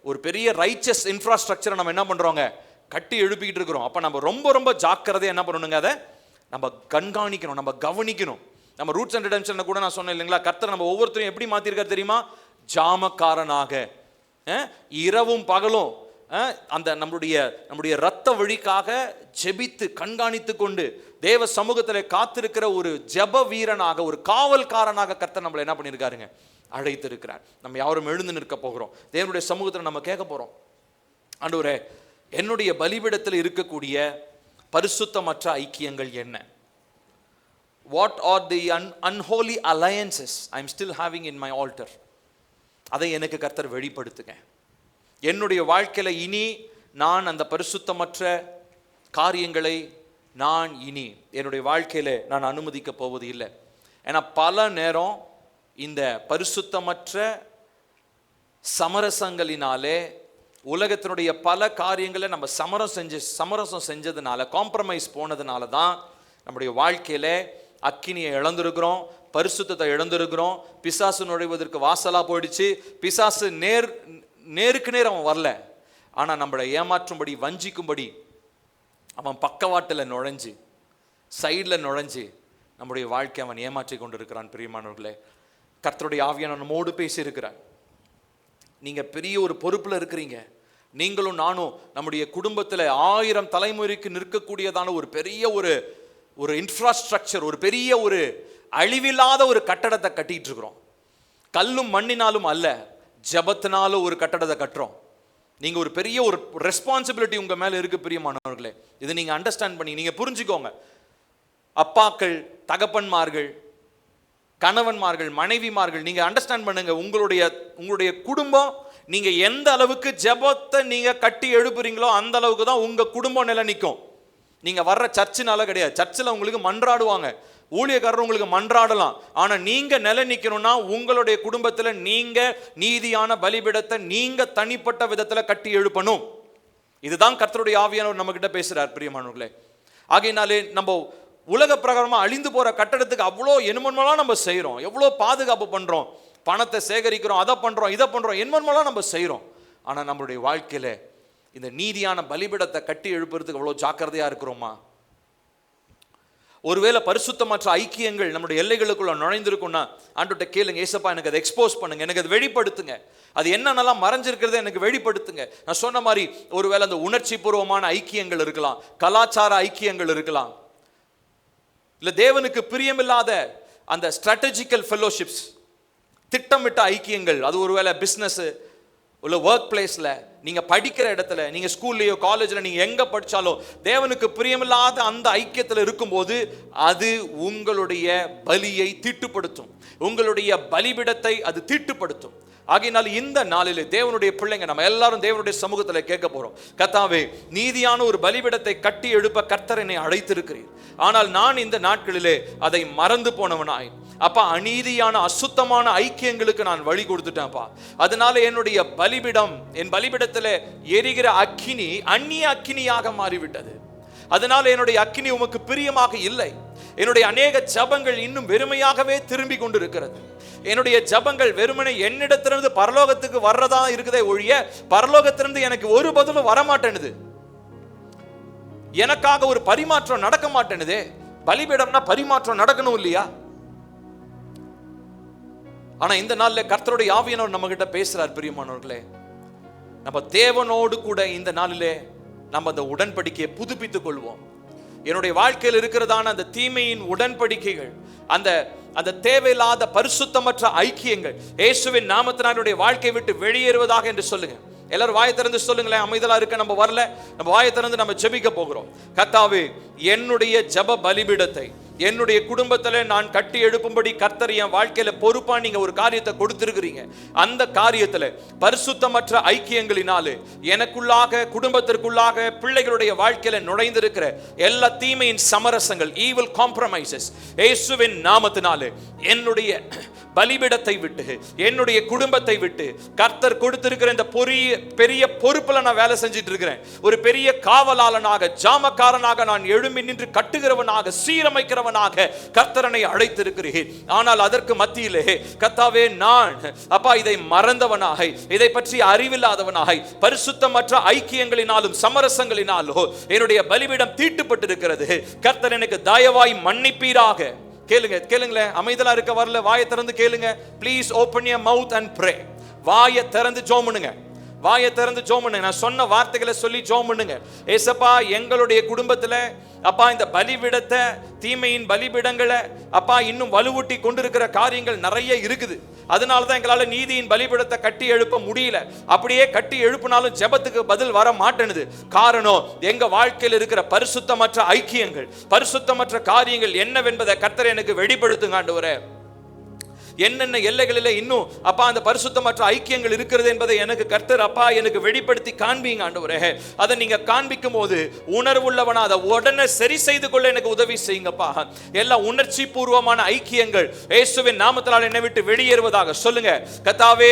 ஒரு பெரிய ரைச்சஸ் இன்ஃப்ராஸ்ட்ரக்சரை நம்ம என்ன பண்ணுறோங்க, கட்டி எழுப்பிக்கிட்டு இருக்கிறோம். அப்போ நம்ம ரொம்ப ரொம்ப ஜாக்கிரதையாக என்ன பண்ணணுங்க, அதை நம்ம கண்காணிக்கணும், நம்ம கவனிக்கணும். நம்ம ரூட்ஸ் அண்ட் ரிடெம்ஷனில் கூட நான் சொன்னேன் இல்லைங்களா, கர்த்தர் நம்ம ஒவ்வொருத்தரையும் எப்படி மாற்றிருக்காரு தெரியுமா? ஜாமக்காரனாக, இரவும் பகலும் அந்த நம்முடைய ரத்த வழிக்காக ஜெபித்து கண்காணித்து கொண்டு தேவ சமூகத்தில் காத்திருக்கிற ஒரு ஜெப வீரனாக, ஒரு காவல்காரனாக கர்த்தர் நம்மளை என்ன பண்ணியிருக்காருங்க, அழைத்திருக்கிறார். நம்ம யாரும் எழுந்து நிற்க போகிறோம், தேவனுடைய சமூகத்தில் நம்ம கேட்க போகிறோம், ஆண்டவரே என்னுடைய பலிபீடத்தில் இருக்கக்கூடிய பரிசுத்தமற்ற ஐக்கியங்கள் என்ன? What are the unholy alliances I am still having in my altar? அதை எனக்கு கர்த்தர் வெளிப்படுத்துங்க. என்னுடைய வாழ்க்கையில் இனி நான் அந்த பரிசுத்தமற்ற காரியங்களை நான் இனி என்னுடைய வாழ்க்கையில் நான் அனுமதிக்க போவது இல்லை. ஏன்னா பல நேரம் இந்த பரிசுத்தமற்ற சமரசங்களினாலே, உலகத்தினுடைய பல காரியங்களை நம்ம சமரசம் செஞ்சதுனால, காம்ப்ரமைஸ் போனதுனால தான் நம்முடைய வாழ்க்கையில் அக்கினியை இழந்திருக்கிறோம், பரிசுத்தத்தை இழந்திருக்கிறோம். பிசாசு நுழைவதற்கு வாசலா போயிடுச்சு. பிசாசு நேருக்கு நேர் அவன் வரல, ஆனால் நம்மளை ஏமாற்றும்படி, வஞ்சிக்கும்படி அவன் பக்கவாட்டில் நுழைஞ்சு, சைடில் நுழைஞ்சு நம்முடைய வாழ்க்கை அவன் ஏமாற்றி கொண்டு இருக்கிறான். பிரியமானவர்களே, கர்த்தருடைய ஆவியான நம்மோடு பேசி இருக்கிறார். நீங்கள் பெரிய ஒரு பொறுப்பில் இருக்கிறீங்க. நீங்களும் நானும் நம்முடைய குடும்பத்தில் 1000 தலைமுறைக்கு நிற்கக்கூடியதான ஒரு பெரிய ஒரு இன்ஃப்ராஸ்ட்ரக்சர், ஒரு பெரிய ஒரு அழிவில்லாத ஒரு கட்டடத்தை கட்டிட்டு இருக்கிறோம். கல்லும் மண்ணினாலும் அல்ல, ஜபத்தினாலும் ஒரு கட்டடத்தை கட்டுறோம். நீங்கள் ஒரு பெரிய ஒரு ரெஸ்பான்சிபிலிட்டி உங்கள் மேலே இருக்குது பிரியமானவர்களே. இதை நீங்கள் அண்டர்ஸ்டாண்ட் பண்ணி நீங்கள் புரிஞ்சுக்கோங்க. அப்பாக்கள், தகப்பன்மார்கள், கணவன்மார்கள், மனைவிமார்கள், நீங்கள் அண்டர்ஸ்டாண்ட் பண்ணுங்க. உங்களுடைய குடும்பம், நீங்கள் எந்த அளவுக்கு ஜபத்தை நீங்கள் கட்டி எழுப்புறீங்களோ அந்த அளவுக்கு தான் உங்கள் குடும்பம் நிலை நிற்கும். நீங்கள் வர்ற சர்ச்சினால கிடையாது. சர்ச்சில் உங்களுக்கு மன்றாடுவாங்க, ஊழியக்காரர் உங்களுக்கு மன்றாடலாம். ஆனா நீங்க நிலை நிக்கணும்னா உங்களுடைய குடும்பத்துல நீங்க நீதியான பலிபீடத்தை நீங்க தனிப்பட்ட விதத்துல கட்டி எழுப்பணும். இதுதான் கர்த்தருடைய ஆவியானவர் நம்ம கிட்ட பேசுறார் பிரியமானவர்களே. ஆகையினாலே நம்ம உலக பிரகாரமா அழிந்து போற கட்டடத்துக்கு அவ்வளோ என்னமோலாம் நம்ம செய்யறோம், எவ்வளோ பாதுகாப்பு பண்றோம், பணத்தை சேகரிக்கிறோம், அதை பண்றோம் இதை பண்றோம், என்னமோலாம் நம்ம செய்யறோம். ஆனா நம்மளுடைய வாழ்க்கையில இந்த நீதியான பலிபீடத்தை கட்டி எழுப்புறதுக்கு அவ்வளோ ஜாக்கிரதையா இருக்கிறோமா? ஒருவேளை பரிசுத்தமற்ற ஐக்கியங்கள் நம்முடைய எல்லைகளுக்குள்ள நுழைந்திருக்கும்னா ஆண்டவர்கிட்ட கேளுங்க, ஏசப்பா எனக்கு அதை எக்ஸ்போஸ் பண்ணுங்க, எனக்கு அதை வெளிப்படுத்துங்க, அது என்னென்னலாம் மறைஞ்சிருக்கிறத எனக்கு வெளிப்படுத்துங்க. நான் சொன்ன மாதிரி ஒருவேளை அந்த உணர்ச்சி பூர்வமான ஐக்கியங்கள் இருக்கலாம், கலாச்சார ஐக்கியங்கள் இருக்கலாம், இல்ல தேவனுக்கு பிரியமில்லாத அந்த ஸ்ட்ராட்டஜிக்கல் ஃபெல்லோஷிப்ஸ், திட்டமிட்ட ஐக்கியங்கள், அது ஒருவேளை பிஸ்னஸ் உள்ள ஒர்க் பிளேஸ்ல, நீங்க படிக்கிற இடத்துல, நீங்க ஸ்கூல்லையோ காலேஜ்ல நீங்க எங்க படிச்சாலும் தேவனுக்கு பிரியமில்லாத அந்த ஐக்கியத்தில் இருக்கும்போது அது உங்களுடைய பலியை தீட்டுப்படுத்தும், உங்களுடைய பலிபிடத்தை அது தீட்டுப்படுத்தும். ஆகையினால் இந்த நாளிலே தேவனுடைய பிள்ளைங்க நம்ம எல்லாரும் தேவனுடைய சமூகத்தில் கேட்க போறோம், கர்த்தாவே நீதியான ஒரு பலிபிடத்தை கட்டி எழுப்ப கர்த்தர் என்னை அழைத்திருக்கிறீர். ஆனால் நான் இந்த நாட்களிலே அதை மறந்து போனவனாய், அப்பா அநீதியான அசுத்தமான ஐக்கியங்களுக்கு நான் வழி கொடுத்துட்டேன்ப்பா. அதனால என்னுடைய பலிபிடம், என் பலிபிடத்தில் எரிகிற அக்கினி அந்நிய அக்கினியாக மாறிவிட்டது. அதனால என்னுடைய அக்கினி உமக்கு பிரியமாக இல்லை. என்னுடைய அநேக ஜபங்கள் இன்னும் வெறுமையாகவே திரும்பி கொண்டிருக்கிறது. என்னுடைய ஜபங்கள் வெறுமனே என்னிடத்திலிருந்து பரலோகத்துக்கு வர்றதா இருக்குதே ஒழிய பரலோகத்திலிருந்து எனக்கு ஒரு பதிலும் வரமாட்டேனுது. எனக்காக ஒரு பரிமாற்றம் நடக்க மாட்டேனுதே. பலிபீடம்னா பரிமாற்றம் நடக்கணும் இல்லையா? ஆனா இந்த நாள்ல கர்த்தருடைய ஆவியானவர் நம்ம கிட்ட பேசுறார். பிரியமானவர்களே, நம்ம தேவனோடு கூட இந்த நாளிலே நம்ம அந்த உடன்படிக்கையை புதுப்பித்துக் கொள்வோம். என்னுடைய வாழ்க்கையில் இருக்கிறதான அந்த தீமையின் உடன்படிக்கைகள், அந்த அந்த தேவையில்லாத பரிசுத்தமற்ற ஐக்கியங்கள் இயேசுவின் நாமத்தினாலுடைய வாழ்க்கை விட்டு வெளியேறுவதாக என்று சொல்லுங்க. எல்லாரும் வாயை திறந்து சொல்லுங்களேன். அமைதலா இருக்க நம்ம வரல, நம்ம வாயை திறந்து நம்ம ஜெபிக்க போகிறோம். கர்த்தாவே, என்னுடைய ஜெப பலிபீடத்தை என்னுடைய குடும்பத்துல நான் கட்டி எழுப்பும்படி கர்த்தர் என் வாழ்க்கையில பொறுப்பா நீங்க ஒரு காரியத்தை கொடுத்திருக்கிறீங்க. அந்த காரியத்துல பரிசுத்தமற்ற ஐக்கியங்களினாலே எனக்குள்ளாக, குடும்பத்திற்குள்ளாக, பிள்ளைகளுடைய வாழ்க்கையில நுழைந்திருக்கிற எல்லா தீமையின் சமரசங்கள், ஈவில் காம்ப்ரமைசஸ், இயேசுவின் நாமத்தினாலே என்னுடைய பலிபீடத்தை விட்டு, என்னுடைய குடும்பத்தை விட்டு, கர்த்தர் கொடுத்திருக்கிற இந்த பெரிய பொறுப்புல நான் வேலை செஞ்சிட்டு இருக்கிறேன். ஒரு பெரிய காவலாளனாக, ஜாமக்காரனாக நான் எழும்பி நின்று கட்டுகிறவனாக, சீரமைக்கிறவனாக கர்த்தரனை அழைத்திருக்கிறேன். ஆனால் அதற்கு மத்தியிலே கர்த்தாவே, நான் அப்பா இதை மறந்தவனாக, இதை பற்றி அறிவில்லாதவனாக, பரிசுத்தமற்ற ஐக்கியங்களினாலும் சமரசங்களினாலோ என்னுடைய பலிபீடம் தீட்டுப்பட்டிருக்கிறது. கர்த்தர் எனக்கு தயவாய் மன்னிப்பீராக. கேளுங்க, கேளுங்களேன். அமைதலா இருக்க வரல, வாயை திறந்து கேளுங்க. Please open your mouth and pray. வாயை திறந்து ஜெபம் பண்ணுங்க, வாயை திறந்து ஜெபம் பண்ணுங்க. நான் சொன்ன வார்த்தைகளை சொல்லி ஜெபம் பண்ணுங்க. ஏசப்பா, எங்களுடைய குடும்பத்துல அப்பா இந்த பலிபீடத்தை, தீமையின் பலிபீடங்களை அப்பா இன்னும் வலுவூட்டி கொண்டிருக்கிற காரியங்கள் நிறைய இருக்குது. அதனாலதான் எங்களால நீதியின் பலிபீடத்தை கட்டி எழுப்ப முடியல. அப்படியே கட்டி எழுப்பினாலும் ஜெபத்துக்கு பதில் வர மாட்டேனுது. காரணம், எங்க வாழ்க்கையில் இருக்கிற பரிசுத்தமற்ற ஐக்கியங்கள், பரிசுத்தமற்ற காரியங்கள் என்னவென்பதை கர்த்தர் எனக்கு வெளிப்படுத்துங்க ஆண்டவரே. என்னென்ன எல்லைகளில் இன்னும் அப்பா அந்த பரிசுத்தமற்ற ஐக்கியங்கள் இருக்கிறது என்பதை எனக்கு கர்த்தர் அப்பா எனக்கு வெளிப்படுத்தி காண்பீங்க ஆண்டவரே. அதை நீங்க காண்பிக்கும் போது உணர்வுள்ளவனா அதை உடனே சரி செய்து கொள்ள எனக்கு உதவி செய்யுங்கப்பா. எல்லா உணர்ச்சி பூர்வமான ஐக்கியங்கள் இயேசுவின் நாமத்தினால் என்னை விட்டு வெளியேறுவதாக சொல்லுங்க. கர்த்தாவே,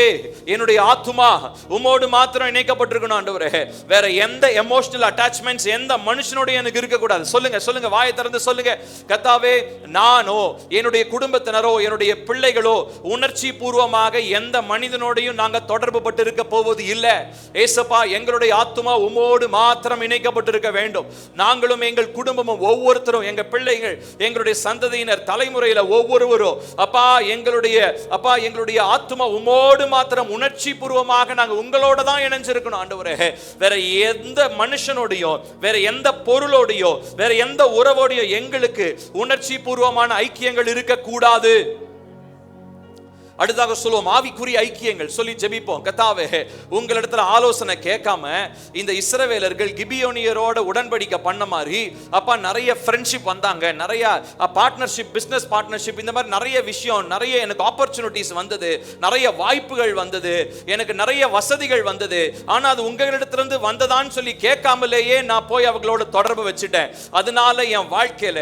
என்னுடைய ஆத்துமா உம்மோடு மாத்திரம் இணைக்கப்பட்டிருக்கணும் ஆண்டவரே. வேற எந்த எமோஷனல் அட்டாச்மெண்ட்ஸ் எந்த மனுஷனோட எனக்கு இருக்கக்கூடாது. சொல்லுங்க, சொல்லுங்க, வாயை திறந்து சொல்லுங்க. கர்த்தாவே, நானோ என்னுடைய குடும்பத்தினரோ என்னுடைய பிள்ளைகளோ உணர்ச்சி பூர்வமாக எந்த மனிதனோடையும் நாங்க தொடர்பு பட்டு இருக்க போவது இல்லை. ஏசப்பா, எங்களுடைய ஆத்துமா உம்மோடு மாத்திரம் இணைக்கப்பட்டிருக்க வேண்டும். நாங்களும் எங்கள் குடும்பமும் ஒவ்வொருத்தரும், எங்க பிள்ளைகள், எங்களுடைய சந்ததியினர், தலைமுறையில ஒவ்வொருவரும் அப்பா எங்களுடைய ஆத்துமா உம்மோடு மாத்திரம் உணர்ச்சி பூர்வமாக நாங்க உங்களோட தான் இணைஞ்சிருக்கணும் ஆண்டவரே. வேற எந்த மனுஷனோடையோ, வேற எந்த பொருளோடையோ, வேற எந்த உறவோடையோ எங்களுக்கு உணர்ச்சி பூர்வமான ஐக்கியங்கள் இருக்க கூடாது. அடுத்தாக சொல்லுவோம் ஆவிக்குரிய ஐக்கியங்கள் சொல்லி ஜெபிப்போம். கர்த்தாவே, உங்களிடத்துல ஆலோசனை கேட்காம இந்த இஸ்ரவேலர்கள் கிபியோனியரோட உடன்படிக்கை பண்ண மாதிரி அப்பா நிறைய ஃப்ரெண்ட்ஷிப் வந்தாங்க, நிறைய பார்ட்னர்ஷிப், பிசினஸ் பார்ட்னர்ஷிப், இந்த மாதிரி நிறைய விஷயம், நிறைய எனக்கு ஆப்பர்ச்சுனிட்டிஸ் வந்தது, நிறைய வாய்ப்புகள் வந்தது, எனக்கு நிறைய வசதிகள் வந்தது. ஆனா அது உங்களிடத்திலிருந்து வந்ததான்னு சொல்லி கேட்காமலேயே நான் போய் அவங்களோட தொடர்பு வச்சுட்டேன். அதனால என் வாழ்க்கையில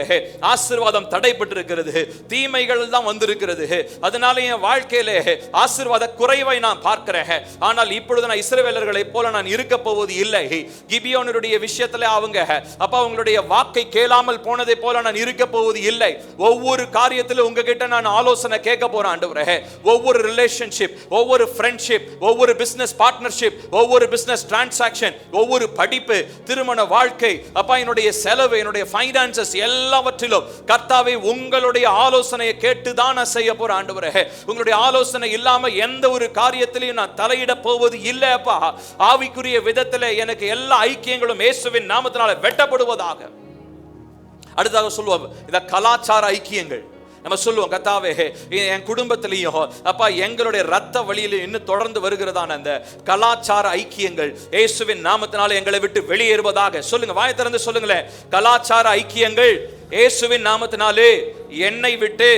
ஆசீர்வாதம் தடைபட்டு இருக்கிறது, தீமைகள் தான் வந்திருக்கிறது. அதனால என் வாழ்க்கையிலே ஆசீர்வாத குறைவை நான் பார்க்கிறேன். ஆனால் இப்பொழுது நான் இஸ்ரவேலர்களை போல நான் இருக்க போவது இல்லை. கிபியோனருடைய விஷயத்துல அவங்க அப்பா அவங்களுடைய வாக்கை கேளாமல் போனதை போல நான் இருக்க போவது இல்லை. ஒவ்வொரு காரியத்திலும் உங்ககிட்ட நான் ஆலோசனை கேட்க போறேன் ஆண்டவரே. ஒவ்வொரு ரிலேஷன்ஷிப், ஒவ்வொரு ஃப்ரெண்ட்ஷிப், ஒவ்வொரு பிசினஸ் பார்ட்னர்ஷிப், ஒவ்வொரு பிசினஸ் டிரான்சாக்ஷன், ஒவ்வொரு படிப்பு, திருமண வாழ்க்கை, அப்பா என்னுடைய செலவு, என்னுடைய ஃபைனான்சஸ் எல்லாவற்றிலும் கர்த்தாவே உங்களுடைய ஆலோசனையை கேட்டு தான் நான் செய்ய போறேன் ஆண்டவரே. உங்களுடைய ஆலோசனை இல்லாம எந்த ஒரு காரியத்திலையும் நான் தலையிட போவது இல்லை அப்பா. ஆவிக்குரிய விதத்தில் எனக்கு எல்லா ஐக்கியங்களும் இயேசுவின் நாமத்தினால வெட்டப்படுவதாக. அடுத்ததாக சொல்லுவோம் இந்த கலாச்சார ஐக்கியங்கள். நம்ம சொல்லுவோம் கர்த்தாவே, என் குடும்பத்திலையும் அப்பா எங்களுடைய ரத்த வழியில இன்னும் தொடர்ந்து வருகிறதான அந்த கலாச்சார ஐக்கியங்கள் இயேசுவின் நாமத்தினால எங்களை விட்டு வெளியேறுவதாக. சொல்லுங்க, வாயை திறந்து சொல்லுங்களேன். கலாச்சார ஐக்கியங்கள் இயேசுவின் நாமத்தினாலே என்னை விட்டு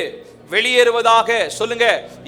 வெளியேறுவதாக. சொல்லுங்க.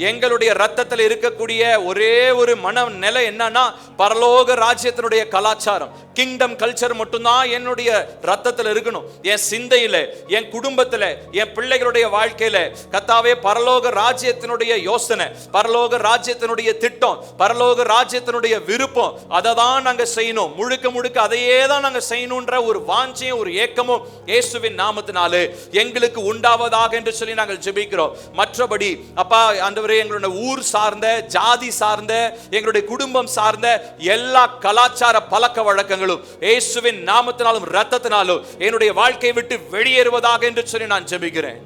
எங்களுடைய ரத்தத்தில் இருக்கக்கூடிய ஒரே ஒரு மனநிலை என்னன்னா பரலோக ராஜ்யத்தினுடைய கலாச்சாரம், கிங்டம் கல்ச்சர் மட்டும்தான் என்னுடைய ரத்தத்தில் இருக்கணும். என் சிந்தையில, என் குடும்பத்துல, என் பிள்ளைகளுடைய வாழ்க்கையில கர்த்தாவே பரலோக ராஜ்யத்தினுடைய யோசனை, பரலோக ராஜ்யத்தினுடைய திட்டம், பரலோக ராஜ்யத்தினுடைய விருப்பம், அதை தான் நாங்க செய்யணும். முழுக்க முழுக்க அதையே தான் நாங்க செய்யணும்ன்ற ஒரு வாஞ்சையும் ஒரு ஏக்கமும் இயேசுவின் நாமத்தினாலே எங்களுக்கு உண்டாவதாக என்று சொல்லி நாங்கள் ஜெபிக்கிறோம். மற்றபடி அப்பா ஆண்டவரே, எங்களுடைய ஊர் சார்ந்த, ஜாதி சார்ந்த, எங்களுடைய குடும்பம் சார்ந்த எல்லா கலாச்சார பழக்க வழக்கங்களும் இயேசுவின் நாமத்தினாலும் இரத்தத்தினாலும் என்னுடைய வாழ்க்கையை விட்டு வெளியேறுவதாக என்று சொல்லி நான் ஜெபிக்கிறேன்.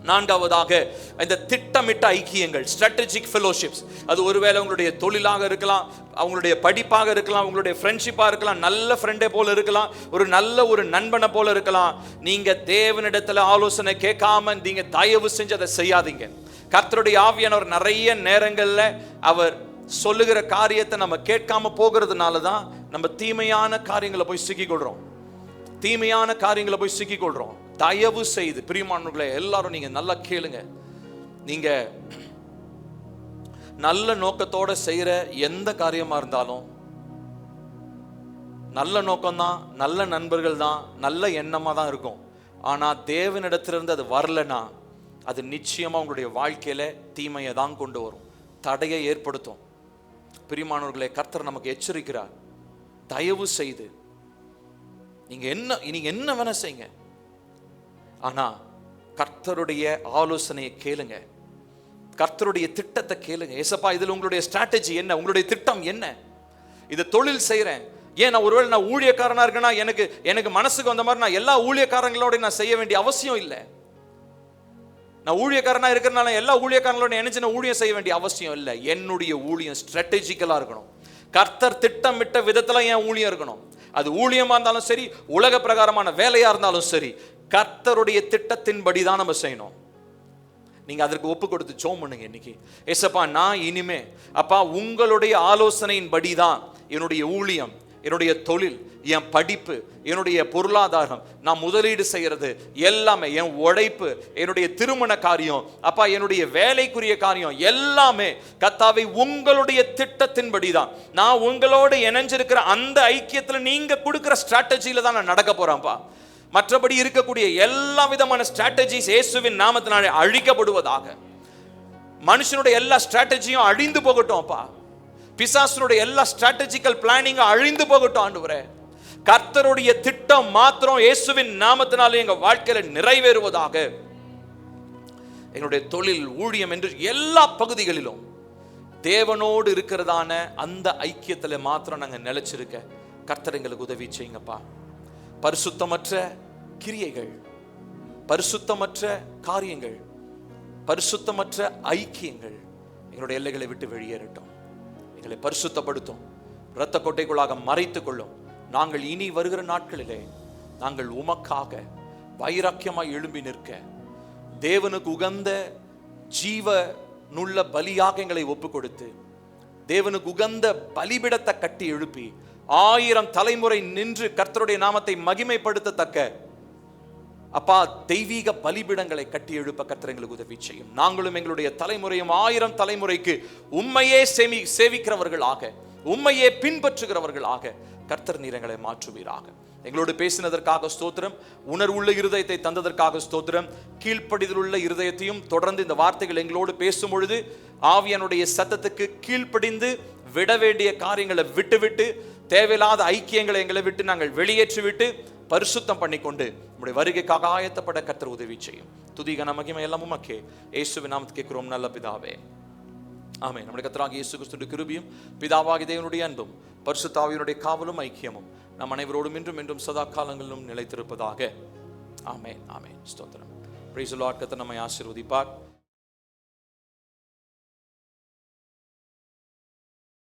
நான்காவதாக இந்த திட்டமிட்ட ஐக்கியங்கள், ஸ்ட்ராட்டஜிக் ஃபெலோஷிப்ஸ். அது ஒருவேளை உங்களுடைய தொழிலாக இருக்கலாம், அவங்களுடைய படிப்பாக இருக்கலாம், உங்களுடைய ஃப்ரெண்ட்ஷிப்பாக இருக்கலாம், நல்ல ஃப்ரெண்டை போல இருக்கலாம், ஒரு நல்ல ஒரு நண்பனை போல இருக்கலாம். நீங்க தேவனிடத்தில் ஆலோசனை கேட்காம நீங்க தயவு செஞ்சு அதை செய்யாதீங்க. கர்த்தருடைய ஆவியானவர் நிறைய நேரங்கள்ல அவர் சொல்லுகிற காரியத்தை நம்ம கேட்காம போகிறதுனால தான் நம்ம தீமையான காரியங்களை போய் சிக்கிக்கொள்றோம், தீமையான காரியங்களை போய் சிக்கிக்கொள்றோம். தயவு செய்து பிரியமானவர்களே, எல்லாரும் நீங்க நல்லா கேளுங்க. நீங்க நல்ல நோக்கத்தோட செய்யற எந்த காரியமா இருந்தாலும் நல்ல நோக்கம்தான், நல்ல நண்பர்கள் தான், நல்ல எண்ணமா தான் இருக்கும். ஆனா தேவனிடத்திலிருந்து அது வரலன்னா அது நிச்சயமா உங்களுடைய வாழ்க்கையில தீமையை தான் கொண்டு வரும், தடையை ஏற்படுத்தும். பிரியமானவர்களே, கர்த்தர் நமக்கு எச்சரிக்கிறார். தயவு செய்து நீங்க என்ன வேணா செய்யுங்க, ஆனா கர்த்தருடைய ஆலோசனையை கேளுங்க, கர்த்தருடைய திட்டத்தை கேளுங்க. ஏசப்பா, இதுல உங்களுடைய ஸ்ட்ராட்டஜி என்ன, உங்களுடைய திட்டம் என்ன? இது தொழில் செய்யறேன், ஏன் நான் ஒருவேளை நான் ஊழியக்காரனா இருக்கேன்னா எனக்கு மனசுக்கு வந்த மாதிரி நான் எல்லா ஊழியக்காரங்களோட நான் செய்ய வேண்டிய அவசியம் இல்லை. நான் ஊழியக்காரனா இருக்கிறனால எல்லா ஊழியக்காரங்களோட நினைச்சு நான் ஊழியம் செய்ய வேண்டிய அவசியம் இல்லை. என்னுடைய ஊழியம் ஸ்ட்ராட்டஜிக்கலா இருக்கணும். கர்த்தர் திட்டமிட்ட விதத்துல என் ஊழியம் இருக்கணும். அது ஊழியமா இருந்தாலும் சரி, உலக பிரகாரமான வேலையா இருந்தாலும் சரி, கர்த்தருடைய திட்டத்தின்படி தான் நம்ம செய்யணும். நீங்க அதற்கு ஒப்பு கொடுத்து ஜெபம் பண்ணுங்க. இன்னைக்கு ஏசப்பா, நான் இனிமே அப்பா உங்களுடைய ஆலோசனையின்படி தான் என்னுடைய ஊழியம், என்னுடைய தொழில், என் படிப்பு, என்னுடைய பொருளாதாரம், நான் முதலீடு செய்யறது எல்லாமே, என் உழைப்பு, என்னுடைய திருமண காரியம், அப்பா என்னுடைய வேலைக்குரிய காரியம் எல்லாமே கர்த்தாவே உங்களுடைய திட்டத்தின்படி தான். நான் உங்களோட இணைஞ்சிருக்கிற அந்த ஐக்கியத்துல நீங்க கொடுக்கிற ஸ்ட்ராட்டஜியில தான் நான் நடக்க போறேன்ப்பா. மற்றபடி இருக்கக்கூடிய எல்லா விதமான ஸ்ட்ராட்டஜிஸ் இயேசுவின் நாமத்தினாலே அழிக்கப்படுவதாக. மனுஷனுடைய எல்லா ஸ்ட்ராட்டஜியும் அழிந்து போகட்டும்ப்பா. பிசாசுனுடைய எல்லா ஸ்ட்ராட்டஜிக்கல் பிளானிங் அழிந்து போகட்டும் ஆண்டவரே. கர்த்தருடைய திட்டம் மாத்திரம் இயேசுவின் நாமத்தினாலே எங்க வாழ்க்கையில நிறைவேறுவதாக. எங்களுடைய தொழில், ஊழியம் என்று எல்லா பகுதிகளிலும் தேவனோடு இருக்கிறதான அந்த ஐக்கியத்துல மாத்திரம் நாங்க நிலைச்சிருக்க கர்த்தர் எங்களுக்கு உதவி செய்யுங்கப்பா. பரிசுத்தமற்ற கிரியைகள், பரிசுத்தமற்ற காரியங்கள், பரிசுத்தமற்ற ஐக்கியங்கள் எங்களுடைய எல்லைகளை விட்டு வெளியேறட்டும். எங்களை பரிசுத்தப்படுத்தும், இரத்த கொட்டைக்குள்ளாக மறைத்துக் கொள்ளும். நாங்கள் இனி வருகிற நாட்களிலே நாங்கள் உமக்காக வைராக்கியமாய் எழும்பி நிற்க, தேவனுக்கு உகந்த ஜீவ நுள்ள பலியாக எங்களை ஒப்பு கொடுத்து தேவனுக்கு உகந்த பலிபிடத்தை கட்டி எழுப்பி 1000 தலைமுறை நின்று கர்த்தருடைய நாமத்தை மகிமைப்படுத்தத்தக்க அப்பா தெய்வீக பலிபிடங்களை கட்டி எழுப்ப கர்த்தர் எங்களுக்கு உதவி செய்யும். நாங்களும் எங்களுடைய தலைமுறையும் 1000 தலைமுறைக்கு உம்மையே சேவிக்கிறவர்களாக, உம்மையே பின்பற்றுகிறவர்களாக கர்த்தர் நீர் எங்களை மாற்றுவீராக. எங்களோடு பேசினதற்காக ஸ்தோத்திரம். உணர்வுள்ள இருதயத்தை தந்ததற்காக ஸ்தோத்திரம். கீழ்ப்படிதல் உள்ள இருதயத்தையும் தொடர்ந்து இந்த வார்த்தைகள் எங்களோடு பேசும் பொழுது ஆவியானுடைய சத்தத்துக்கு கீழ்ப்படிந்து விட வேண்டிய காரியங்களை விட்டுவிட்டு தேவையில்லாத ஐக்கியங்களை எங்களை விட்டு நாங்கள் வெளியேற்றி விட்டு பரிசுத்தம் பண்ணிக்கொண்டு நம்முடைய வருகைக்காக ஆயத்தப்பட கர்த்தர் உதவி செய்யும். துதிகன மகிமை எல்லாம் உமக்கே. இயேசுவின் நாமத்தில் கேட்கிறோம் நல்ல பிதாவே, ஆமென். நம்முடைய கர்த்தராகிய இயேசு கிறிஸ்துவின் கிருபையும் பிதாவாகிய தேவனுடைய அன்பும் பரிசுத்த ஆவியினுடைய காவலும் ஐக்கியமும் நம் அனைவரோடும் இன்றும் என்றும் சதா காலங்களிலும் நிலைத்திருப்பதாக. ஆமென், ஆமென். ஸ்தோத்திரம். Praise the Lord. கர்த்தர் நம்மை ஆசீர்வதிப்பார்.